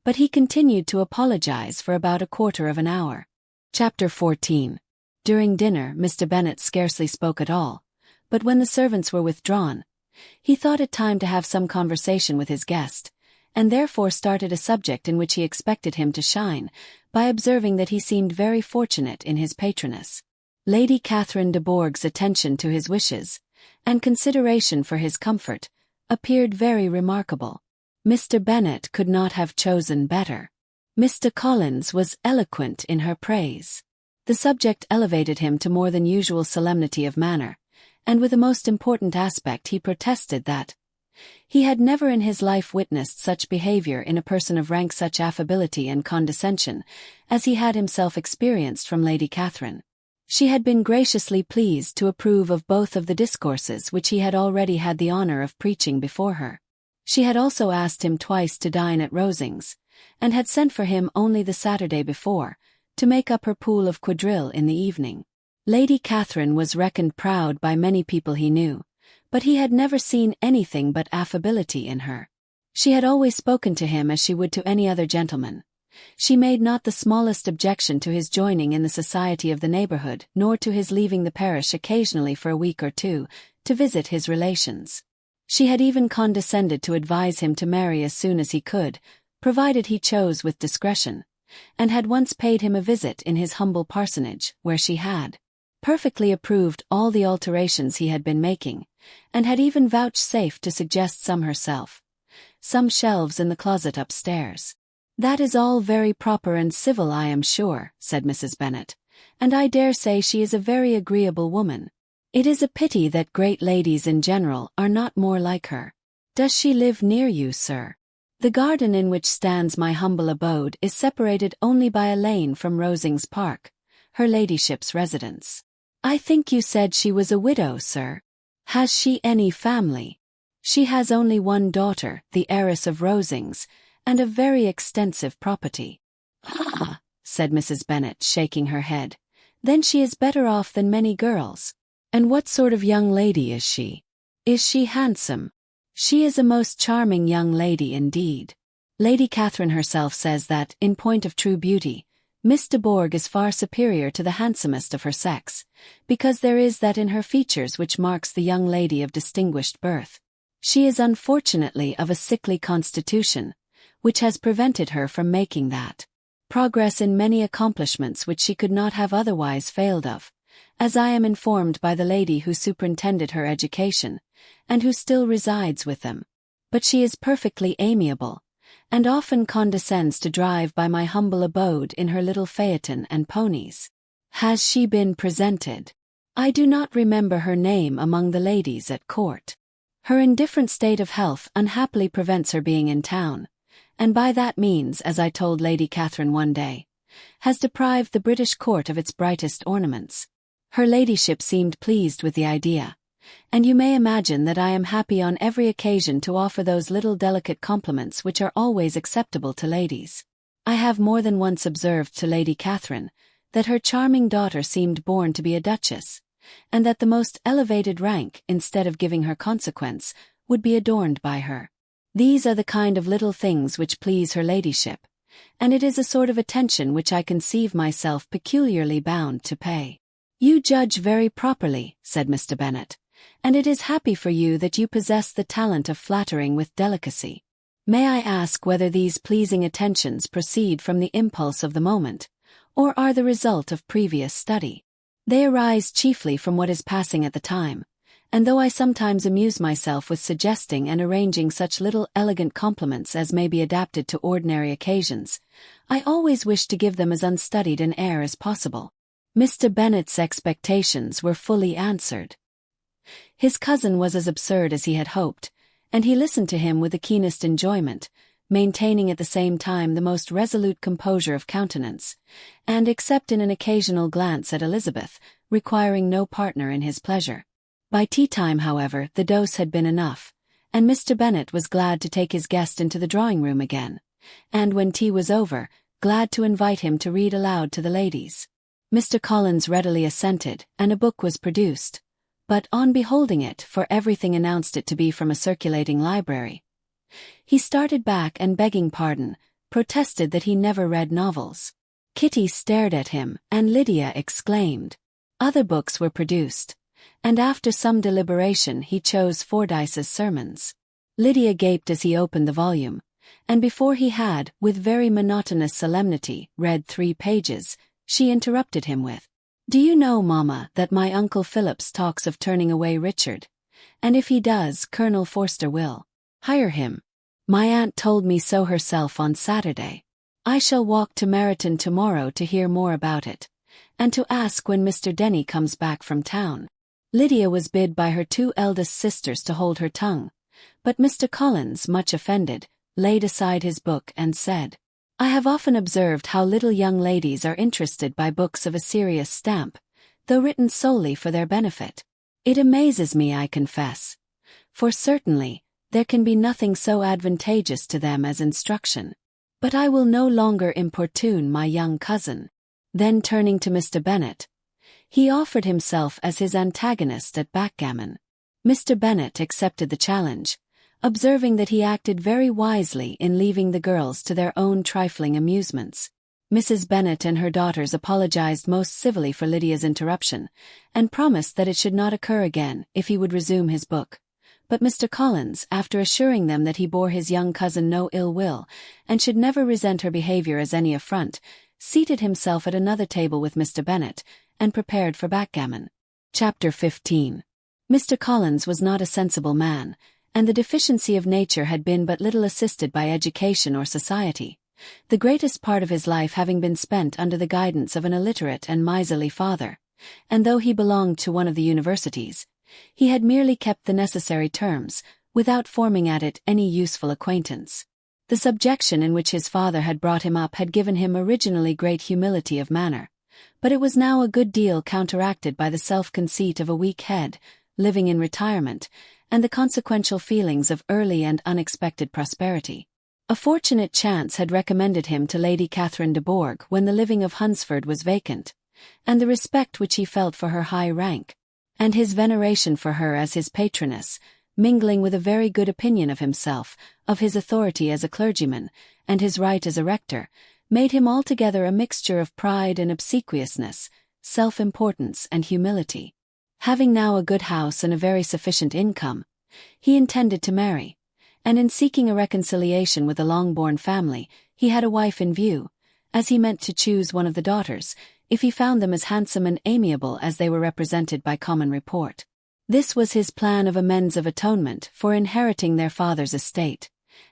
but he continued to apologize for about a quarter of an hour. Chapter 14. During dinner Mr. Bennet scarcely spoke at all, but when the servants were withdrawn, he thought it time to have some conversation with his guest, and therefore started a subject in which he expected him to shine, by observing that he seemed very fortunate in his patroness. Lady Catherine de Bourgh's attention to his wishes, and consideration for his comfort, appeared very remarkable. Mr. Bennet could not have chosen better. Mr. Collins was eloquent in her praise. The subject elevated him to more than usual solemnity of manner, and with a most important aspect he protested that he had never in his life witnessed such behavior in a person of rank, such affability and condescension, as he had himself experienced from Lady Catherine. She had been graciously pleased to approve of both of the discourses which he had already had the honor of preaching before her. She had also asked him twice to dine at Rosings, and had sent for him only the Saturday before, to make up her pool of quadrille in the evening. Lady Catherine was reckoned proud by many people he knew, but he had never seen anything but affability in her. She had always spoken to him as she would to any other gentleman. She made not the smallest objection to his joining in the society of the neighborhood, nor to his leaving the parish occasionally for a week or two, to visit his relations. She had even condescended to advise him to marry as soon as he could, provided he chose with discretion, and had once paid him a visit in his humble parsonage, where she had perfectly approved all the alterations he had been making, and had even vouchsafed to suggest some herself. Some shelves in the closet upstairs. "That is all very proper and civil, I am sure," said Mrs. Bennet, "and I dare say she is a very agreeable woman. It is a pity that great ladies in general are not more like her. Does she live near you, sir? The garden in which stands my humble abode is separated only by a lane from Rosings Park, her ladyship's residence. I think you said she was a widow, sir. Has she any family?" "She has only one daughter, the heiress of Rosings, and a very extensive property." "Ah," said Mrs. Bennet, shaking her head, "then she is better off than many girls. And what sort of young lady is she? Is she handsome?" "She is a most charming young lady indeed. Lady Catherine herself says that, in point of true beauty, Miss de Bourgh is far superior to the handsomest of her sex, because there is that in her features which marks the young lady of distinguished birth. She is unfortunately of a sickly constitution, which has prevented her from making that progress in many accomplishments which she could not have otherwise failed of, as I am informed by the lady who superintended her education, and who still resides with them. But she is perfectly amiable, and often condescends to drive by my humble abode in her little phaeton and ponies." "Has she been presented?" "I do not remember her name among the ladies at court. Her indifferent state of health unhappily prevents her being in town, and by that means, as I told Lady Catherine one day, has deprived the British court of its brightest ornaments. Her ladyship seemed pleased with the idea, and you may imagine that I am happy on every occasion to offer those little delicate compliments which are always acceptable to ladies. I have more than once observed to Lady Catherine that her charming daughter seemed born to be a duchess, and that the most elevated rank, instead of giving her consequence, would be adorned by her. These are the kind of little things which please her ladyship, and it is a sort of attention which I conceive myself peculiarly bound to pay. You judge very properly, said Mr. Bennet, and it is happy for you that you possess the talent of flattering with delicacy. May I ask whether these pleasing attentions proceed from the impulse of the moment, or are the result of previous study? They arise chiefly from what is passing at the time, and though I sometimes amuse myself with suggesting and arranging such little elegant compliments as may be adapted to ordinary occasions, I always wish to give them as unstudied an air as possible. Mr. Bennet's expectations were fully answered. His cousin was as absurd as he had hoped, and he listened to him with the keenest enjoyment, maintaining at the same time the most resolute composure of countenance, and, except in an occasional glance at Elizabeth, requiring no partner in his pleasure. By tea-time, however, the dose had been enough, and Mr. Bennet was glad to take his guest into the drawing-room again, and when tea was over, glad to invite him to read aloud to the ladies. Mr. Collins readily assented, and a book was produced, but on beholding it, for everything announced it to be from a circulating library, he started back and, begging pardon, protested that he never read novels. Kitty stared at him, and Lydia exclaimed. Other books were produced, and after some deliberation he chose Fordyce's Sermons. Lydia gaped as he opened the volume, and before he had, with very monotonous solemnity, read 3 pages, she interrupted him with, "Do you know, Mamma, that my Uncle Phillips talks of turning away Richard? And if he does, Colonel Forster will hire him. My aunt told me so herself on Saturday. I shall walk to Meryton tomorrow to hear more about it, and to ask when Mr. Denny comes back from town." Lydia was bid by her 2 eldest sisters to hold her tongue, but Mr. Collins, much offended, laid aside his book and said, "I have often observed how little young ladies are interested by books of a serious stamp, though written solely for their benefit. It amazes me, I confess, for certainly there can be nothing so advantageous to them as instruction. But I will no longer importune my young cousin." Then turning to Mr. Bennet, he offered himself as his antagonist at backgammon. Mr. Bennet accepted the challenge, observing that he acted very wisely in leaving the girls to their own trifling amusements. Mrs. Bennet and her daughters apologized most civilly for Lydia's interruption, and promised that it should not occur again if he would resume his book. But Mr. Collins, after assuring them that he bore his young cousin no ill will, and should never resent her behavior as any affront, seated himself at another table with Mr. Bennet, and prepared for backgammon. Chapter 15. Mr. Collins was not a sensible man, and the deficiency of nature had been but little assisted by education or society, the greatest part of his life having been spent under the guidance of an illiterate and miserly father, and though he belonged to one of the universities, he had merely kept the necessary terms, without forming at it any useful acquaintance. The subjection in which his father had brought him up had given him originally great humility of manner, but it was now a good deal counteracted by the self-conceit of a weak head, living in retirement, and the consequential feelings of early and unexpected prosperity. A fortunate chance had recommended him to Lady Catherine de Bourgh when the living of Hunsford was vacant, and the respect which he felt for her high rank, and his veneration for her as his patroness, mingling with a very good opinion of himself, of his authority as a clergyman, and his right as a rector, made him altogether a mixture of pride and obsequiousness, self-importance and humility. Having now a good house and a very sufficient income, he intended to marry, and in seeking a reconciliation with the Longbourn family, he had a wife in view, as he meant to choose one of the daughters, if he found them as handsome and amiable as they were represented by common report. This was his plan of amends of atonement for inheriting their father's estate,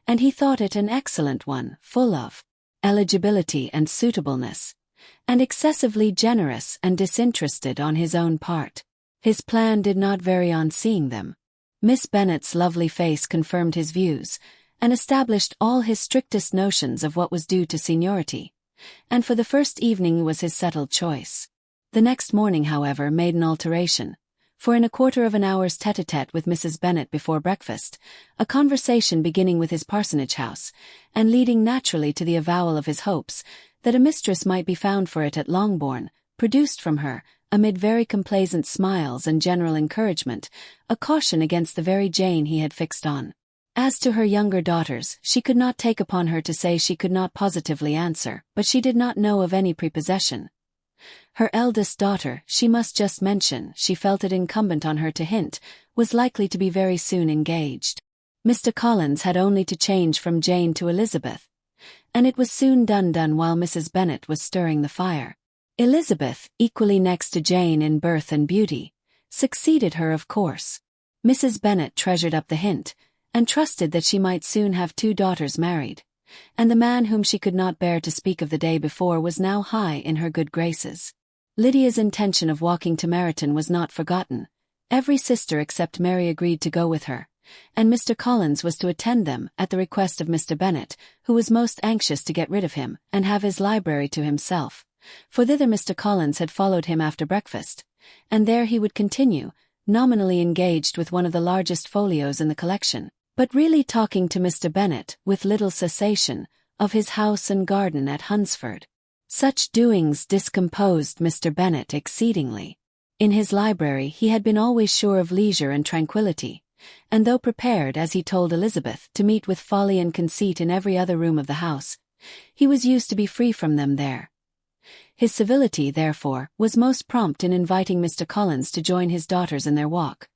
and he thought it an excellent one, full of eligibility and suitableness, and excessively generous and disinterested on his own part. His plan did not vary on seeing them. Miss Bennet's lovely face confirmed his views, and established all his strictest notions of what was due to seniority, and for the first evening was his settled choice. The next morning, however, made an alteration, for in a quarter of an hour's tete-a-tete with Mrs. Bennet before breakfast, a conversation beginning with his parsonage house, and leading naturally to the avowal of his hopes that a mistress might be found for it at Longbourn, produced from her, amid very complaisant smiles and general encouragement, a caution against the very Jane he had fixed on. As to her younger daughters, she could not take upon her to say she could not positively answer, but she did not know of any prepossession. Her eldest daughter, she must just mention, she felt it incumbent on her to hint, was likely to be very soon engaged. Mr. Collins had only to change from Jane to Elizabeth, and it was soon done while Mrs. Bennet was stirring the fire. Elizabeth, equally next to Jane in birth and beauty, succeeded her of course. Mrs. Bennet treasured up the hint, and trusted that she might soon have 2 daughters married, and the man whom she could not bear to speak of the day before was now high in her good graces. Lydia's intention of walking to Meryton was not forgotten. Every sister except Mary agreed to go with her, and Mr. Collins was to attend them at the request of Mr. Bennet, who was most anxious to get rid of him and have his library to himself, for thither Mr. Collins had followed him after breakfast, and there he would continue, nominally engaged with one of the largest folios in the collection, but really talking to Mr. Bennet, with little cessation, of his house and garden at Hunsford. Such doings discomposed Mr. Bennet exceedingly. In his library he had been always sure of leisure and tranquillity, and though prepared, as he told Elizabeth, to meet with folly and conceit in every other room of the house, he was used to be free from them there. His civility, therefore, was most prompt in inviting Mr. Collins to join his daughters in their walk,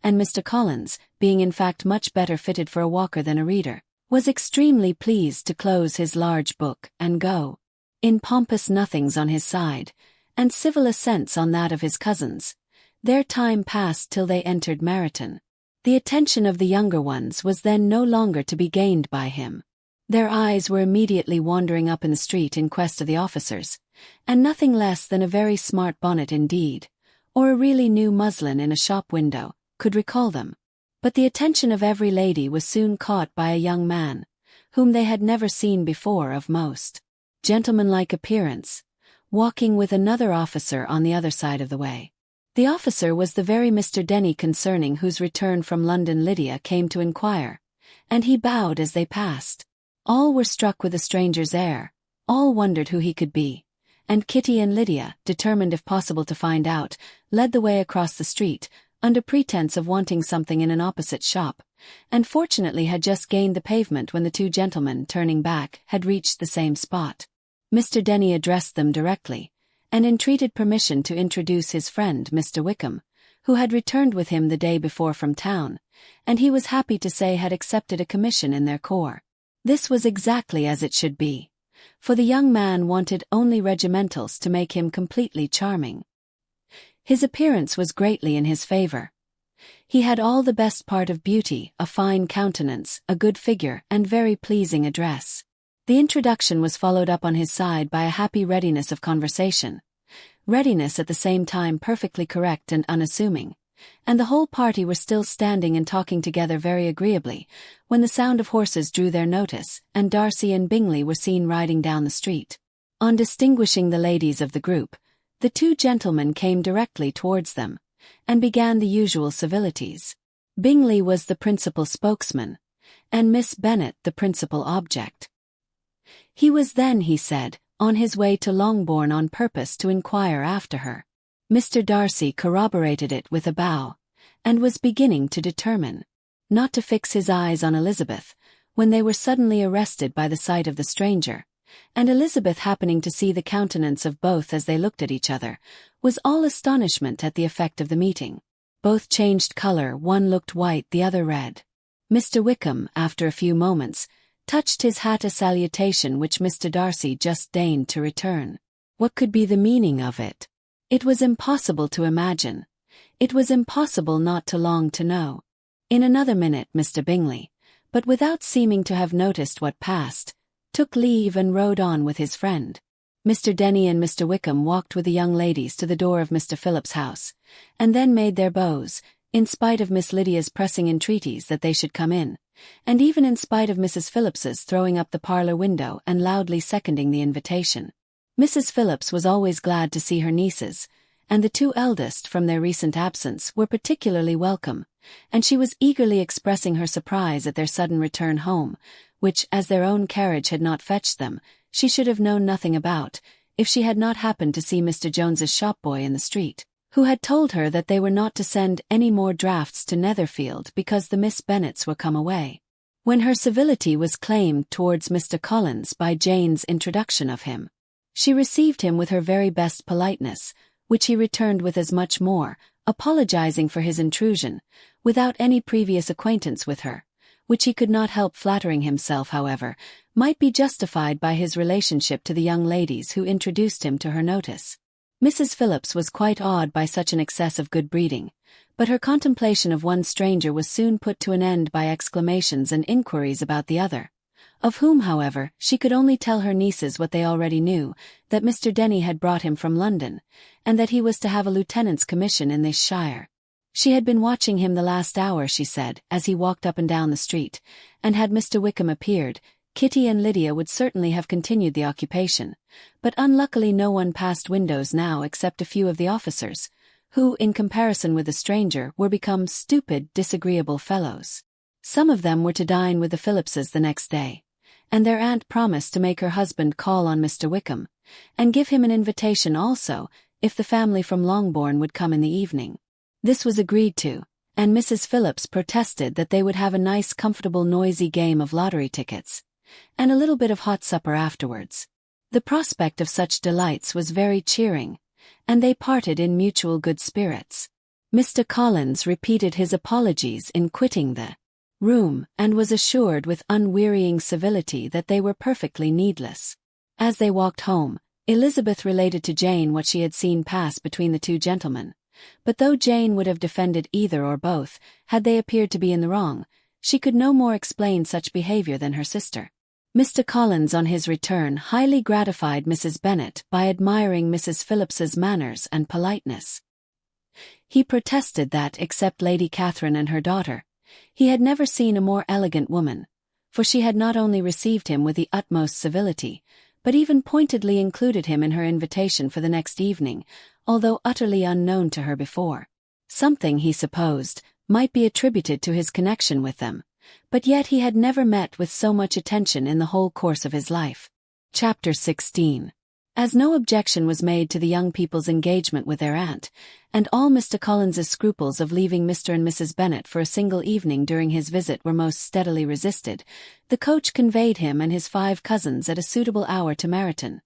and Mr. Collins, being in fact much better fitted for a walker than a reader, was extremely pleased to close his large book and go. In pompous nothings on his side, and civil assents on that of his cousins, their time passed till they entered Meryton. The attention of the younger ones was then no longer to be gained by him. Their eyes were immediately wandering up in the street in quest of the officers, and nothing less than a very smart bonnet indeed, or a really new muslin in a shop window, could recall them. But the attention of every lady was soon caught by a young man, whom they had never seen before, of most gentlemanlike appearance, walking with another officer on the other side of the way. The officer was the very Mr. Denny concerning whose return from London Lydia came to inquire, and he bowed as they passed. All were struck with the stranger's air, all wondered who he could be, and Kitty and Lydia, determined if possible to find out, led the way across the street, under pretense of wanting something in an opposite shop, and fortunately had just gained the pavement when the 2 gentlemen, turning back, had reached the same spot. Mr. Denny addressed them directly, and entreated permission to introduce his friend Mr. Wickham, who had returned with him the day before from town, and he was happy to say had accepted a commission in their corps. This was exactly as it should be, for the young man wanted only regimentals to make him completely charming. His appearance was greatly in his favor. He had all the best part of beauty, a fine countenance, a good figure, and very pleasing address. The introduction was followed up on his side by a happy readiness of conversation, readiness at the same time perfectly correct and unassuming, and the whole party were still standing and talking together very agreeably, when the sound of horses drew their notice, and Darcy and Bingley were seen riding down the street. On distinguishing the ladies of the group, the 2 gentlemen came directly towards them, and began the usual civilities. Bingley was the principal spokesman, and Miss Bennet the principal object. He was then, he said, on his way to Longbourn on purpose to inquire after her. Mr. Darcy corroborated it with a bow, and was beginning to determine not to fix his eyes on Elizabeth, when they were suddenly arrested by the sight of the stranger, and Elizabeth, happening to see the countenance of both as they looked at each other, was all astonishment at the effect of the meeting. Both changed color, one looked white, the other red. Mr. Wickham, after a few moments, touched his hat, a salutation which Mr. Darcy just deigned to return. What could be the meaning of it? It was impossible to imagine. It was impossible not to long to know. In another minute Mr. Bingley, but without seeming to have noticed what passed, took leave and rode on with his friend. Mr. Denny and Mr. Wickham walked with the young ladies to the door of Mr. Phillip's house, and then made their bows, in spite of Miss Lydia's pressing entreaties that they should come in, and even in spite of Mrs. Phillips's throwing up the parlor window and loudly seconding the invitation. Mrs. Phillips was always glad to see her nieces, and the 2 eldest, from their recent absence, were particularly welcome, and she was eagerly expressing her surprise at their sudden return home, which, as their own carriage had not fetched them, she should have known nothing about, if she had not happened to see Mr. Jones's shopboy in the street, who had told her that they were not to send any more drafts to Netherfield because the Miss Bennets were come away. When her civility was claimed towards Mr. Collins by Jane's introduction of him, she received him with her very best politeness, which he returned with as much more, apologizing for his intrusion, without any previous acquaintance with her, which he could not help flattering himself, however, might be justified by his relationship to the young ladies who introduced him to her notice. Mrs. Phillips was quite awed by such an excess of good breeding, but her contemplation of one stranger was soon put to an end by exclamations and inquiries about the other, of whom, however, she could only tell her nieces what they already knew, that Mr. Denny had brought him from London, and that he was to have a lieutenant's commission in this shire. She had been watching him the last hour, she said, as he walked up and down the street, and had Mr. Wickham appeared, Kitty and Lydia would certainly have continued the occupation, but unluckily no one passed windows now except a few of the officers, who, in comparison with the stranger, were become stupid, disagreeable fellows. Some of them were to dine with the Phillipses the next day, and their aunt promised to make her husband call on Mr. Wickham, and give him an invitation also, if the family from Longbourn would come in the evening. This was agreed to, and Mrs. Phillips protested that they would have a nice, comfortable, noisy game of lottery tickets, and a little bit of hot supper afterwards. The prospect of such delights was very cheering, and they parted in mutual good spirits. Mr. Collins repeated his apologies in quitting the room, and was assured with unwearying civility that they were perfectly needless. As they walked home, Elizabeth related to Jane what she had seen pass between the two gentlemen, but though Jane would have defended either or both, had they appeared to be in the wrong, she could no more explain such behavior than her sister. Mr. Collins on his return highly gratified Mrs. Bennet by admiring Mrs. Phillips's manners and politeness. He protested that, except Lady Catherine and her daughter, he had never seen a more elegant woman, for she had not only received him with the utmost civility, but even pointedly included him in her invitation for the next evening, although utterly unknown to her before. Something, he supposed, might be attributed to his connection with them, but yet he had never met with so much attention in the whole course of his life. Chapter 16. As no objection was made to the young people's engagement with their aunt, and all Mr. Collins's scruples of leaving Mr. and Mrs. Bennet for a single evening during his visit were most steadily resisted, the coach conveyed him and his 5 cousins at a suitable hour to Meryton,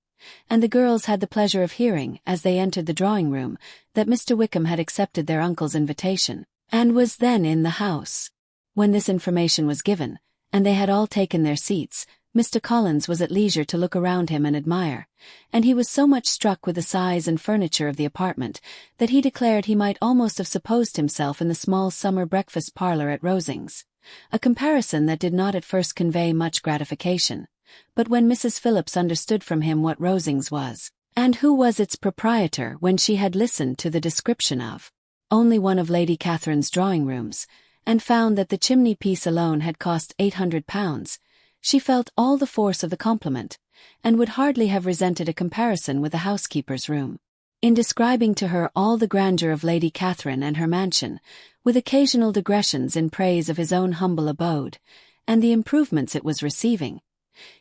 and the girls had the pleasure of hearing, as they entered the drawing-room, that Mr. Wickham had accepted their uncle's invitation, and was then in the house. When this information was given, and they had all taken their seats, Mr. Collins was at leisure to look around him and admire, and he was so much struck with the size and furniture of the apartment that he declared he might almost have supposed himself in the small summer breakfast parlour at Rosings, a comparison that did not at first convey much gratification, but when Mrs. Phillips understood from him what Rosings was, and who was its proprietor, when she had listened to the description of only one of Lady Catherine's drawing-rooms, and found that the chimney-piece alone had cost £800, she felt all the force of the compliment, and would hardly have resented a comparison with the housekeeper's room. In describing to her all the grandeur of Lady Catherine and her mansion, with occasional digressions in praise of his own humble abode, and the improvements it was receiving,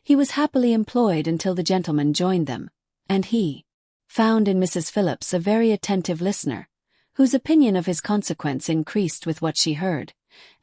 he was happily employed until the gentlemen joined them, and he found in Mrs. Phillips a very attentive listener, whose opinion of his consequence increased with what she heard,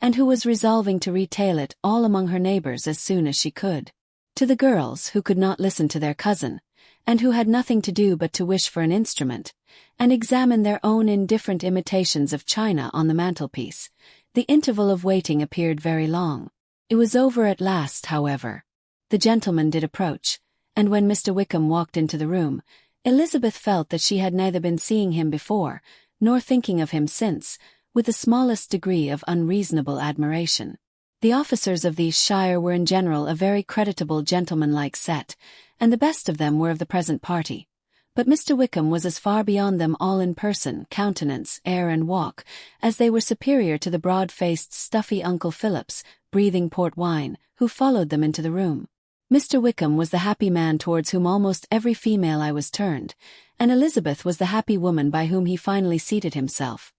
and who was resolving to retail it all among her neighbours as soon as she could. To the girls, who could not listen to their cousin, and who had nothing to do but to wish for an instrument, and examine their own indifferent imitations of china on the mantelpiece, the interval of waiting appeared very long. It was over at last, however. The gentleman did approach, and when Mr. Wickham walked into the room, Elizabeth felt that she had neither been seeing him before, nor thinking of him since, with the smallest degree of unreasonable admiration. The officers of these shire were in general a very creditable gentlemanlike set, and the best of them were of the present party. But Mr. Wickham was as far beyond them all in person, countenance, air and walk, as they were superior to the broad-faced, stuffy Uncle Phillips, breathing port wine, who followed them into the room. Mr. Wickham was the happy man towards whom almost every female eye was turned, and Elizabeth was the happy woman by whom he finally seated himself,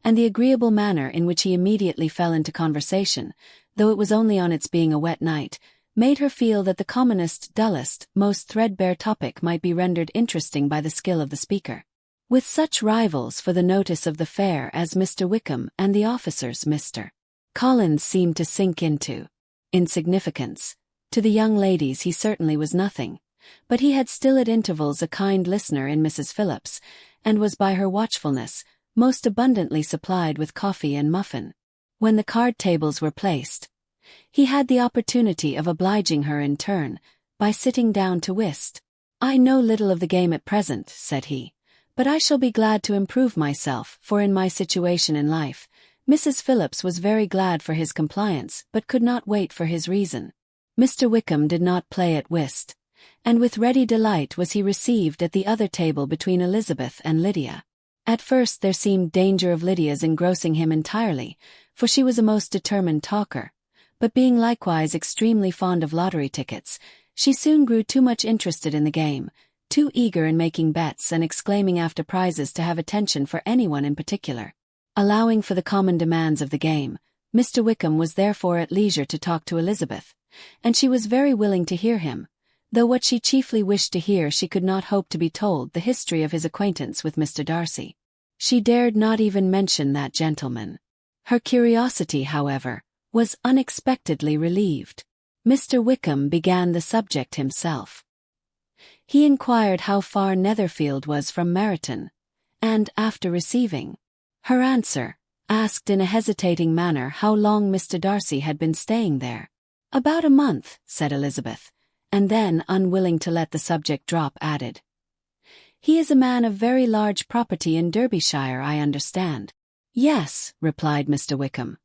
and the agreeable manner in which he immediately fell into conversation, though it was only on its being a wet night, made her feel that the commonest, dullest, most threadbare topic might be rendered interesting by the skill of the speaker. With such rivals for the notice of the fair as Mr. Wickham and the officers Mr. Collins seemed to sink into insignificance. To the young ladies he certainly was nothing, but he had still at intervals a kind listener in Mrs. Phillips, and was by her watchfulness most abundantly supplied with coffee and muffin. When the card tables were placed, he had the opportunity of obliging her in turn by sitting down to whist. "I know little of the game at present," said he, "but I shall be glad to improve myself, for in my situation in life." Mrs. Phillips was very glad for his compliance, but could not wait for his reason. Mr. Wickham did not play at whist, and with ready delight was he received at the other table between Elizabeth and Lydia. At first there seemed danger of Lydia's engrossing him entirely, for she was a most determined talker, but being likewise extremely fond of lottery tickets, she soon grew too much interested in the game, too eager in making bets and exclaiming after prizes to have attention for anyone in particular. Allowing for the common demands of the game, Mr. Wickham was therefore at leisure to talk to Elizabeth, and she was very willing to hear him, though what she chiefly wished to hear she could not hope to be told the history of his acquaintance with Mr. Darcy. She dared not even mention that gentleman. Her curiosity, however, was unexpectedly relieved. Mr. Wickham began the subject himself. He inquired how far Netherfield was from Meryton, and, after receiving her answer, asked in a hesitating manner how long Mr. Darcy had been staying there. "About a month," said Elizabeth, and then, unwilling to let the subject drop, added, "He is a man of very large property in Derbyshire, I understand." "Yes," replied Mr. Wickham.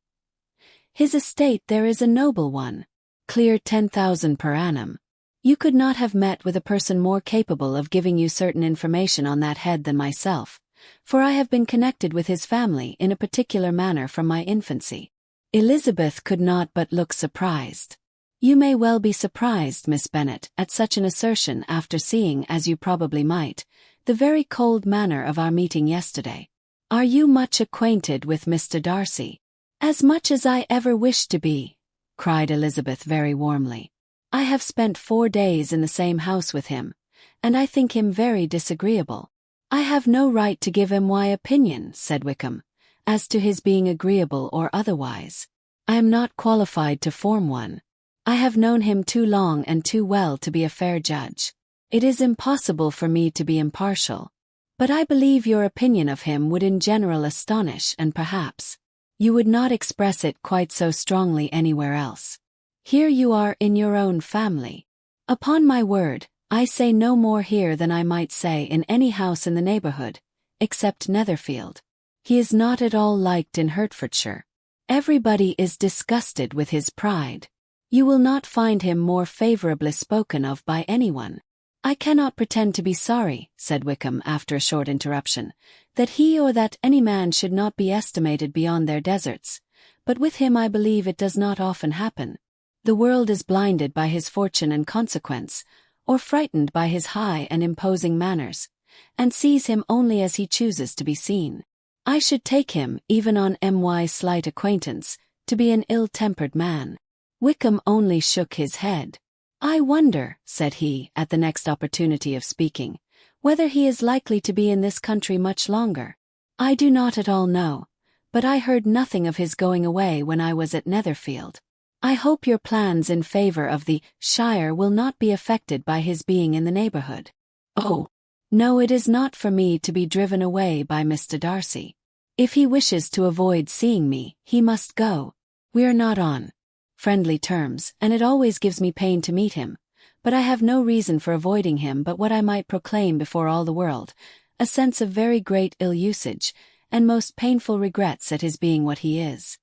"His estate there is a noble one. Clear 10,000 per annum. You could not have met with a person more capable of giving you certain information on that head than myself, for I have been connected with his family in a particular manner from my infancy." Elizabeth could not but look surprised. "You may well be surprised, Miss Bennet, at such an assertion after seeing, as you probably might, the very cold manner of our meeting yesterday. Are you much acquainted with Mr. Darcy?" "As much as I ever wished to be," cried Elizabeth very warmly. "I have spent 4 days in the same house with him, and I think him very disagreeable." "I have no right to give him my opinion," said Wickham, "as to his being agreeable or otherwise. I am not qualified to form one. I have known him too long and too well to be a fair judge. It is impossible for me to be impartial. But I believe your opinion of him would in general astonish, and perhaps you would not express it quite so strongly anywhere else. Here you are in your own family. Upon my word, I say no more here than I might say in any house in the neighbourhood, except Netherfield. He is not at all liked in Hertfordshire. Everybody is disgusted with his pride. You will not find him more favourably spoken of by anyone." "I cannot pretend to be sorry," said Wickham after a short interruption, "that he or that any man should not be estimated beyond their deserts, but with him I believe it does not often happen. The world is blinded by his fortune and consequence, or frightened by his high and imposing manners, and sees him only as he chooses to be seen. I should take him, even on my slight acquaintance, to be an ill-tempered man." Wickham only shook his head. "I wonder," said he, at the next opportunity of speaking, "whether he is likely to be in this country much longer. I do not at all know, but I heard nothing of his going away when I was at Netherfield. I hope your plans in favour of the shire will not be affected by his being in the neighbourhood." "Oh, no, it is not for me to be driven away by Mr. Darcy. If he wishes to avoid seeing me, he must go. We are not on friendly terms, and it always gives me pain to meet him, but I have no reason for avoiding him but what I might proclaim before all the world, a sense of very great ill-usage, and most painful regrets at his being what he is.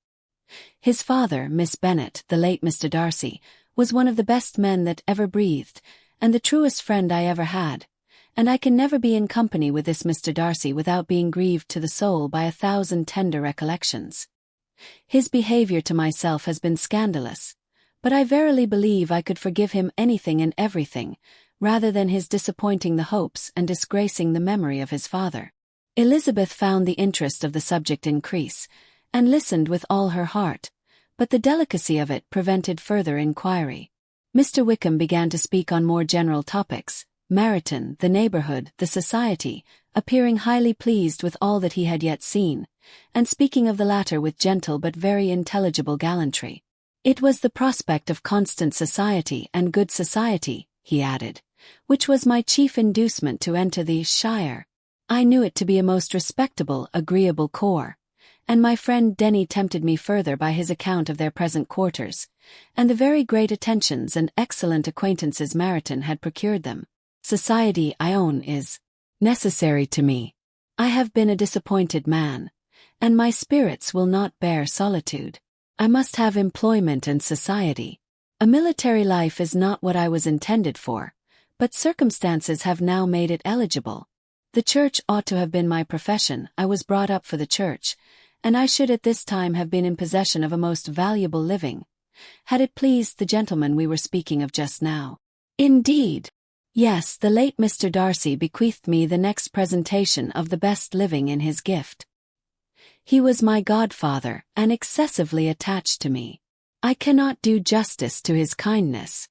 His father, Miss Bennet, the late Mr. Darcy, was one of the best men that ever breathed, and the truest friend I ever had, and I can never be in company with this Mr. Darcy without being grieved to the soul by 1,000 tender recollections. His behaviour to myself has been scandalous, but I verily believe I could forgive him anything and everything, rather than his disappointing the hopes and disgracing the memory of his father." Elizabeth found the interest of the subject increase, and listened with all her heart, but the delicacy of it prevented further inquiry. Mr. Wickham began to speak on more general topics, Meryton, the neighborhood, the society, appearing highly pleased with all that he had yet seen, and speaking of the latter with gentle but very intelligible gallantry. It was the prospect of constant society and good society, he added, which was my chief inducement to enter the shire. I knew it to be a most respectable, agreeable corps, and my friend Denny tempted me further by his account of their present quarters, and the very great attentions and excellent acquaintances Meryton had procured them. Society, I own, is necessary to me. I have been a disappointed man, and my spirits will not bear solitude. I must have employment and society. A military life is not what I was intended for, but circumstances have now made it eligible. The church ought to have been my profession. I was brought up for the church, and I should at this time have been in possession of a most valuable living, had it pleased the gentleman we were speaking of just now. Indeed, yes, the late Mr. Darcy bequeathed me the next presentation of the best living in his gift. He was my godfather, and excessively attached to me. I cannot do justice to his kindness.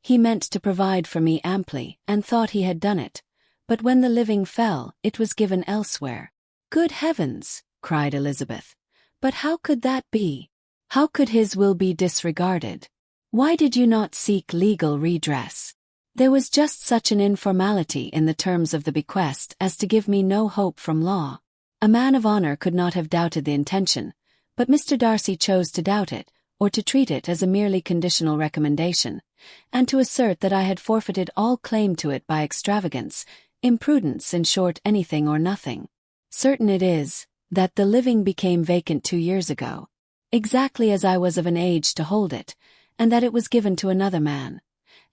He meant to provide for me amply, and thought he had done it, but when the living fell, it was given elsewhere. Good heavens, cried Elizabeth, but how could that be? How could his will be disregarded? Why did you not seek legal redress? There was just such an informality in the terms of the bequest as to give me no hope from law. A man of honor could not have doubted the intention, but Mr. Darcy chose to doubt it, or to treat it as a merely conditional recommendation, and to assert that I had forfeited all claim to it by extravagance, imprudence, in short, anything or nothing. Certain it is, that the living became vacant 2 years ago, exactly as I was of an age to hold it, and that it was given to another man.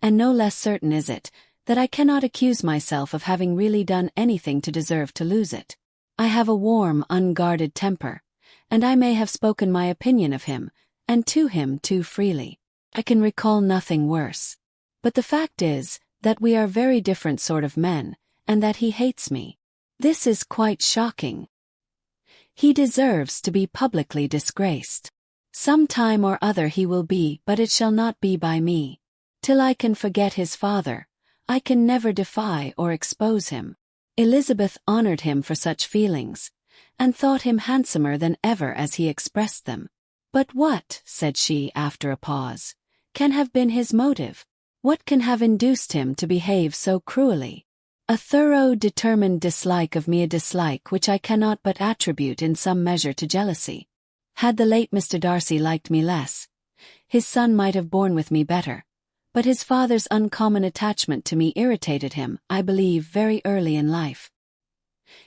And no less certain is it, that I cannot accuse myself of having really done anything to deserve to lose it. I have a warm, unguarded temper, and I may have spoken my opinion of him, and to him too freely. I can recall nothing worse. But the fact is, that we are very different sort of men, and that he hates me. This is quite shocking. He deserves to be publicly disgraced. Some time or other he will be, but it shall not be by me. Till I can forget his father, I can never defy or expose him. Elizabeth honored him for such feelings, and thought him handsomer than ever as he expressed them. But what, said she after a pause, can have been his motive? What can have induced him to behave so cruelly? A thorough, determined dislike of me, a dislike which I cannot but attribute in some measure to jealousy. Had the late Mr. Darcy liked me less, his son might have borne with me better. But his father's uncommon attachment to me irritated him, I believe, very early in life.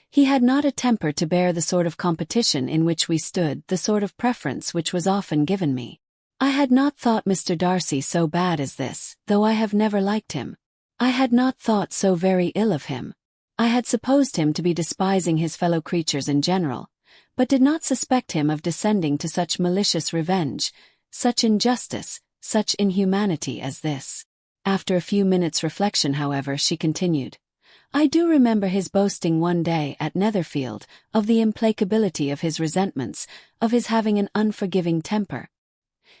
He had not a temper to bear the sort of competition in which we stood, the sort of preference which was often given me. I had not thought Mr. Darcy so bad as this, though I have never liked him. I had not thought so very ill of him. I had supposed him to be despising his fellow creatures in general, but did not suspect him of descending to such malicious revenge, such injustice, such inhumanity as this. After a few minutes' reflection, however, she continued, I do remember his boasting one day at Netherfield of the implacability of his resentments, of his having an unforgiving temper.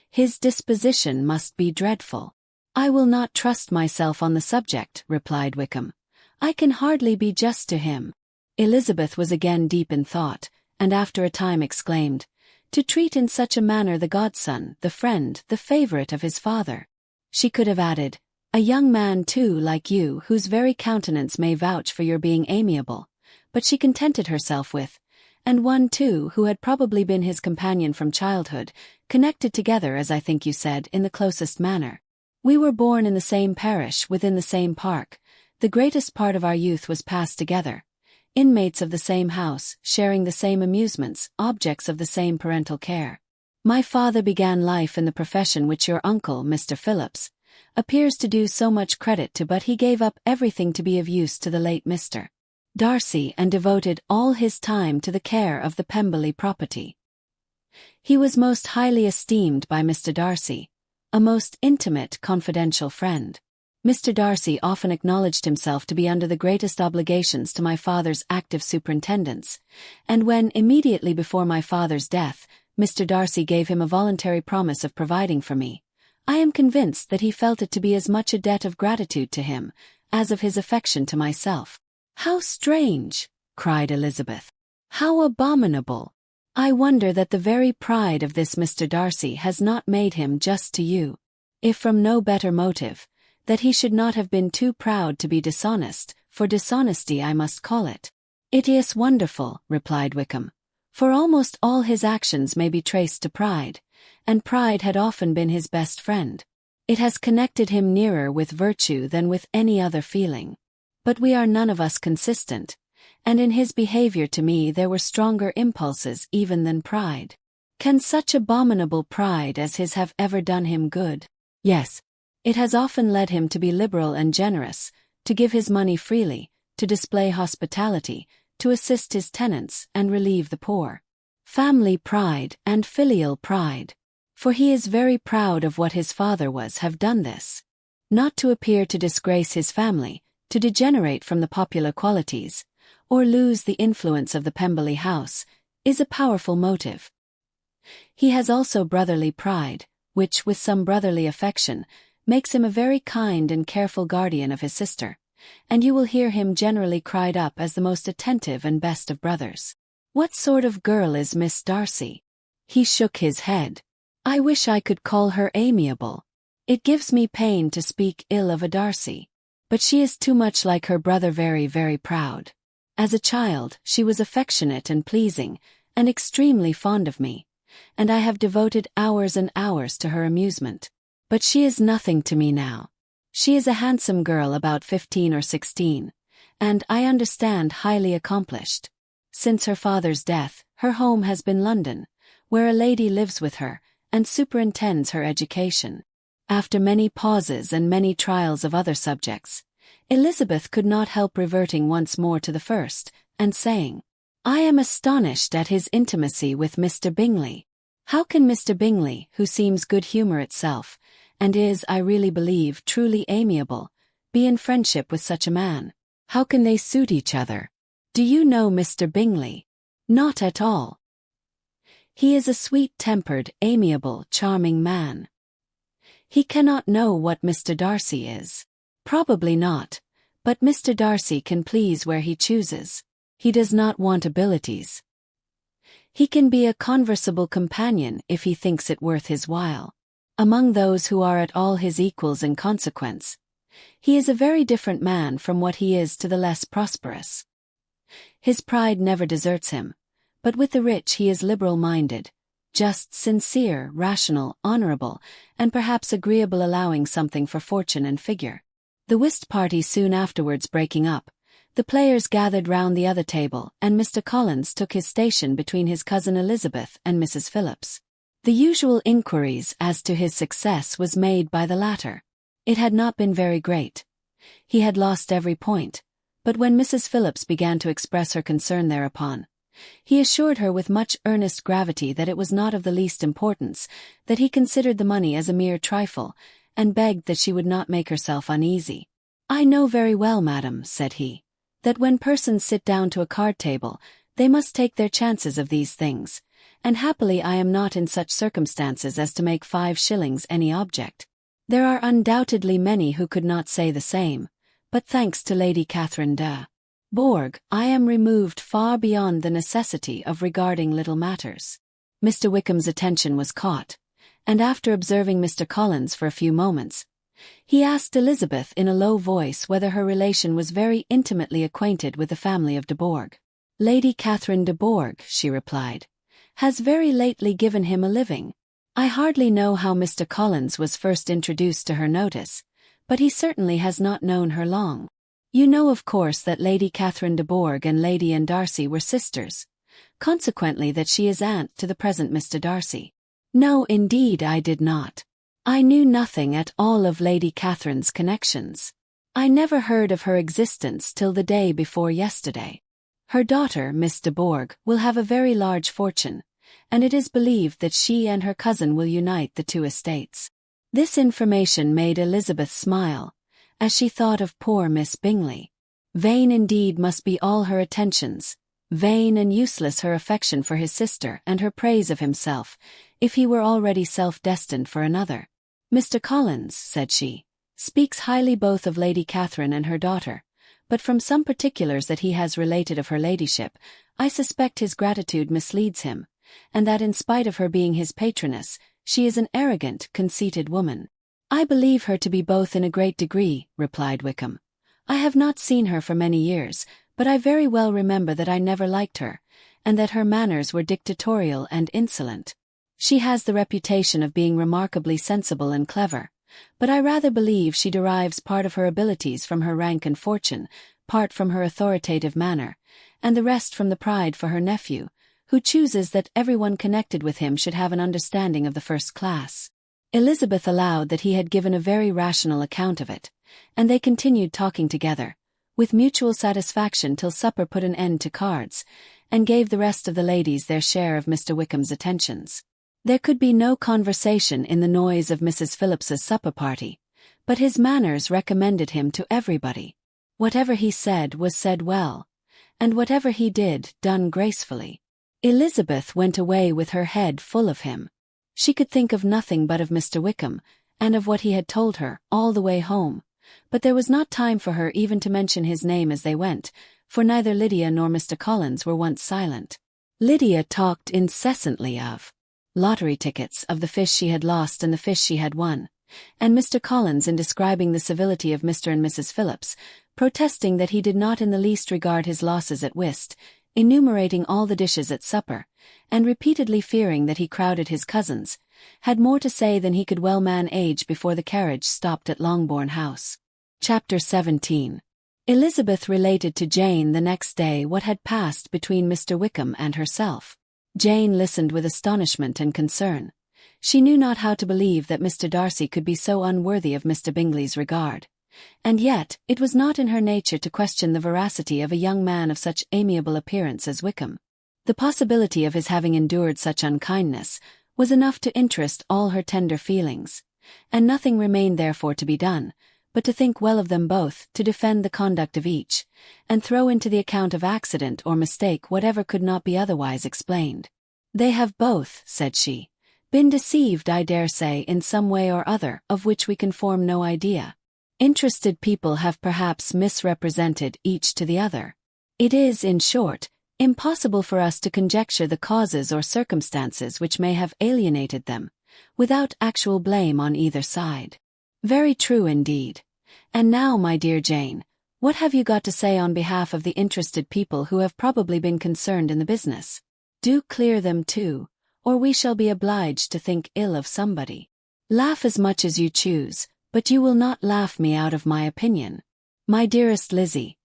His disposition must be dreadful. I will not trust myself on the subject, replied Wickham. I can hardly be just to him. Elizabeth was again deep in thought, and after a time exclaimed, to treat in such a manner the godson, the friend, the favorite of his father. She could have added, a young man too like you, whose very countenance may vouch for your being amiable, but she contented herself with, and one too who had probably been his companion from childhood, connected together, as I think you said, in the closest manner. We were born in the same parish, within the same park. The greatest part of our youth was passed together, inmates of the same house, sharing the same amusements, objects of the same parental care. My father began life in the profession which your uncle, Mr. Phillips, appears to do so much credit to, but he gave up everything to be of use to the late Mr. Darcy and devoted all his time to the care of the Pemberley property. He was most highly esteemed by Mr. Darcy, a most intimate, confidential friend. Mr. Darcy often acknowledged himself to be under the greatest obligations to my father's active superintendence, and when, immediately before my father's death, Mr. Darcy gave him a voluntary promise of providing for me, I am convinced that he felt it to be as much a debt of gratitude to him, as of his affection to myself." "How strange!" cried Elizabeth. "How abominable! I wonder that the very pride of this Mr. Darcy has not made him just to you, if from no better motive, that he should not have been too proud to be dishonest, for dishonesty I must call it." "It is wonderful," replied Wickham, "for almost all his actions may be traced to pride, and pride had often been his best friend. It has connected him nearer with virtue than with any other feeling. But we are none of us consistent, and in his behavior to me there were stronger impulses even than pride. Can such abominable pride as his have ever done him good? Yes. It has often led him to be liberal and generous, to give his money freely, to display hospitality, to assist his tenants and relieve the poor. Family pride and filial pride. For he is very proud of what his father was have done this. Not to appear to disgrace his family, to degenerate from the popular qualities, or lose the influence of the Pemberley house, is a powerful motive. He has also brotherly pride, which, with some brotherly affection, makes him a very kind and careful guardian of his sister, and you will hear him generally cried up as the most attentive and best of brothers. "What sort of girl is Miss Darcy?" He shook his head. "I wish I could call her amiable. It gives me pain to speak ill of a Darcy. But she is too much like her brother, very, very proud. As a child, she was affectionate and pleasing, and extremely fond of me, and I have devoted hours and hours to her amusement. But she is nothing to me now. She is a handsome girl about 15 or 16, and, I understand, highly accomplished. Since her father's death, her home has been London, where a lady lives with her, and superintends her education." After many pauses and many trials of other subjects, Elizabeth could not help reverting once more to the first, and saying, "I am astonished at his intimacy with Mr. Bingley. How can Mr. Bingley, who seems good humour itself, and is, I really believe, truly amiable, be in friendship with such a man? How can they suit each other? Do you know Mr. Bingley?" "Not at all." "He is a sweet-tempered, amiable, charming man." "He cannot know what Mr. Darcy is." "Probably not, but Mr. Darcy can please where he chooses. He does not want abilities. He can be a conversable companion if he thinks it worth his while. Among those who are at all his equals in consequence, he is a very different man from what he is to the less prosperous. His pride never deserts him, but with the rich he is liberal-minded, just, sincere, rational, honourable, and perhaps agreeable, allowing something for fortune and figure." The whist party soon afterwards breaking up, the players gathered round the other table, and Mr. Collins took his station between his cousin Elizabeth and Mrs. Phillips. The usual inquiries as to his success was made by the latter. It had not been very great. He had lost every point, but when Mrs. Phillips began to express her concern thereupon, he assured her with much earnest gravity that it was not of the least importance, that he considered the money as a mere trifle, and begged that she would not make herself uneasy. "I know very well, madam," said he, "that when persons sit down to a card-table, they must take their chances of these things, and happily I am not in such circumstances as to make 5 shillings any object. There are undoubtedly many who could not say the same, but thanks to Lady Catherine de Bourgh, I am removed far beyond the necessity of regarding little matters." Mr. Wickham's attention was caught, and after observing Mr. Collins for a few moments, he asked Elizabeth in a low voice whether her relation was very intimately acquainted with the family of de Bourgh. "Lady Catherine de Bourgh," she replied, "has very lately given him a living. I hardly know how Mr. Collins was first introduced to her notice, but he certainly has not known her long. You know, of course, that Lady Catherine de Bourgh and Lady Anne Darcy were sisters, consequently that she is aunt to the present Mr. Darcy." "No, indeed I did not. I knew nothing at all of Lady Catherine's connections. I never heard of her existence till the day before yesterday. Her daughter, Miss de Bourgh, will have a very large fortune, and it is believed that she and her cousin will unite the 2 estates." This information made Elizabeth smile, as she thought of poor Miss Bingley. Vain indeed must be all her attentions, vain and useless her affection for his sister and her praise of himself, if he were already self-destined for another. Mr. Collins, said she, speaks highly both of Lady Catherine and her daughter, but from some particulars that he has related of her ladyship, I suspect his gratitude misleads him, and that in spite of her being his patroness, she is an arrogant, conceited woman. I believe her to be both in a great degree, replied Wickham. I have not seen her for many years, but I very well remember that I never liked her, and that her manners were dictatorial and insolent. She has the reputation of being remarkably sensible and clever, but I rather believe she derives part of her abilities from her rank and fortune, part from her authoritative manner, and the rest from the pride for her nephew, who chooses that everyone connected with him should have an understanding of the first class. Elizabeth allowed that he had given a very rational account of it, and they continued talking together, with mutual satisfaction till supper put an end to cards, and gave the rest of the ladies their share of Mr. Wickham's attentions. There could be no conversation in the noise of Mrs. Phillips's supper party, but his manners recommended him to everybody. Whatever he said was said well, and whatever he did, done gracefully. Elizabeth went away with her head full of him. She could think of nothing but of Mr. Wickham, and of what he had told her, all the way home, but there was not time for her even to mention his name as they went, for neither Lydia nor Mr. Collins were once silent. Lydia talked incessantly of lottery tickets, of the fish she had lost and the fish she had won, and Mr. Collins, in describing the civility of Mr. and Mrs. Phillips, protesting that he did not in the least regard his losses at whist, enumerating all the dishes at supper, and repeatedly fearing that he crowded his cousins, had more to say than he could well manage before the carriage stopped at Longbourn House. Chapter 17. Elizabeth related to Jane the next day what had passed between Mr. Wickham and herself. Jane listened with astonishment and concern. She knew not how to believe that Mr. Darcy could be so unworthy of Mr. Bingley's regard. And yet, it was not in her nature to question the veracity of a young man of such amiable appearance as Wickham. The possibility of his having endured such unkindness was enough to interest all her tender feelings, and nothing remained therefore to be done, but to think well of them both, to defend the conduct of each, and throw into the account of accident or mistake whatever could not be otherwise explained. They have both, said she, been deceived, I dare say, in some way or other, of which we can form no idea. Interested people have perhaps misrepresented each to the other. It is, in short, impossible for us to conjecture the causes or circumstances which may have alienated them, without actual blame on either side. Very true indeed. And now, my dear Jane, what have you got to say on behalf of the interested people who have probably been concerned in the business? Do clear them too, or we shall be obliged to think ill of somebody. Laugh as much as you choose, but you will not laugh me out of my opinion. My dearest Lizzie,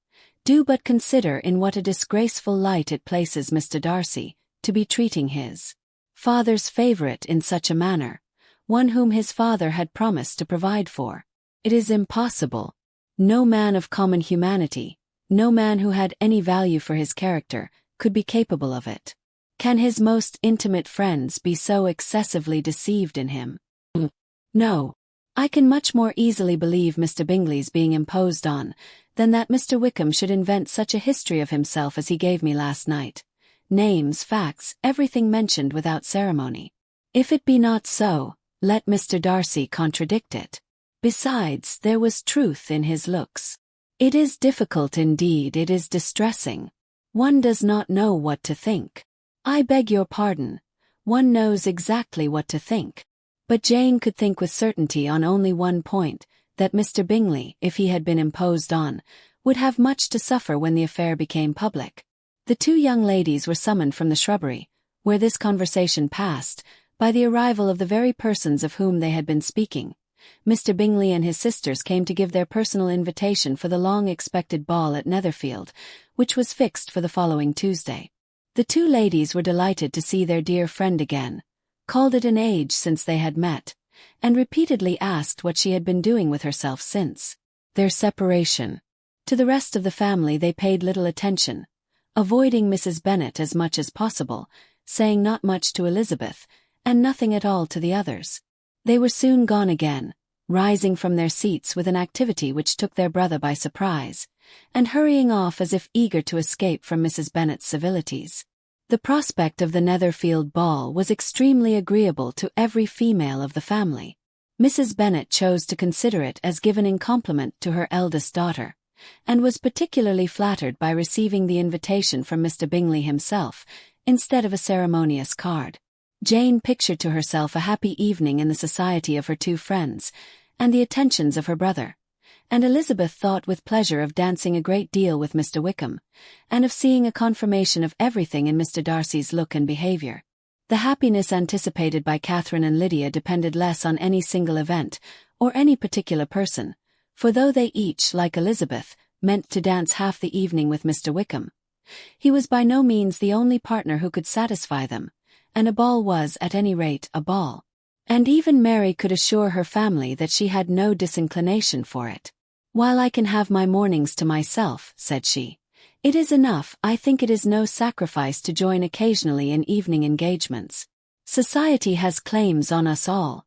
do but consider in what a disgraceful light it places Mr. Darcy, to be treating his father's favourite in such a manner, one whom his father had promised to provide for. It is impossible. No man of common humanity, no man who had any value for his character, could be capable of it. Can his most intimate friends be so excessively deceived in him? No. I can much more easily believe Mr. Bingley's being imposed on, than that Mr. Wickham should invent such a history of himself as he gave me last night. Names, facts, everything mentioned without ceremony. If it be not so, let Mr. Darcy contradict it. Besides, there was truth in his looks. It is difficult indeed, it is distressing. One does not know what to think. I beg your pardon. One knows exactly what to think. But Jane could think with certainty on only one point, that Mr. Bingley, if he had been imposed on, would have much to suffer when the affair became public. The two young ladies were summoned from the shrubbery, where this conversation passed, by the arrival of the very persons of whom they had been speaking. Mr. Bingley and his sisters came to give their personal invitation for the long-expected ball at Netherfield, which was fixed for the following Tuesday. The two ladies were delighted to see their dear friend again, called it an age since they had met, and repeatedly asked what she had been doing with herself since their separation. To the rest of the family they paid little attention, avoiding Mrs. Bennet as much as possible, saying not much to Elizabeth, and nothing at all to the others. They were soon gone again, rising from their seats with an activity which took their brother by surprise, and hurrying off as if eager to escape from Mrs. Bennet's civilities. The prospect of the Netherfield ball was extremely agreeable to every female of the family. Mrs. Bennet chose to consider it as given in compliment to her eldest daughter, and was particularly flattered by receiving the invitation from Mr. Bingley himself, instead of a ceremonious card. Jane pictured to herself a happy evening in the society of her two friends, and the attentions of her brother, and Elizabeth thought with pleasure of dancing a great deal with Mr. Wickham, and of seeing a confirmation of everything in Mr. Darcy's look and behaviour. The happiness anticipated by Catherine and Lydia depended less on any single event, or any particular person, for though they each, like Elizabeth, meant to dance half the evening with Mr. Wickham, he was by no means the only partner who could satisfy them, and a ball was, at any rate, a ball. And even Mary could assure her family that she had no disinclination for it. "While I can have my mornings to myself," said she, "it is enough. I think it is no sacrifice to join occasionally in evening engagements. Society has claims on us all,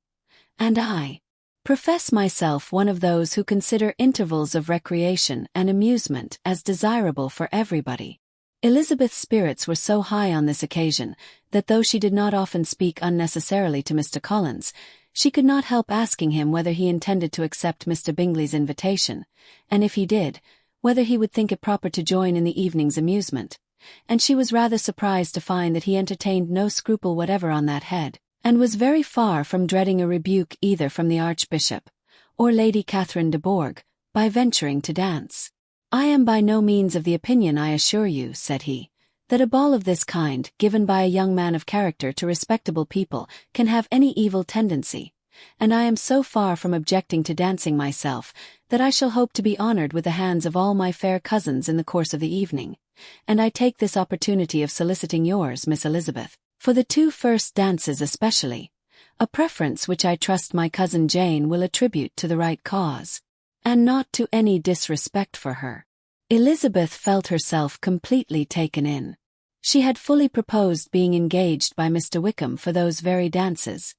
and I profess myself one of those who consider intervals of recreation and amusement as desirable for everybody." Elizabeth's spirits were so high on this occasion that though she did not often speak unnecessarily to Mr. Collins, she could not help asking him whether he intended to accept Mr. Bingley's invitation, and if he did, whether he would think it proper to join in the evening's amusement, and she was rather surprised to find that he entertained no scruple whatever on that head, and was very far from dreading a rebuke either from the Archbishop or Lady Catherine de Bourgh by venturing to dance. "I am by no means of the opinion, I assure you," said he, "that a ball of this kind, given by a young man of character to respectable people, can have any evil tendency, and I am so far from objecting to dancing myself, that I shall hope to be honoured with the hands of all my fair cousins in the course of the evening, and I take this opportunity of soliciting yours, Miss Elizabeth, for the two first dances especially, a preference which I trust my cousin Jane will attribute to the right cause, and not to any disrespect for her." Elizabeth felt herself completely taken in. She had fully proposed being engaged by Mr. Wickham for those very dances,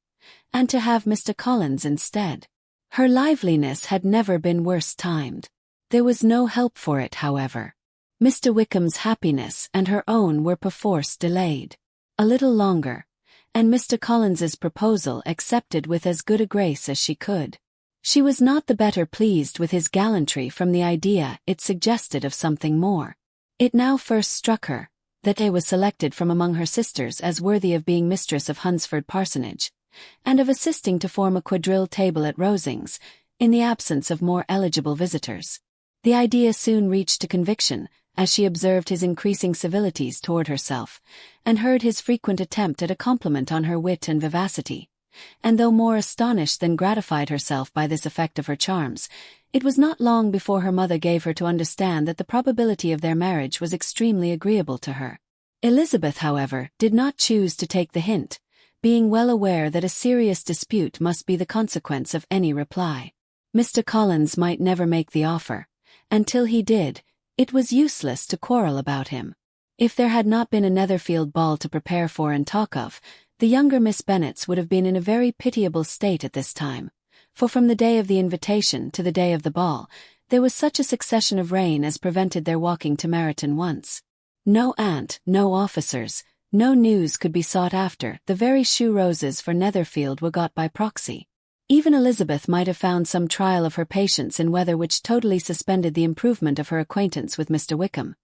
and to have Mr. Collins instead. Her liveliness had never been worse timed. There was no help for it, however. Mr. Wickham's happiness and her own were perforce delayed a little longer, and Mr. Collins's proposal accepted with as good a grace as she could. She was not the better pleased with his gallantry from the idea it suggested of something more. It now first struck her that he was selected from among her sisters as worthy of being mistress of Hunsford Parsonage, and of assisting to form a quadrille table at Rosings, in the absence of more eligible visitors. The idea soon reached to conviction, as she observed his increasing civilities toward herself, and heard his frequent attempt at a compliment on her wit and vivacity. And though more astonished than gratified herself by this effect of her charms, it was not long before her mother gave her to understand that the probability of their marriage was extremely agreeable to her. Elizabeth, however, did not choose to take the hint, being well aware that a serious dispute must be the consequence of any reply. Mr. Collins might never make the offer, and till he did, it was useless to quarrel about him. If there had not been a Netherfield ball to prepare for and talk of, the younger Miss Bennets would have been in a very pitiable state at this time, for from the day of the invitation to the day of the ball, there was such a succession of rain as prevented their walking to Meryton once. No aunt, no officers, no news could be sought after. The very shoe roses for Netherfield were got by proxy. Even Elizabeth might have found some trial of her patience in weather which totally suspended the improvement of her acquaintance with Mr. Wickham,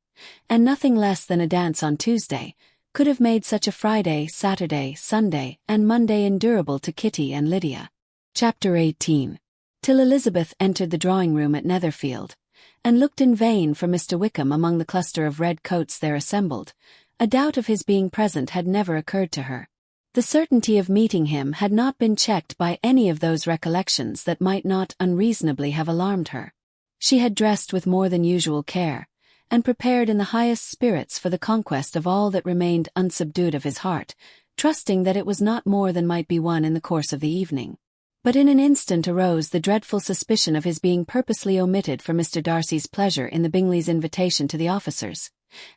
and nothing less than a dance on Tuesday could have made such a Friday, Saturday, Sunday, and Monday endurable to Kitty and Lydia. Chapter 18. Till Elizabeth entered the drawing-room at Netherfield, and looked in vain for Mr. Wickham among the cluster of red coats there assembled, a doubt of his being present had never occurred to her. The certainty of meeting him had not been checked by any of those recollections that might not unreasonably have alarmed her. She had dressed with more than usual care, and prepared in the highest spirits for the conquest of all that remained unsubdued of his heart, trusting that it was not more than might be won in the course of the evening. But in an instant arose the dreadful suspicion of his being purposely omitted for Mr. Darcy's pleasure in the Bingleys' invitation to the officers,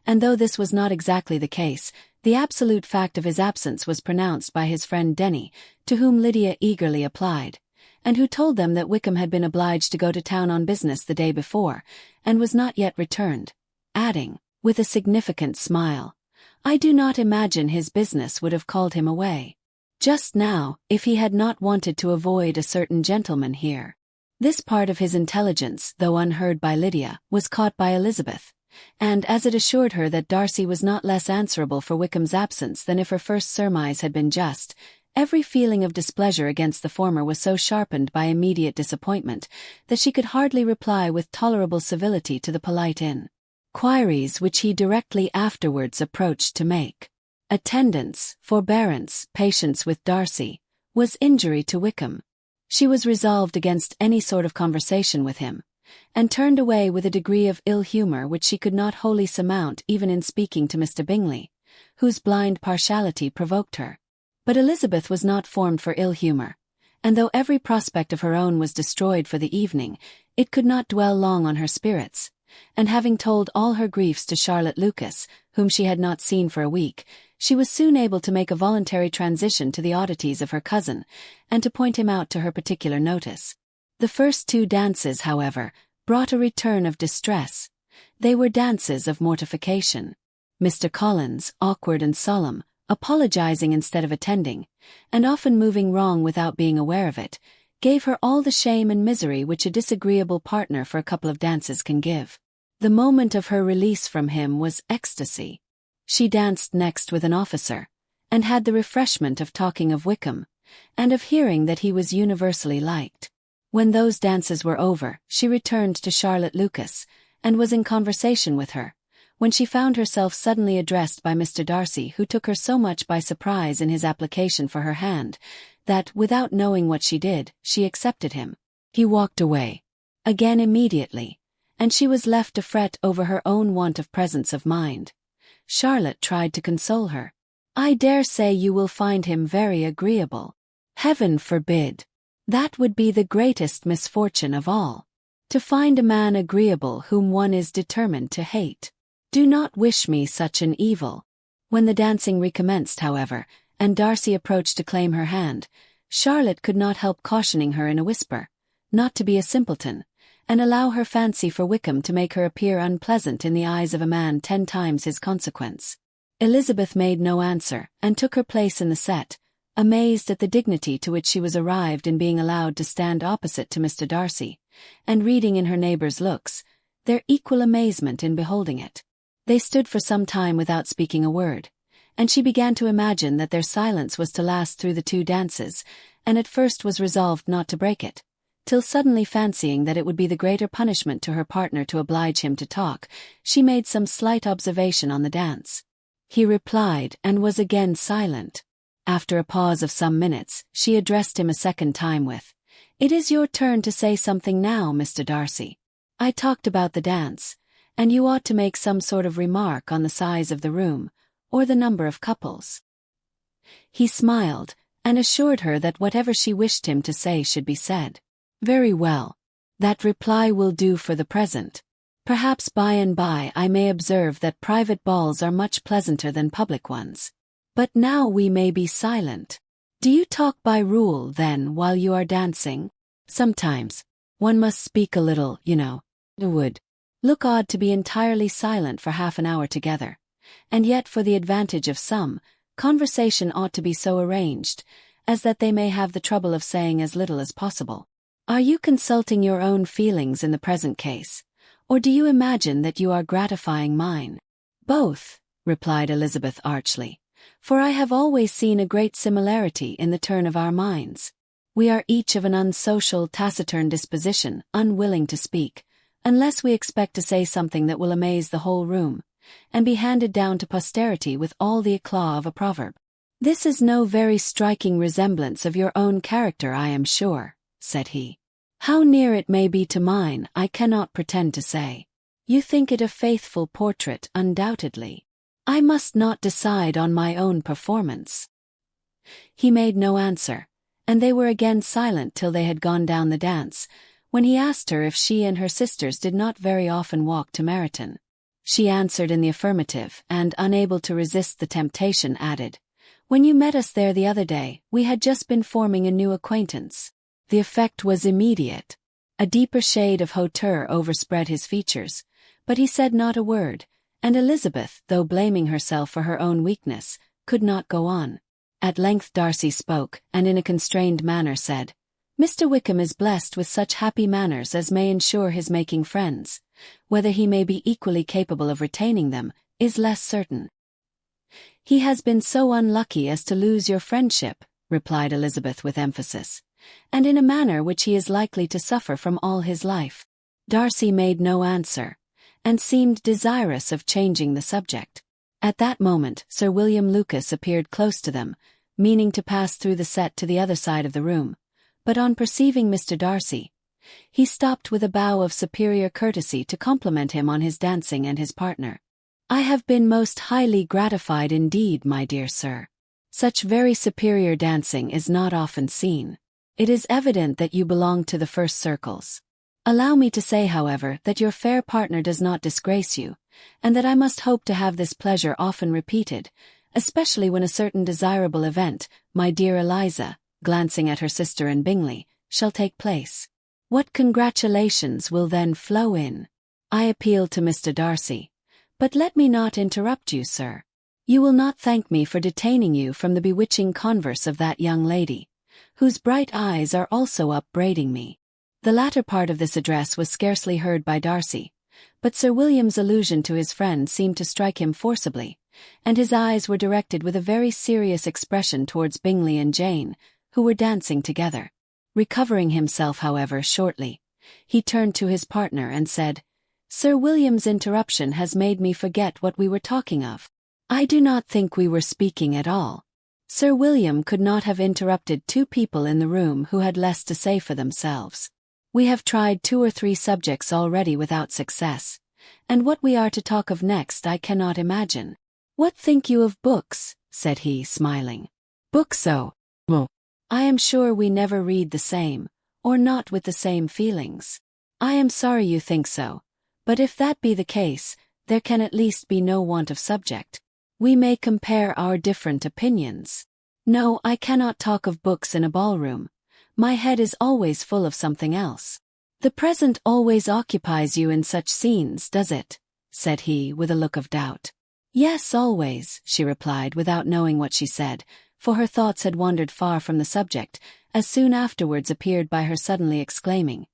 and though this was not exactly the case, the absolute fact of his absence was pronounced by his friend Denny, to whom Lydia eagerly applied, and who told them that Wickham had been obliged to go to town on business the day before, and was not yet returned, adding, with a significant smile, "I do not imagine his business would have called him away." Just now, if he had not wanted to avoid a certain gentleman here. This part of his intelligence, though unheard by Lydia, was caught by Elizabeth, and as it assured her that Darcy was not less answerable for Wickham's absence than if her first surmise had been just, every feeling of displeasure against the former was so sharpened by immediate disappointment that she could hardly reply with tolerable civility to the polite inquiries which he directly afterwards approached to make. Attendance, forbearance, patience with Darcy, was injury to Wickham. She was resolved against any sort of conversation with him, and turned away with a degree of ill humor which she could not wholly surmount even in speaking to Mr. Bingley, whose blind partiality provoked her. But Elizabeth was not formed for ill humor, and though every prospect of her own was destroyed for the evening, it could not dwell long on her spirits, and having told all her griefs to Charlotte Lucas, whom she had not seen for a week, she was soon able to make a voluntary transition to the oddities of her cousin, and to point him out to her particular notice. The first 2 dances, however, brought a return of distress. They were dances of mortification. Mr. Collins, awkward and solemn, apologizing instead of attending, and often moving wrong without being aware of it, gave her all the shame and misery which a disagreeable partner for a couple of dances can give. The moment of her release from him was ecstasy. She danced next with an officer, and had the refreshment of talking of Wickham, and of hearing that he was universally liked. When those dances were over, she returned to Charlotte Lucas, and was in conversation with her, when she found herself suddenly addressed by Mr. Darcy, who took her so much by surprise in his application for her hand, that, without knowing what she did, she accepted him. He walked away again immediately, and she was left to fret over her own want of presence of mind. Charlotte tried to console her. "I dare say you will find him very agreeable." "Heaven forbid! That would be the greatest misfortune of all. To find a man agreeable whom one is determined to hate. Do not wish me such an evil." When the dancing recommenced, however, and Darcy approached to claim her hand, Charlotte could not help cautioning her in a whisper, not to be a simpleton, and allow her fancy for Wickham to make her appear unpleasant in the eyes of a man 10 times his consequence. Elizabeth made no answer, and took her place in the set, amazed at the dignity to which she was arrived in being allowed to stand opposite to Mr. Darcy, and reading in her neighbours' looks their equal amazement in beholding it. They stood for some time without speaking a word, and she began to imagine that their silence was to last through the 2 dances, and at first was resolved not to break it, till suddenly fancying that it would be the greater punishment to her partner to oblige him to talk, she made some slight observation on the dance. He replied, and was again silent. After a pause of some minutes, she addressed him a second time with, "It is your turn to say something now, Mr. Darcy. I talked about the dance, and you ought to make some sort of remark on the size of the room, or the number of couples." He smiled, and assured her that whatever she wished him to say should be said. "Very well. That reply will do for the present. Perhaps by and by I may observe that private balls are much pleasanter than public ones. But now we may be silent. Do you talk by rule, then, while you are dancing?" "Sometimes. One must speak a little, you know. It would look odd to be entirely silent for half an hour together, and yet for the advantage of some, conversation ought to be so arranged as that they may have the trouble of saying as little as possible. Are you consulting your own feelings in the present case, or do you imagine that you are gratifying mine?" "Both," replied Elizabeth archly, "for I have always seen a great similarity in the turn of our minds. We are each of an unsocial, taciturn disposition, unwilling to speak, unless we expect to say something that will amaze the whole room, and be handed down to posterity with all the eclat of a proverb. This is no very striking resemblance of your own character, I am sure," said he. "How near it may be to mine, I cannot pretend to say. You think it a faithful portrait, undoubtedly. I must not decide on my own performance." He made no answer, and they were again silent till they had gone down the dance, when he asked her if she and her sisters did not very often walk to Meryton. She answered in the affirmative, and, unable to resist the temptation, added, "When you met us there the other day, we had just been forming a new acquaintance." The effect was immediate. A deeper shade of hauteur overspread his features, but he said not a word, and Elizabeth, though blaming herself for her own weakness, could not go on. At length Darcy spoke, and in a constrained manner said, "Mr. Wickham is blessed with such happy manners as may ensure his making friends. Whether he may be equally capable of retaining them, is less certain." "He has been so unlucky as to lose your friendship," replied Elizabeth with emphasis, "and in a manner which he is likely to suffer from all his life." Darcy made no answer, and seemed desirous of changing the subject. At that moment Sir William Lucas appeared close to them, meaning to pass through the set to the other side of the room, but on perceiving Mr. Darcy, he stopped with a bow of superior courtesy to compliment him on his dancing and his partner. "I have been most highly gratified indeed, my dear sir. Such very superior dancing is not often seen. It is evident that you belong to the first circles. Allow me to say, however, that your fair partner does not disgrace you, and that I must hope to have this pleasure often repeated, especially when a certain desirable event, my dear Eliza," glancing at her sister and Bingley, "shall take place. What congratulations will then flow in! I appeal to Mr. Darcy. But let me not interrupt you, sir. You will not thank me for detaining you from the bewitching converse of that young lady, whose bright eyes are also upbraiding me." The latter part of this address was scarcely heard by Darcy, but Sir William's allusion to his friend seemed to strike him forcibly, and his eyes were directed with a very serious expression towards Bingley and Jane, who were dancing together. Recovering himself, however, shortly, he turned to his partner and said, "Sir William's interruption has made me forget what we were talking of. I do not think we were speaking at all." Sir William could not have interrupted two people in the room who had less to say for themselves. "We have tried 2 or 3 subjects already without success, and what we are to talk of next I cannot imagine. What think you of books?" said he, smiling. "Books, oh, well, I am sure we never read the same, or not with the same feelings. I am sorry you think so, but if that be the case, there can at least be no want of subject. We may compare our different opinions. No, I cannot talk of books in a ballroom. My head is always full of something else." "The present always occupies you in such scenes, does it?" said he, with a look of doubt. "Yes, always," she replied without knowing what she said, for her thoughts had wandered far from the subject, as soon afterwards appeared by her suddenly exclaiming,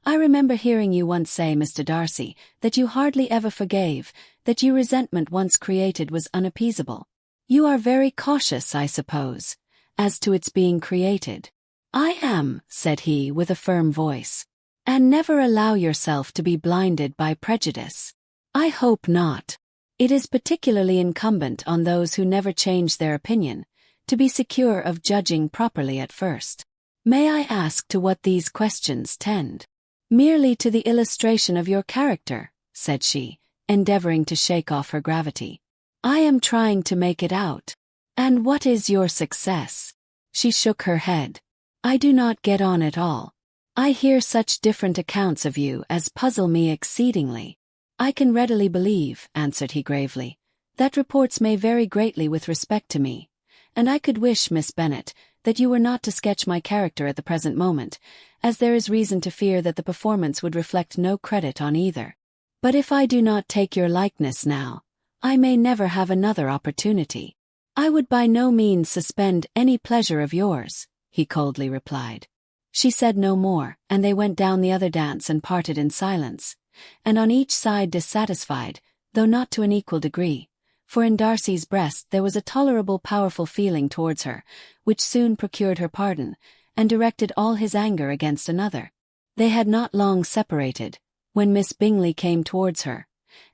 "I remember hearing you once say, Mr. Darcy, that you hardly ever forgave, that your resentment once created was unappeasable. You are very cautious, I suppose, as to its being created." "I am," said he with a firm voice. "And never allow yourself to be blinded by prejudice." "I hope not. It is particularly incumbent on those who never change their opinion, to be secure of judging properly at first. May I ask to what these questions tend?" "Merely to the illustration of your character," said she, endeavoring to shake off her gravity. "I am trying to make it out." "And what is your success?" She shook her head. "I do not get on at all. I hear such different accounts of you as puzzle me exceedingly." "I can readily believe," answered he gravely, "that reports may vary greatly with respect to me, and I could wish, Miss Bennet, that you were not to sketch my character at the present moment, as there is reason to fear that the performance would reflect no credit on either. But if I do not take your likeness now, I may never have another opportunity." "I would by no means suspend any pleasure of yours," he coldly replied. She said no more, and they went down the other dance and parted in silence, and on each side dissatisfied, though not to an equal degree, for in Darcy's breast there was a tolerable powerful feeling towards her, which soon procured her pardon, and directed all his anger against another. They had not long separated, when Miss Bingley came towards her,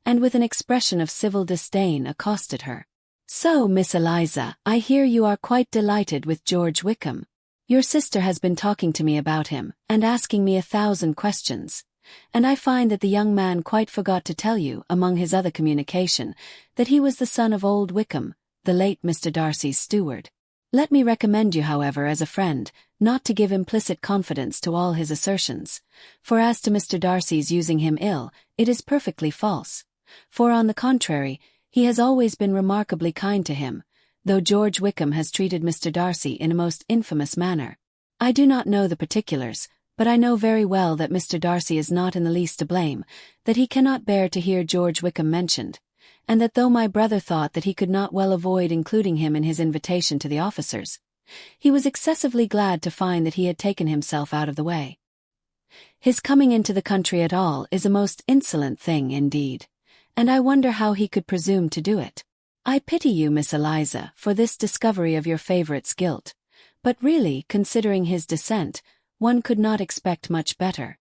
and with an expression of civil disdain accosted her. "So, Miss Eliza, I hear you are quite delighted with George Wickham. Your sister has been talking to me about him, and asking me 1,000 questions, and I find that the young man quite forgot to tell you, among his other communication, that he was the son of old Wickham, the late Mr. Darcy's steward. Let me recommend you, however, as a friend, not to give implicit confidence to all his assertions, for as to Mr. Darcy's using him ill, it is perfectly false, for on the contrary, he has always been remarkably kind to him, though George Wickham has treated Mr. Darcy in a most infamous manner. I do not know the particulars, but I know very well that Mr. Darcy is not in the least to blame, that he cannot bear to hear George Wickham mentioned, and that though my brother thought that he could not well avoid including him in his invitation to the officers, he was excessively glad to find that he had taken himself out of the way. His coming into the country at all is a most insolent thing indeed, and I wonder how he could presume to do it. I pity you, Miss Eliza, for this discovery of your favourite's guilt, but really, considering his descent, one could not expect much better.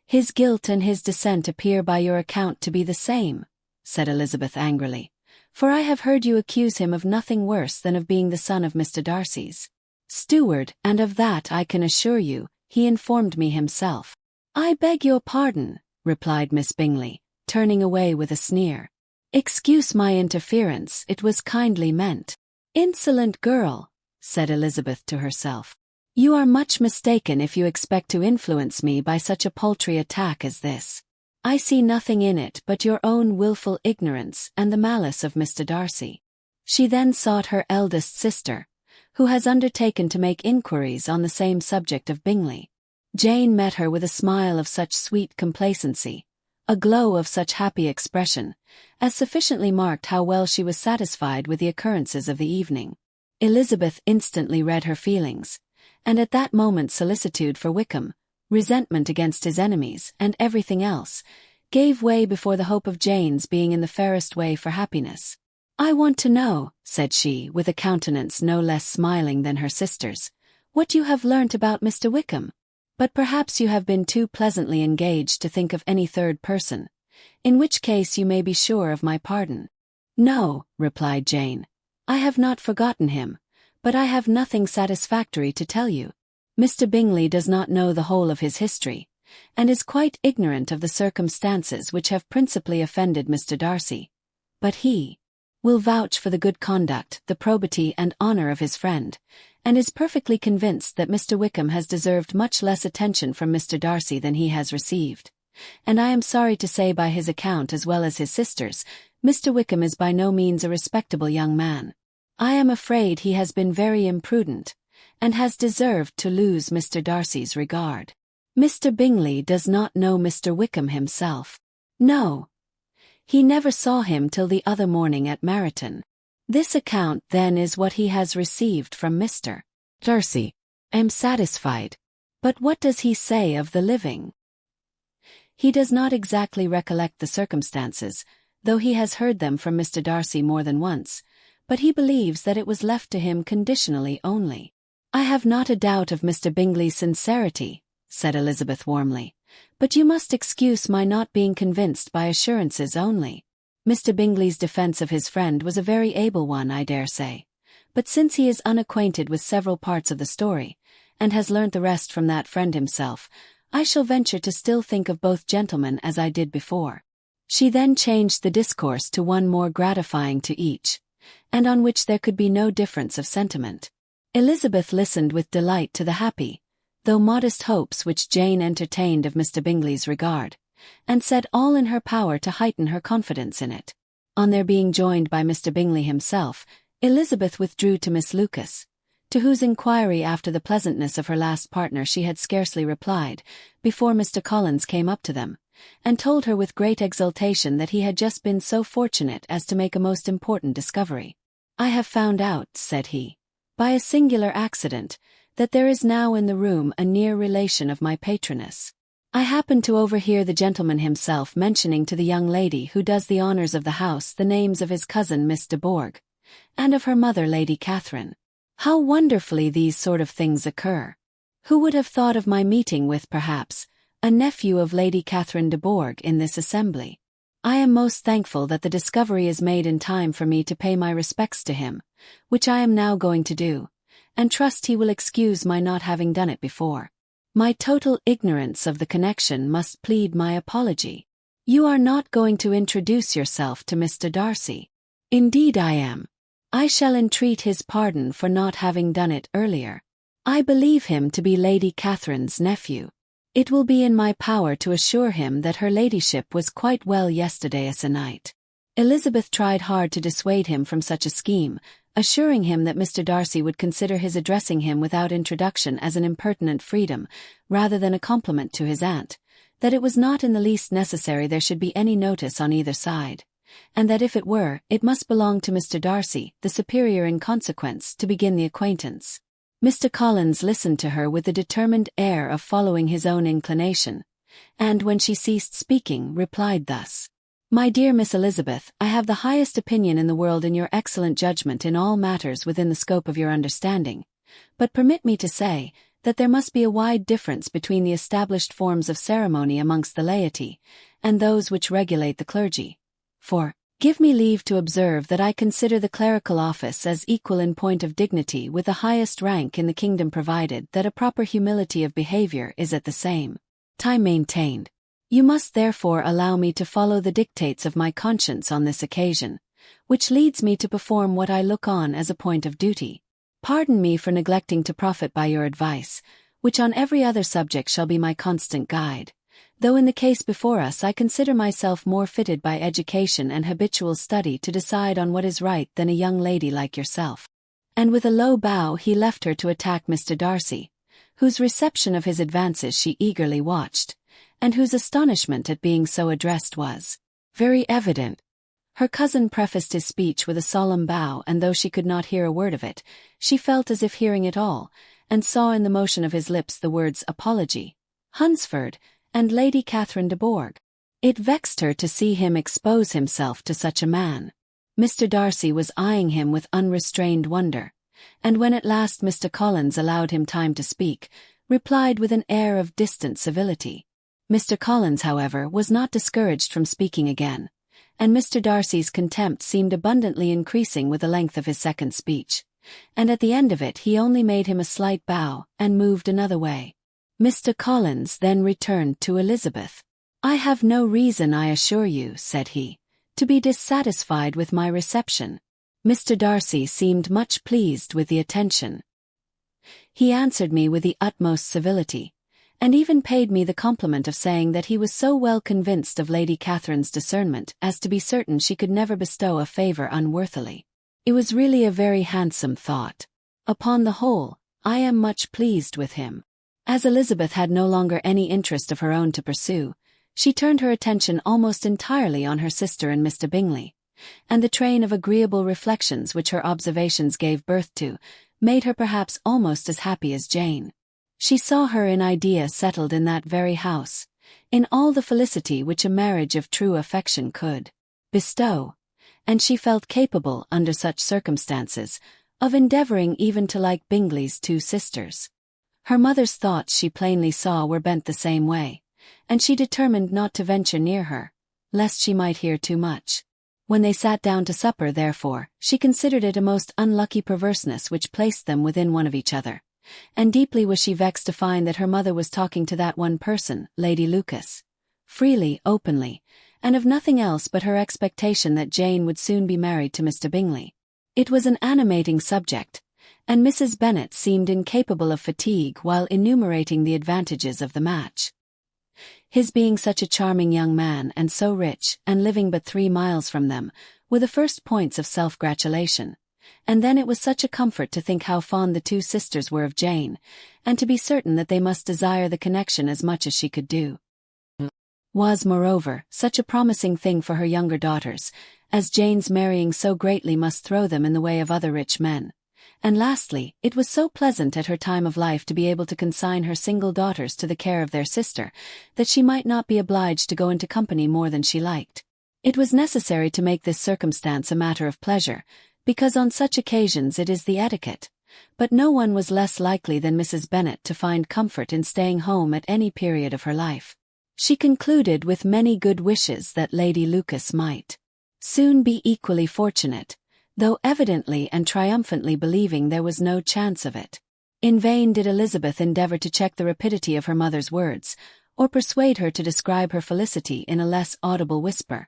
His guilt and his descent appear by your account to be the same, said Elizabeth angrily, for I have heard you accuse him of nothing worse than of being the son of Mr. Darcy's steward, and of that I can assure you, he informed me himself. I beg your pardon, replied Miss Bingley, turning away with a sneer. Excuse my interference, it was kindly meant. Insolent girl, said Elizabeth to herself. You are much mistaken if you expect to influence me by such a paltry attack as this. I see nothing in it but your own wilful ignorance and the malice of Mr. Darcy. She then sought her eldest sister, who has undertaken to make inquiries on the same subject of Bingley. Jane met her with a smile of such sweet complacency, a glow of such happy expression, as sufficiently marked how well she was satisfied with the occurrences of the evening. Elizabeth instantly read her feelings, and at that moment solicitude for Wickham, resentment against his enemies, and everything else, gave way before the hope of Jane's being in the fairest way for happiness. I want to know, said she, with a countenance no less smiling than her sister's, what you have learnt about Mr. Wickham. But perhaps you have been too pleasantly engaged to think of any third person, in which case you may be sure of my pardon. No, replied Jane, I have not forgotten him, but I have nothing satisfactory to tell you. Mr. Bingley does not know the whole of his history, and is quite ignorant of the circumstances which have principally offended Mr. Darcy. But he will vouch for the good conduct, the probity and honour of his friend, and is perfectly convinced that Mr. Wickham has deserved much less attention from Mr. Darcy than he has received. And I am sorry to say by his account as well as his sister's, Mr. Wickham is by no means a respectable young man. I am afraid he has been very imprudent, and has deserved to lose Mr. Darcy's regard. Mr. Bingley does not know Mr. Wickham himself. No. He never saw him till the other morning at Meryton. This account, then, is what he has received from Mr. Darcy. I am satisfied. But what does he say of the living? He does not exactly recollect the circumstances, though he has heard them from Mr. Darcy more than once, but he believes that it was left to him conditionally only. I have not a doubt of Mr. Bingley's sincerity, said Elizabeth warmly, but you must excuse my not being convinced by assurances only. Mr. Bingley's defence of his friend was a very able one, I dare say, but since he is unacquainted with several parts of the story, and has learnt the rest from that friend himself, I shall venture to still think of both gentlemen as I did before. She then changed the discourse to one more gratifying to each, and on which there could be no difference of sentiment. Elizabeth listened with delight to the happy, though modest hopes which Jane entertained of Mr. Bingley's regard, and said all in her power to heighten her confidence in it. On their being joined by Mr. Bingley himself, Elizabeth withdrew to Miss Lucas, to whose inquiry after the pleasantness of her last partner she had scarcely replied, before Mr. Collins came up to them, and told her with great exultation that he had just been so fortunate as to make a most important discovery. I have found out, said he, by a singular accident, that there is now in the room a near relation of my patroness. I happened to overhear the gentleman himself mentioning to the young lady who does the honours of the house the names of his cousin Miss de Bourgh, and of her mother Lady Catherine. How wonderfully these sort of things occur! Who would have thought of my meeting with, perhaps, a nephew of Lady Catherine de Bourgh in this assembly? I am most thankful that the discovery is made in time for me to pay my respects to him, which I am now going to do, and trust he will excuse my not having done it before. My total ignorance of the connection must plead my apology. You are not going to introduce yourself to Mr. Darcy. Indeed I am. I shall entreat his pardon for not having done it earlier. I believe him to be Lady Catherine's nephew. It will be in my power to assure him that her ladyship was quite well yesterday se'night. Elizabeth tried hard to dissuade him from such a scheme, assuring him that Mr. Darcy would consider his addressing him without introduction as an impertinent freedom, rather than a compliment to his aunt, that it was not in the least necessary there should be any notice on either side, and that if it were, it must belong to Mr. Darcy, the superior in consequence, to begin the acquaintance. Mr. Collins listened to her with the determined air of following his own inclination, and when she ceased speaking, replied thus: "My dear Miss Elizabeth, I have the highest opinion in the world in your excellent judgment in all matters within the scope of your understanding, but permit me to say, that there must be a wide difference between the established forms of ceremony amongst the laity, and those which regulate the clergy. For, give me leave to observe that I consider the clerical office as equal in point of dignity with the highest rank in the kingdom, provided that a proper humility of behavior is at the same time maintained. You must therefore allow me to follow the dictates of my conscience on this occasion, which leads me to perform what I look on as a point of duty. Pardon me for neglecting to profit by your advice, which on every other subject shall be my constant guide, though in the case before us I consider myself more fitted by education and habitual study to decide on what is right than a young lady like yourself." And with a low bow he left her to attack Mr. Darcy, whose reception of his advances she eagerly watched, and whose astonishment at being so addressed was very evident. Her cousin prefaced his speech with a solemn bow, and though she could not hear a word of it, she felt as if hearing it all, and saw in the motion of his lips the words apology, Hunsford, and Lady Catherine de Bourgh. It vexed her to see him expose himself to such a man. Mr. Darcy was eyeing him with unrestrained wonder, and when at last Mr. Collins allowed him time to speak, replied with an air of distant civility. Mr. Collins, however, was not discouraged from speaking again, and Mr. Darcy's contempt seemed abundantly increasing with the length of his second speech, and at the end of it he only made him a slight bow, and moved another way. Mr. Collins then returned to Elizabeth. "I have no reason, I assure you," said he, "to be dissatisfied with my reception." Mr. Darcy seemed much pleased with the attention. He answered me with the utmost civility, and even paid me the compliment of saying that he was so well convinced of Lady Catherine's discernment as to be certain she could never bestow a favour unworthily. It was really a very handsome thought. Upon the whole, I am much pleased with him. As Elizabeth had no longer any interest of her own to pursue, she turned her attention almost entirely on her sister and Mr. Bingley, and the train of agreeable reflections which her observations gave birth to made her perhaps almost as happy as Jane. She saw her in idea settled in that very house, in all the felicity which a marriage of true affection could bestow, and she felt capable, under such circumstances, of endeavouring even to like Bingley's two sisters. Her mother's thoughts she plainly saw were bent the same way, and she determined not to venture near her, lest she might hear too much. When they sat down to supper, therefore, she considered it a most unlucky perverseness which placed them within one of each other, and deeply was she vexed to find that her mother was talking to that one person, Lady Lucas, freely, openly, and of nothing else but her expectation that Jane would soon be married to Mr. Bingley. It was an animating subject, and Mrs. Bennet seemed incapable of fatigue while enumerating the advantages of the match. His being such a charming young man and so rich, and living but 3 miles from them, were the first points of self-gratulation. And then it was such a comfort to think how fond the two sisters were of Jane, and to be certain that they must desire the connection as much as she could do. Was, moreover, such a promising thing for her younger daughters, as Jane's marrying so greatly must throw them in the way of other rich men. And lastly, it was so pleasant at her time of life to be able to consign her single daughters to the care of their sister, that she might not be obliged to go into company more than she liked. It was necessary to make this circumstance a matter of pleasure, because on such occasions it is the etiquette, but no one was less likely than Mrs. Bennet to find comfort in staying home at any period of her life. She concluded with many good wishes that Lady Lucas might soon be equally fortunate, though evidently and triumphantly believing there was no chance of it. In vain did Elizabeth endeavour to check the rapidity of her mother's words, or persuade her to describe her felicity in a less audible whisper,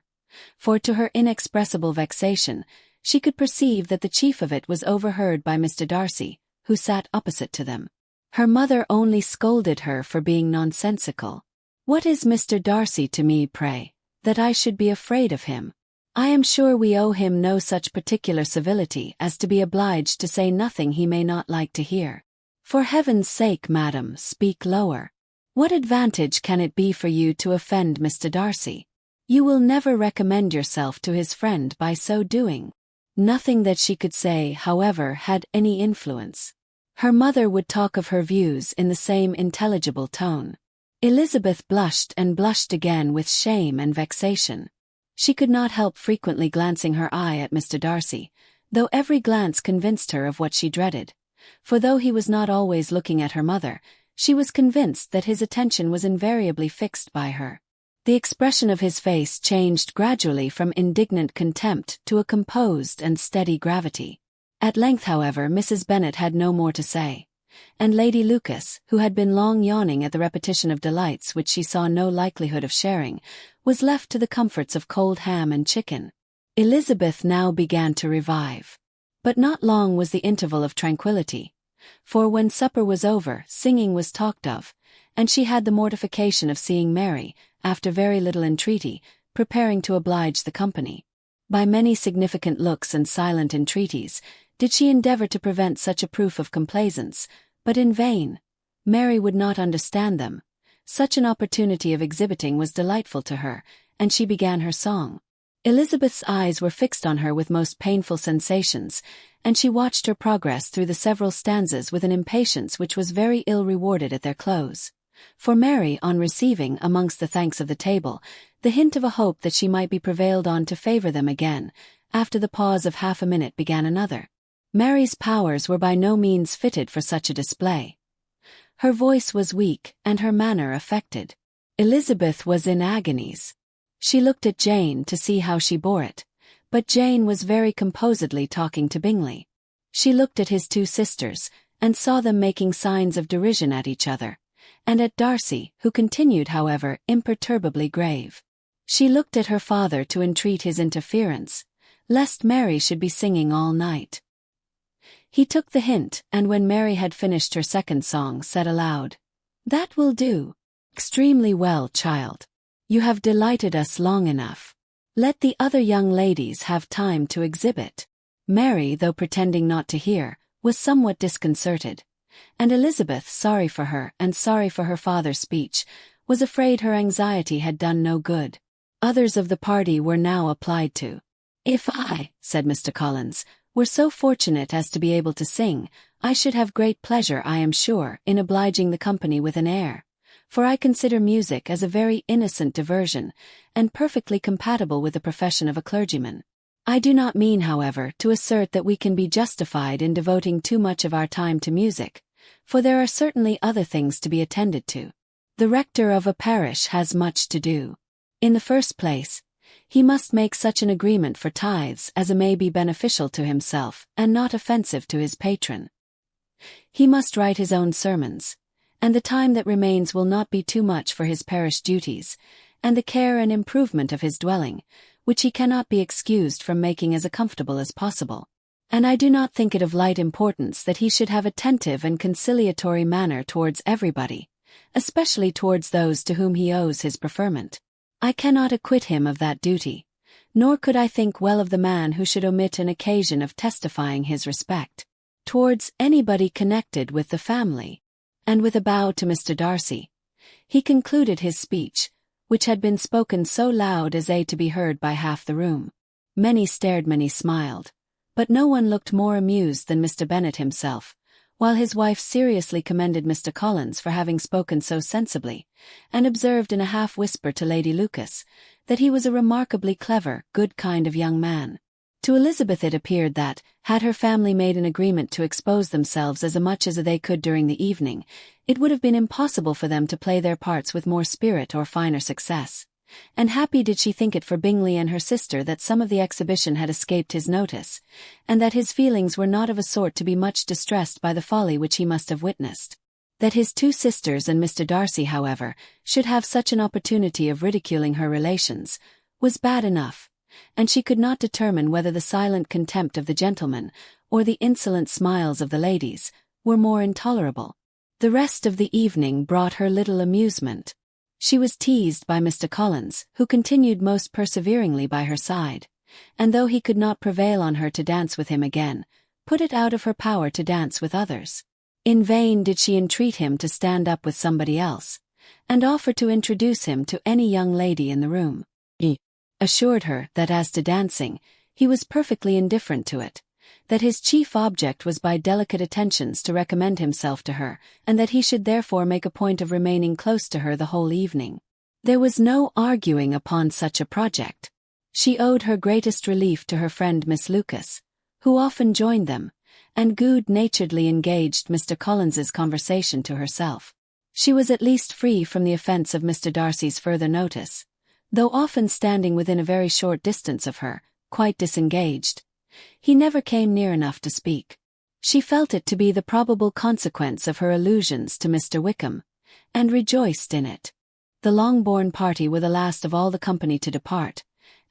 for to her inexpressible vexation, she could perceive that the chief of it was overheard by Mr. Darcy, who sat opposite to them. Her mother only scolded her for being nonsensical. "What is Mr. Darcy to me, pray, that I should be afraid of him? I am sure we owe him no such particular civility as to be obliged to say nothing he may not like to hear. For heaven's sake, madam, speak lower. What advantage can it be for you to offend Mr. Darcy?" You will never recommend yourself to his friend by so doing. Nothing that she could say, however, had any influence. Her mother would talk of her views in the same intelligible tone. Elizabeth blushed and blushed again with shame and vexation. She could not help frequently glancing her eye at Mr. Darcy, though every glance convinced her of what she dreaded. For though he was not always looking at her mother, she was convinced that his attention was invariably fixed by her. The expression of his face changed gradually from indignant contempt to a composed and steady gravity. At length, however, Mrs. Bennet had no more to say, and Lady Lucas, who had been long yawning at the repetition of delights which she saw no likelihood of sharing, was left to the comforts of cold ham and chicken. Elizabeth now began to revive. But not long was the interval of tranquillity, for when supper was over, singing was talked of, and she had the mortification of seeing Mary, after very little entreaty, preparing to oblige the company. By many significant looks and silent entreaties did she endeavor to prevent such a proof of complaisance, but in vain. Mary would not understand them. Such an opportunity of exhibiting was delightful to her, and she began her song. Elizabeth's eyes were fixed on her with most painful sensations, and she watched her progress through the several stanzas with an impatience which was very ill rewarded at their close. For Mary, on receiving, amongst the thanks of the table, the hint of a hope that she might be prevailed on to favour them again, after the pause of half a minute began another. Mary's powers were by no means fitted for such a display. Her voice was weak, and her manner affected. Elizabeth was in agonies. She looked at Jane to see how she bore it, but Jane was very composedly talking to Bingley. She looked at his two sisters, and saw them making signs of derision at each other, and at Darcy, who continued, however, imperturbably grave. She looked at her father to entreat his interference, lest Mary should be singing all night. He took the hint, and when Mary had finished her second song, said aloud, "That will do. Extremely well, child. You have delighted us long enough. Let the other young ladies have time to exhibit." Mary, though pretending not to hear, was somewhat disconcerted, and Elizabeth, sorry for her and sorry for her father's speech, was afraid her anxiety had done no good. Others of the party were now applied to. "If I," said Mr. Collins, "were so fortunate as to be able to sing, I should have great pleasure, I am sure, in obliging the company with an air, for I consider music as a very innocent diversion, and perfectly compatible with the profession of a clergyman. I do not mean, however, to assert that we can be justified in devoting too much of our time to music, for there are certainly other things to be attended to. The rector of a parish has much to do. In the first place, he must make such an agreement for tithes as may be beneficial to himself and not offensive to his patron. He must write his own sermons, and the time that remains will not be too much for his parish duties, and the care and improvement of his dwelling, which he cannot be excused from making as comfortable as possible. And I do not think it of light importance that he should have attentive and conciliatory manner towards everybody, especially towards those to whom he owes his preferment. I cannot acquit him of that duty, nor could I think well of the man who should omit an occasion of testifying his respect towards anybody connected with the family." And with a bow to Mr. Darcy, he concluded his speech, which had been spoken so loud as to be heard by half the room. Many stared, many smiled, but no one looked more amused than Mr. Bennet himself, while his wife seriously commended Mr. Collins for having spoken so sensibly, and observed in a half-whisper to Lady Lucas, that he was a remarkably clever, good kind of young man. To Elizabeth it appeared that, had her family made an agreement to expose themselves as much as they could during the evening, it would have been impossible for them to play their parts with more spirit or finer success. And happy did she think it for Bingley and her sister that some of the exhibition had escaped his notice, and that his feelings were not of a sort to be much distressed by the folly which he must have witnessed. That his two sisters and Mr. Darcy, however, should have such an opportunity of ridiculing her relations, was bad enough, and she could not determine whether the silent contempt of the gentlemen, or the insolent smiles of the ladies, were more intolerable. The rest of the evening brought her little amusement. She was teased by Mr. Collins, who continued most perseveringly by her side, and though he could not prevail on her to dance with him again, put it out of her power to dance with others. In vain did she entreat him to stand up with somebody else, and offer to introduce him to any young lady in the room. He assured her that as to dancing, he was perfectly indifferent to it, that his chief object was by delicate attentions to recommend himself to her, and that he should therefore make a point of remaining close to her the whole evening. There was no arguing upon such a project. She owed her greatest relief to her friend Miss Lucas, who often joined them, and good-naturedly engaged Mr. Collins's conversation to herself. She was at least free from the offence of Mr. Darcy's further notice, though often standing within a very short distance of her, quite disengaged. He never came near enough to speak. She felt it to be the probable consequence of her allusions to Mr. Wickham, and rejoiced in it. The Longbourn party were the last of all the company to depart,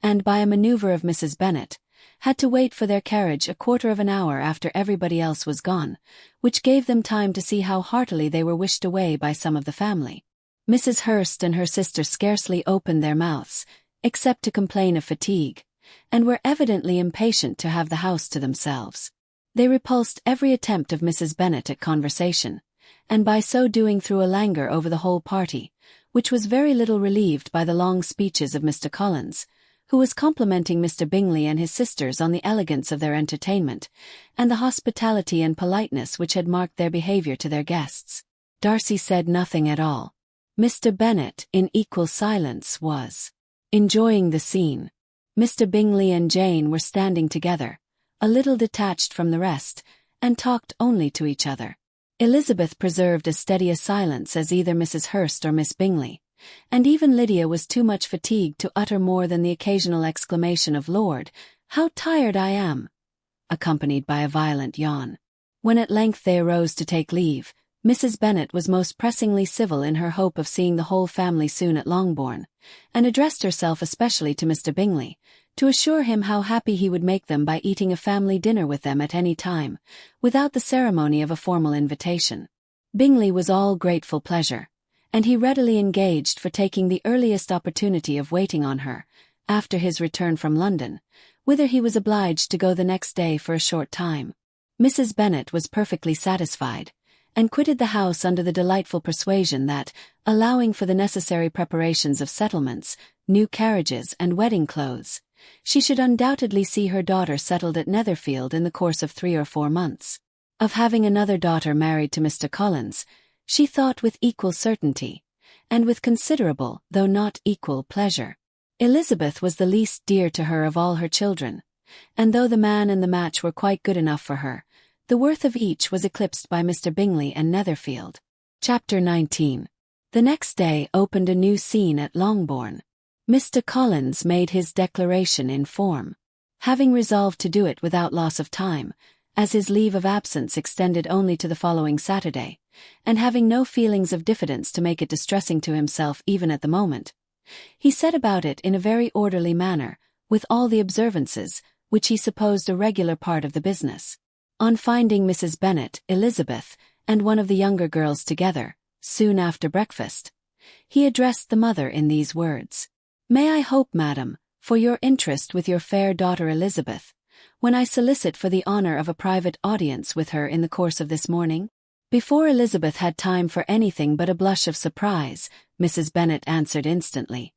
and by a manoeuvre of Mrs. Bennet, had to wait for their carriage a quarter of an hour after everybody else was gone, which gave them time to see how heartily they were wished away by some of the family. Mrs. Hurst and her sister scarcely opened their mouths, except to complain of fatigue, and were evidently impatient to have the house to themselves. They repulsed every attempt of Mrs. Bennet at conversation, and by so doing threw a languor over the whole party, which was very little relieved by the long speeches of Mr. Collins, who was complimenting Mr. Bingley and his sisters on the elegance of their entertainment, and the hospitality and politeness which had marked their behaviour to their guests. Darcy said nothing at all. Mr. Bennet, in equal silence, was enjoying the scene. Mr. Bingley and Jane were standing together, a little detached from the rest, and talked only to each other. Elizabeth preserved as steady a silence as either Mrs. Hurst or Miss Bingley, and even Lydia was too much fatigued to utter more than the occasional exclamation of "Lord, how tired I am!" accompanied by a violent yawn. When at length they arose to take leave, Mrs. Bennet was most pressingly civil in her hope of seeing the whole family soon at Longbourn, and addressed herself especially to Mr. Bingley, to assure him how happy he would make them by eating a family dinner with them at any time, without the ceremony of a formal invitation. Bingley was all grateful pleasure, and he readily engaged for taking the earliest opportunity of waiting on her, after his return from London, whither he was obliged to go the next day for a short time. Mrs. Bennet was perfectly satisfied, and quitted the house under the delightful persuasion that, allowing for the necessary preparations of settlements, new carriages and wedding clothes, she should undoubtedly see her daughter settled at Netherfield in the course of 3 or 4 months. Of having another daughter married to Mr. Collins, she thought with equal certainty, and with considerable, though not equal, pleasure. Elizabeth was the least dear to her of all her children, and though the man and the match were quite good enough for her, the worth of each was eclipsed by Mr. Bingley and Netherfield. Chapter 19. The next day opened a new scene at Longbourn. Mr. Collins made his declaration in form, having resolved to do it without loss of time, as his leave of absence extended only to the following Saturday, and having no feelings of diffidence to make it distressing to himself even at the moment. He set about it in a very orderly manner, with all the observances, which he supposed a regular part of the business. On finding Mrs. Bennet, Elizabeth, and one of the younger girls together, soon after breakfast, he addressed the mother in these words: "May I hope, madam, for your interest with your fair daughter Elizabeth, when I solicit for the honour of a private audience with her in the course of this morning?" Before Elizabeth had time for anything but a blush of surprise, Mrs. Bennet answered instantly,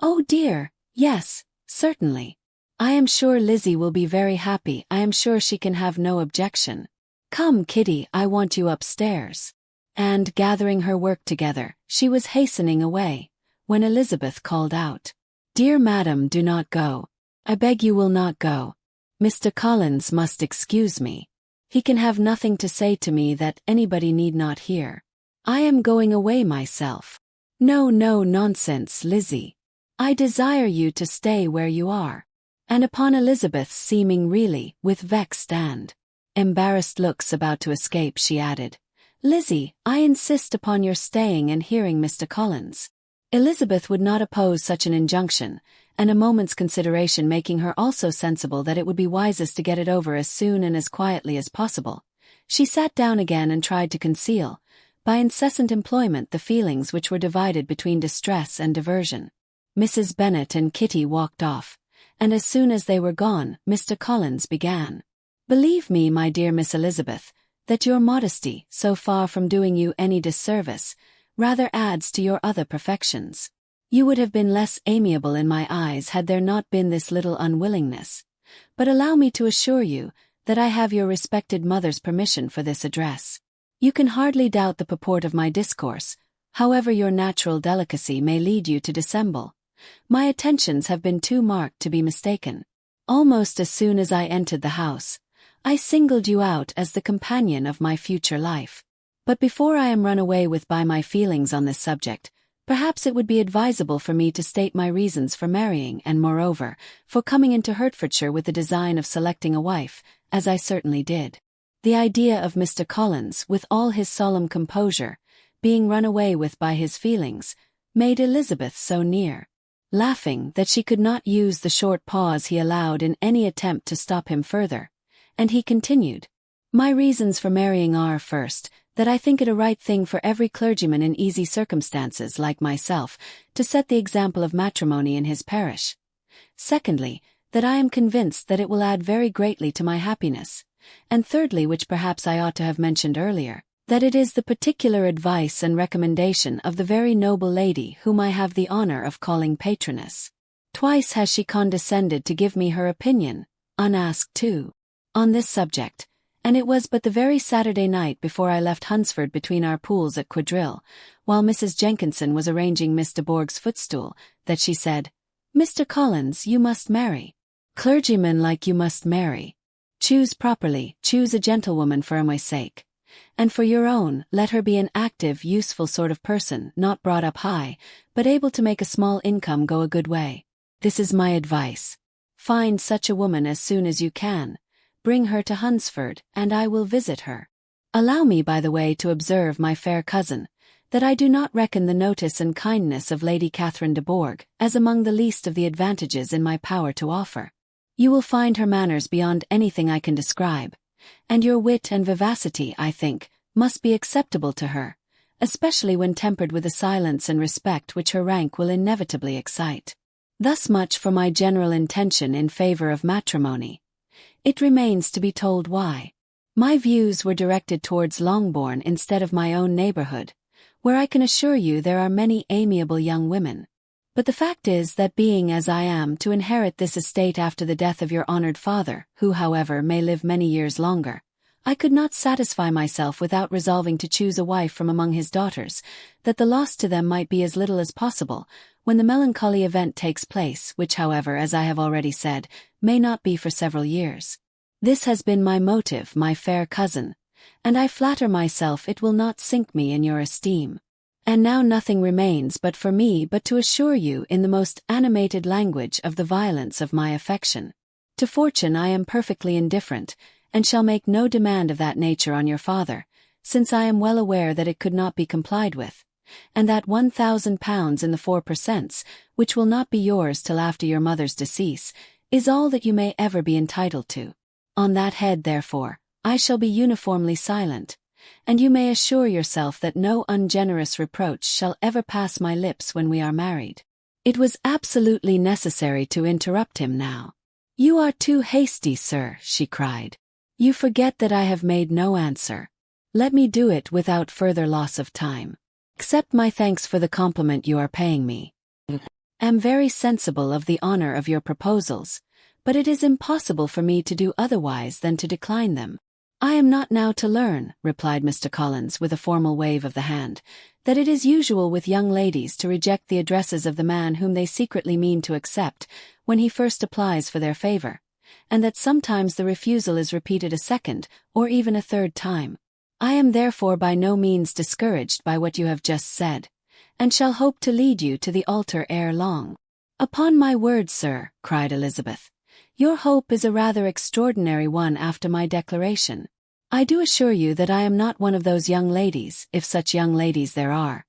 "Oh dear, yes, certainly. I am sure Lizzie will be very happy. I am sure she can have no objection. Come, Kitty, I want you upstairs." And, gathering her work together, she was hastening away, when Elizabeth called out, "Dear madam, do not go. I beg you will not go. Mr. Collins must excuse me. He can have nothing to say to me that anybody need not hear. I am going away myself." "No, no, nonsense, Lizzie. I desire you to stay where you are." And upon Elizabeth's seeming really, with vexed and embarrassed looks about to escape, she added, "Lizzie, I insist upon your staying and hearing Mr. Collins." Elizabeth would not oppose such an injunction, and a moment's consideration making her also sensible that it would be wisest to get it over as soon and as quietly as possible, she sat down again and tried to conceal, by incessant employment, the feelings which were divided between distress and diversion. Mrs. Bennet and Kitty walked off, and as soon as they were gone, Mr. Collins began. "Believe me, my dear Miss Elizabeth, that your modesty, so far from doing you any disservice, rather adds to your other perfections. You would have been less amiable in my eyes had there not been this little unwillingness. But allow me to assure you that I have your respected mother's permission for this address. You can hardly doubt the purport of my discourse, however your natural delicacy may lead you to dissemble. My attentions have been too marked to be mistaken. Almost as soon as I entered the house, I singled you out as the companion of my future life. But before I am run away with by my feelings on this subject, perhaps it would be advisable for me to state my reasons for marrying and, moreover, for coming into Hertfordshire with the design of selecting a wife, as I certainly did. The idea of Mr. Collins, with all his solemn composure, being run away with by his feelings, made Elizabeth so near, laughing, that she could not use the short pause he allowed in any attempt to stop him further, and he continued, "My reasons for marrying are, first, that I think it a right thing for every clergyman in easy circumstances like myself to set the example of matrimony in his parish. Secondly, that I am convinced that it will add very greatly to my happiness. And thirdly, which perhaps I ought to have mentioned earlier, that it is the particular advice and recommendation of the very noble lady whom I have the honor of calling patroness. Twice has she condescended to give me her opinion, unasked too, on this subject, and it was but the very Saturday night before I left Hunsford between our pools at quadrille, while Mrs. Jenkinson was arranging Miss de Bourgh's footstool, that she said, 'Mr. Collins, you must marry. Clergymen like you must marry. Choose properly, choose a gentlewoman for my sake. And for your own, let her be an active, useful sort of person, not brought up high, but able to make a small income go a good way. This is my advice. Find such a woman as soon as you can. Bring her to Hunsford, and I will visit her. Allow me, by the way, to observe, my fair cousin, that I do not reckon the notice and kindness of Lady Catherine de Bourgh as among the least of the advantages in my power to offer. You will find her manners beyond anything I can describe, and your wit and vivacity, I think, must be acceptable to her, especially when tempered with the silence and respect which her rank will inevitably excite. Thus much for my general intention in favor of matrimony. It remains to be told why. My views were directed towards Longbourn instead of my own neighborhood, where I can assure you there are many amiable young women. But the fact is that being as I am to inherit this estate after the death of your honored father, who however may live many years longer, I could not satisfy myself without resolving to choose a wife from among his daughters, that the loss to them might be as little as possible, when the melancholy event takes place, which however, as I have already said, may not be for several years. This has been my motive, my fair cousin, and I flatter myself it will not sink me in your esteem. And now nothing remains but for me but to assure you in the most animated language of the violence of my affection. To fortune I am perfectly indifferent, and shall make no demand of that nature on your father, since I am well aware that it could not be complied with, and that £1,000 in the 4%, which will not be yours till after your mother's decease, is all that you may ever be entitled to. On that head, therefore, I shall be uniformly silent, and you may assure yourself that no ungenerous reproach shall ever pass my lips when we are married." It was absolutely necessary to interrupt him now. "You are too hasty, sir," she cried. "You forget that I have made no answer. Let me do it without further loss of time. Accept my thanks for the compliment you are paying me. Am very sensible of the honor of your proposals, but it is impossible for me to do otherwise than to decline them. I am not now to learn," replied Mr. Collins with a formal wave of the hand, "that it is usual with young ladies to reject the addresses of the man whom they secretly mean to accept when he first applies for their favor, and that sometimes the refusal is repeated a second or even a third time. I am therefore by no means discouraged by what you have just said, and shall hope to lead you to the altar ere long." "Upon my word, sir," cried Elizabeth, "your hope is a rather extraordinary one after my declaration. I do assure you that I am not one of those young ladies, if such young ladies there are,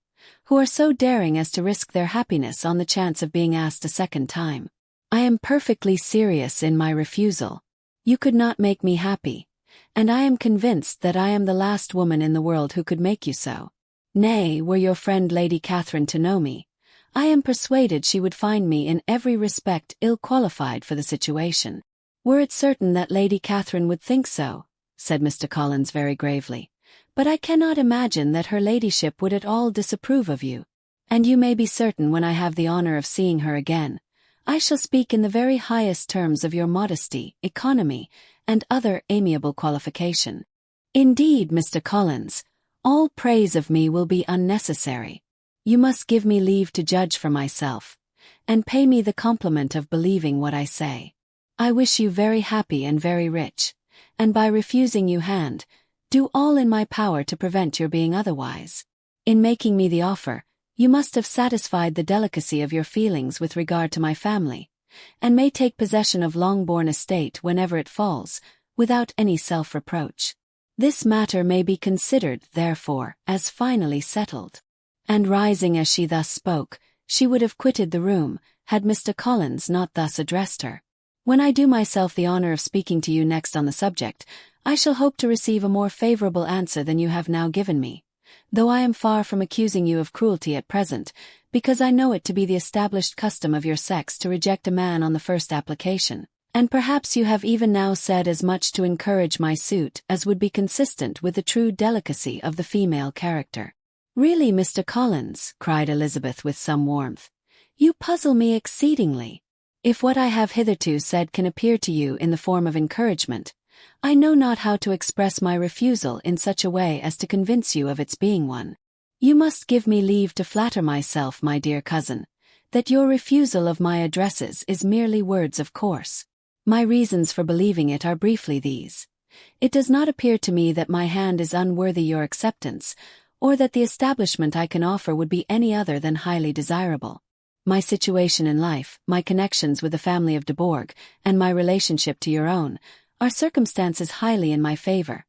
who are so daring as to risk their happiness on the chance of being asked a second time. I am perfectly serious in my refusal. You could not make me happy, and I am convinced that I am the last woman in the world who could make you so. Nay, were your friend Lady Catherine to know me, I am persuaded she would find me in every respect ill qualified for the situation." "Were it certain that Lady Catherine would think so," said Mr. Collins very gravely, "but I cannot imagine that her ladyship would at all disapprove of you. And you may be certain when I have the honor of seeing her again, I shall speak in the very highest terms of your modesty, economy, and other amiable qualification. Indeed, Mr. Collins, all praise of me will be unnecessary. You must give me leave to judge for myself, and pay me the compliment of believing what I say. I wish you very happy and very rich, and by refusing you hand, do all in my power to prevent your being otherwise. In making me the offer, you must have satisfied the delicacy of your feelings with regard to my family, and may take possession of Longbourn estate whenever it falls, without any self-reproach. This matter may be considered, therefore, as finally settled. And rising as she thus spoke, she would have quitted the room, had Mr. Collins not thus addressed her. When I do myself the honor of speaking to you next on the subject, I shall hope to receive a more favorable answer than you have now given me, though I am far from accusing you of cruelty at present, because I know it to be the established custom of your sex to reject a man on the first application, and perhaps you have even now said as much to encourage my suit as would be consistent with the true delicacy of the female character. Really, Mr. Collins, cried Elizabeth with some warmth, you puzzle me exceedingly. If what I have hitherto said can appear to you in the form of encouragement, I know not how to express my refusal in such a way as to convince you of its being one. You must give me leave to flatter myself, my dear cousin, that your refusal of my addresses is merely words of course. My reasons for believing it are briefly these. It does not appear to me that my hand is unworthy your acceptance, or that the establishment I can offer would be any other than highly desirable. My situation in life, my connections with the family of de Bourgh, and my relationship to your own, are circumstances highly in my favor,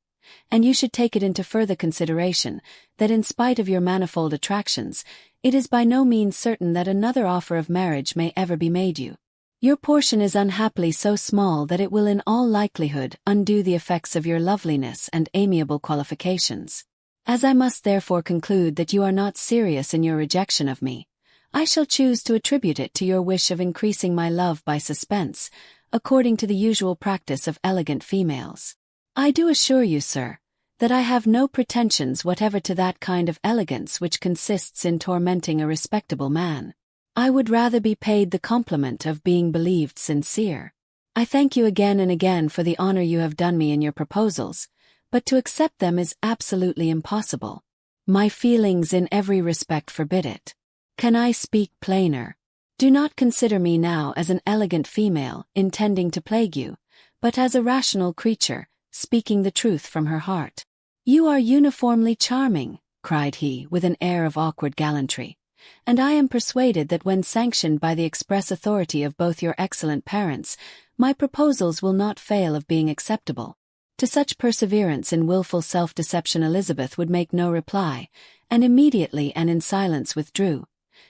and you should take it into further consideration that in spite of your manifold attractions, it is by no means certain that another offer of marriage may ever be made you. Your portion is unhappily so small that it will in all likelihood undo the effects of your loveliness and amiable qualifications. As I must therefore conclude that you are not serious in your rejection of me, I shall choose to attribute it to your wish of increasing my love by suspense, according to the usual practice of elegant females. I do assure you, sir, that I have no pretensions whatever to that kind of elegance which consists in tormenting a respectable man. I would rather be paid the compliment of being believed sincere. I thank you again and again for the honor you have done me in your proposals, but to accept them is absolutely impossible. My feelings in every respect forbid it. Can I speak plainer? Do not consider me now as an elegant female intending to plague you, but as a rational creature, speaking the truth from her heart. You are uniformly charming, cried he with an air of awkward gallantry, and I am persuaded that when sanctioned by the express authority of both your excellent parents, my proposals will not fail of being acceptable. To such perseverance in wilful self-deception Elizabeth would make no reply, and immediately and in silence withdrew,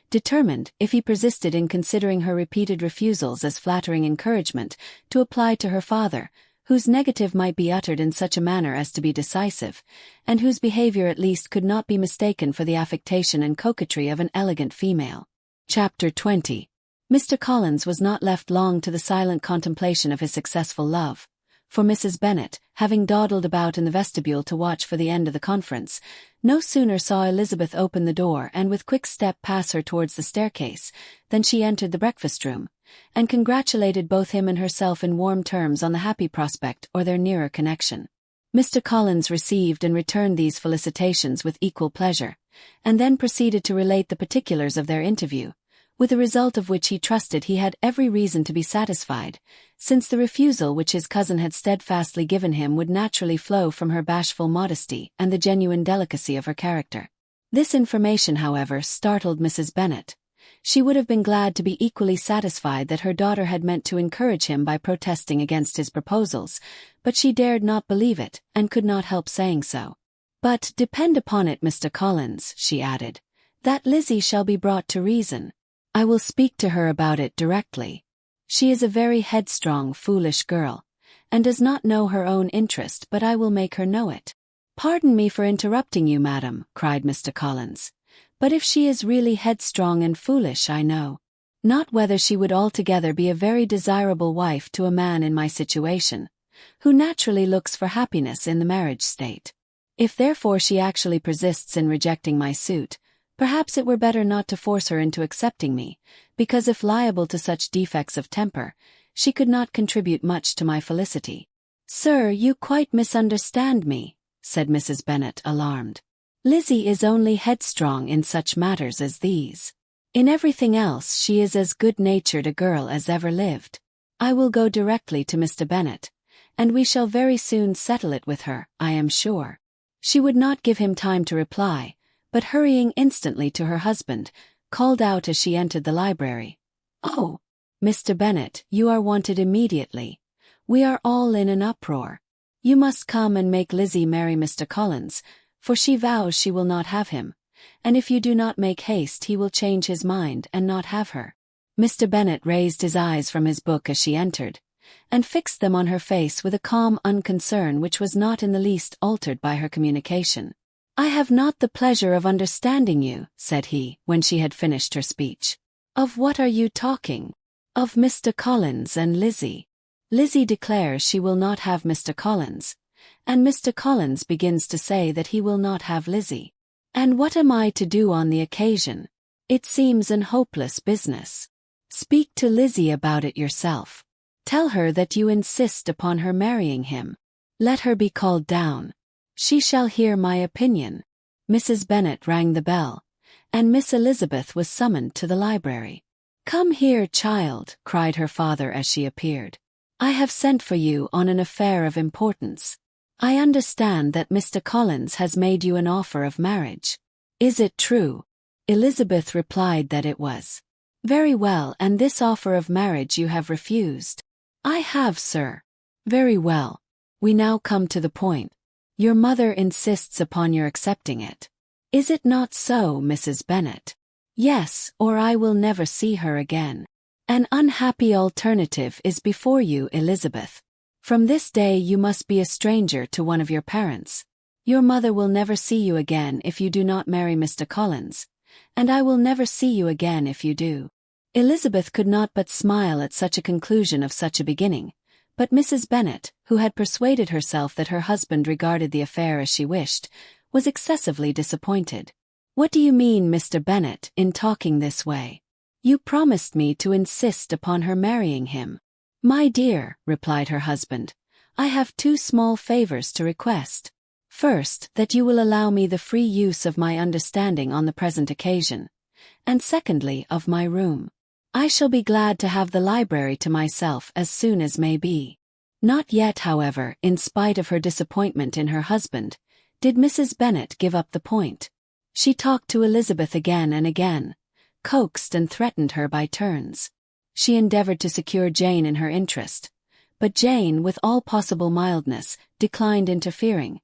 determined, if he persisted in considering her repeated refusals as flattering encouragement, to apply to her father, whose negative might be uttered in such a manner as to be decisive, and whose behavior at least could not be mistaken for the affectation and coquetry of an elegant female. Chapter 20. Mr. Collins was not left long to the silent contemplation of his successful love, for Mrs. Bennet, having dawdled about in the vestibule to watch for the end of the conference, no sooner saw Elizabeth open the door and with quick step pass her towards the staircase, than she entered the breakfast-room, and congratulated both him and herself in warm terms on the happy prospect or their nearer connection. Mr. Collins received and returned these felicitations with equal pleasure, and then proceeded to relate the particulars of their interview, with the result of which he trusted he had every reason to be satisfied, since the refusal which his cousin had steadfastly given him would naturally flow from her bashful modesty and the genuine delicacy of her character. This information, however, startled Mrs. Bennet. She would have been glad to be equally satisfied that her daughter had meant to encourage him by protesting against his proposals, but she dared not believe it, and could not help saying so. "But depend upon it, Mr. Collins," she added, "that Lizzie shall be brought to reason. I will speak to her about it directly. She is a very headstrong, foolish girl, and does not know her own interest, but I will make her know it." "Pardon me for interrupting you, madam," cried Mr. Collins, "but if she is really headstrong and foolish, I know not whether she would altogether be a very desirable wife to a man in my situation, who naturally looks for happiness in the marriage state. If therefore she actually persists in rejecting my suit, Perhaps it were better not to force her into accepting me, because if liable to such defects of temper, she could not contribute much to my felicity. Sir, you quite misunderstand me, said Mrs. Bennet, alarmed. Lizzie is only headstrong in such matters as these. In everything else she is as good-natured a girl as ever lived. I will go directly to Mr. Bennet, and we shall very soon settle it with her, I am sure. She would not give him time to reply, but hurrying instantly to her husband, called out as she entered the library, "Oh, Mr. Bennet, you are wanted immediately. We are all in an uproar. You must come and make Lizzie marry Mr. Collins, for she vows she will not have him, and if you do not make haste he will change his mind and not have her." Mr. Bennet raised his eyes from his book as she entered, and fixed them on her face with a calm unconcern which was not in the least altered by her communication. "I have not the pleasure of understanding you," said he, when she had finished her speech. "Of what are you talking?" "Of Mr. Collins and Lizzie. Lizzie declares she will not have Mr. Collins, and Mr. Collins begins to say that he will not have Lizzie. And what am I to do on the occasion? It seems an hopeless business. Speak to Lizzie about it yourself. Tell her that you insist upon her marrying him. Let her be called down. She shall hear my opinion." Mrs. Bennet rang the bell, and Miss Elizabeth was summoned to the library. "Come here, child," cried her father as she appeared. "I have sent for you on an affair of importance. I understand that Mr. Collins has made you an offer of marriage. Is it true?" Elizabeth replied that it was. "Very well, and this offer of marriage you have refused?" "I have, sir." "Very well. We now come to the point. Your mother insists upon your accepting it. Is it not so, Mrs. Bennet?" "Yes, or I will never see her again." "An unhappy alternative is before you, Elizabeth. From this day you must be a stranger to one of your parents. Your mother will never see you again if you do not marry Mr. Collins, and I will never see you again if you do." Elizabeth could not but smile at such a conclusion of such a beginning, but Mrs. Bennet, who had persuaded herself that her husband regarded the affair as she wished, was excessively disappointed. "What do you mean, Mr. Bennet, in talking this way? You promised me to insist upon her marrying him." "My dear," replied her husband, "I have two small favors to request. First, that you will allow me the free use of my understanding on the present occasion, and secondly, of my room. I shall be glad to have the library to myself as soon as may be." Not yet, however, in spite of her disappointment in her husband, did Mrs. Bennet give up the point. She talked to Elizabeth again and again, coaxed and threatened her by turns. She endeavored to secure Jane in her interest, but Jane, with all possible mildness, declined interfering,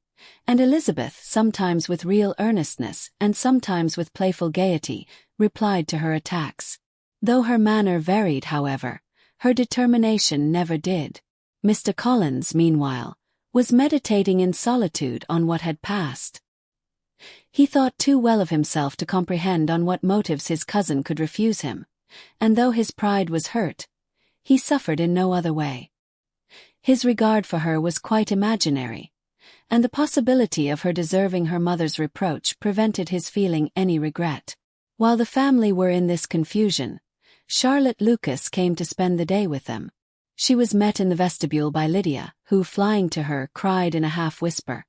and Elizabeth, sometimes with real earnestness and sometimes with playful gaiety, replied to her attacks. Though her manner varied, however, her determination never did. Mr. Collins, meanwhile, was meditating in solitude on what had passed. He thought too well of himself to comprehend on what motives his cousin could refuse him, and though his pride was hurt, he suffered in no other way. His regard for her was quite imaginary, and the possibility of her deserving her mother's reproach prevented his feeling any regret. While the family were in this confusion, Charlotte Lucas came to spend the day with them. She was met in the vestibule by Lydia, who, flying to her, cried in a half-whisper,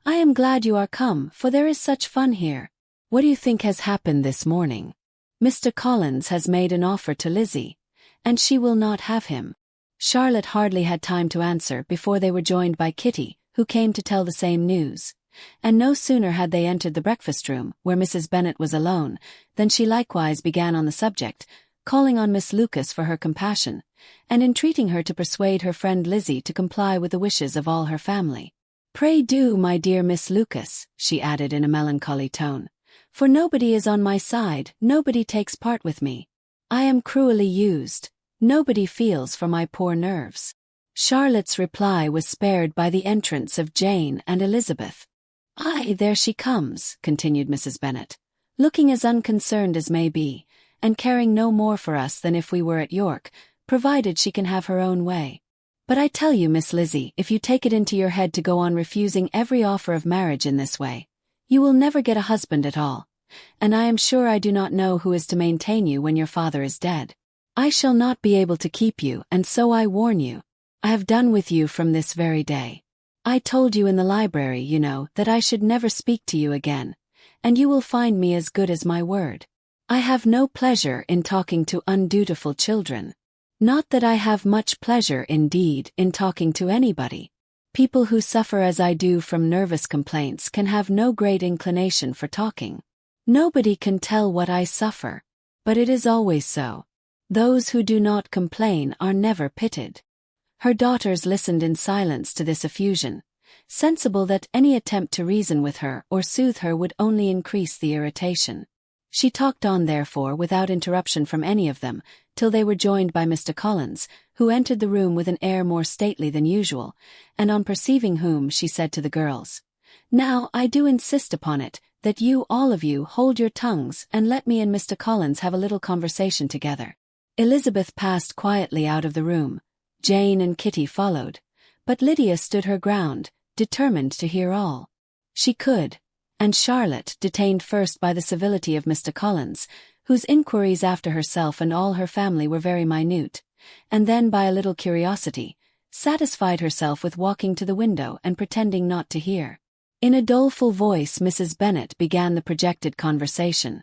"I am glad you are come, for there is such fun here. What do you think has happened this morning? Mr. Collins has made an offer to Lizzie, and she will not have him." Charlotte hardly had time to answer before they were joined by Kitty, who came to tell the same news, and no sooner had they entered the breakfast-room, where Mrs. Bennet was alone, than she likewise began on the subject, calling on Miss Lucas for her compassion, and entreating her to persuade her friend Lizzie to comply with the wishes of all her family. "Pray do, my dear Miss Lucas," she added in a melancholy tone, "for nobody is on my side, nobody takes part with me. I am cruelly used, nobody feels for my poor nerves." Charlotte's reply was spared by the entrance of Jane and Elizabeth. "Aye, there she comes," continued Mrs. Bennet, "looking as unconcerned as may be, and caring no more for us than if we were at York, provided she can have her own way. But I tell you, Miss Lizzie, if you take it into your head to go on refusing every offer of marriage in this way, you will never get a husband at all, and I am sure I do not know who is to maintain you when your father is dead. I shall not be able to keep you, and so I warn you. I have done with you from this very day. I told you in the library, you know, that I should never speak to you again, and you will find me as good as my word. I have no pleasure in talking to undutiful children. Not that I have much pleasure, indeed, in talking to anybody. People who suffer as I do from nervous complaints can have no great inclination for talking. Nobody can tell what I suffer, but it is always so. Those who do not complain are never pitied. Her daughters listened in silence to this effusion, sensible that any attempt to reason with her or soothe her would only increase the irritation. She talked on therefore without interruption from any of them, till they were joined by Mr. Collins, who entered the room with an air more stately than usual, and on perceiving whom she said to the girls, "Now I do insist upon it, that you all of you hold your tongues and let me and Mr. Collins have a little conversation together." Elizabeth passed quietly out of the room. Jane and Kitty followed, but Lydia stood her ground, determined to hear all she could, and Charlotte, detained first by the civility of Mr. Collins, whose inquiries after herself and all her family were very minute, and then by a little curiosity, satisfied herself with walking to the window and pretending not to hear. In a doleful voice Mrs. Bennet began the projected conversation.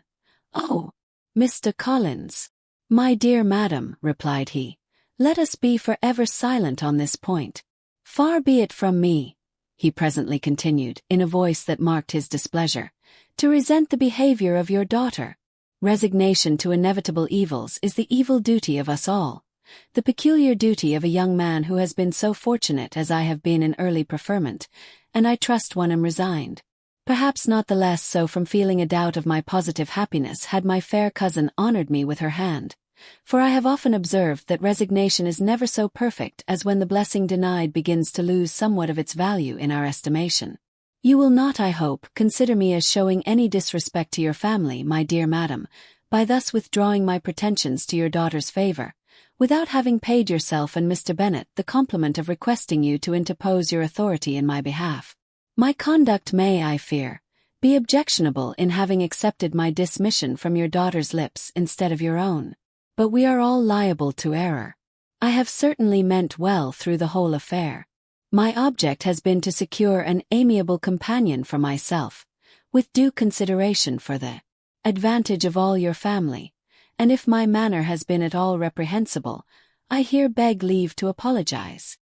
"Oh, Mr. Collins, my dear madam," replied he, "let us be forever silent on this point. Far be it from me," he presently continued, in a voice that marked his displeasure, "to resent the behavior of your daughter. Resignation to inevitable evils is the evil duty of us all, the peculiar duty of a young man who has been so fortunate as I have been in early preferment, and I trust one am resigned. Perhaps not the less so from feeling a doubt of my positive happiness had my fair cousin honored me with her hand. For I have often observed that resignation is never so perfect as when the blessing denied begins to lose somewhat of its value in our estimation. You will not, I hope, consider me as showing any disrespect to your family, my dear madam, by thus withdrawing my pretensions to your daughter's favor, without having paid yourself and Mr. Bennet the compliment of requesting you to interpose your authority in my behalf. My conduct may, I fear, be objectionable in having accepted my dismission from your daughter's lips instead of your own. But we are all liable to error. I have certainly meant well through the whole affair. My object has been to secure an amiable companion for myself, with due consideration for the advantage of all your family, and if my manner has been at all reprehensible, I here beg leave to apologize.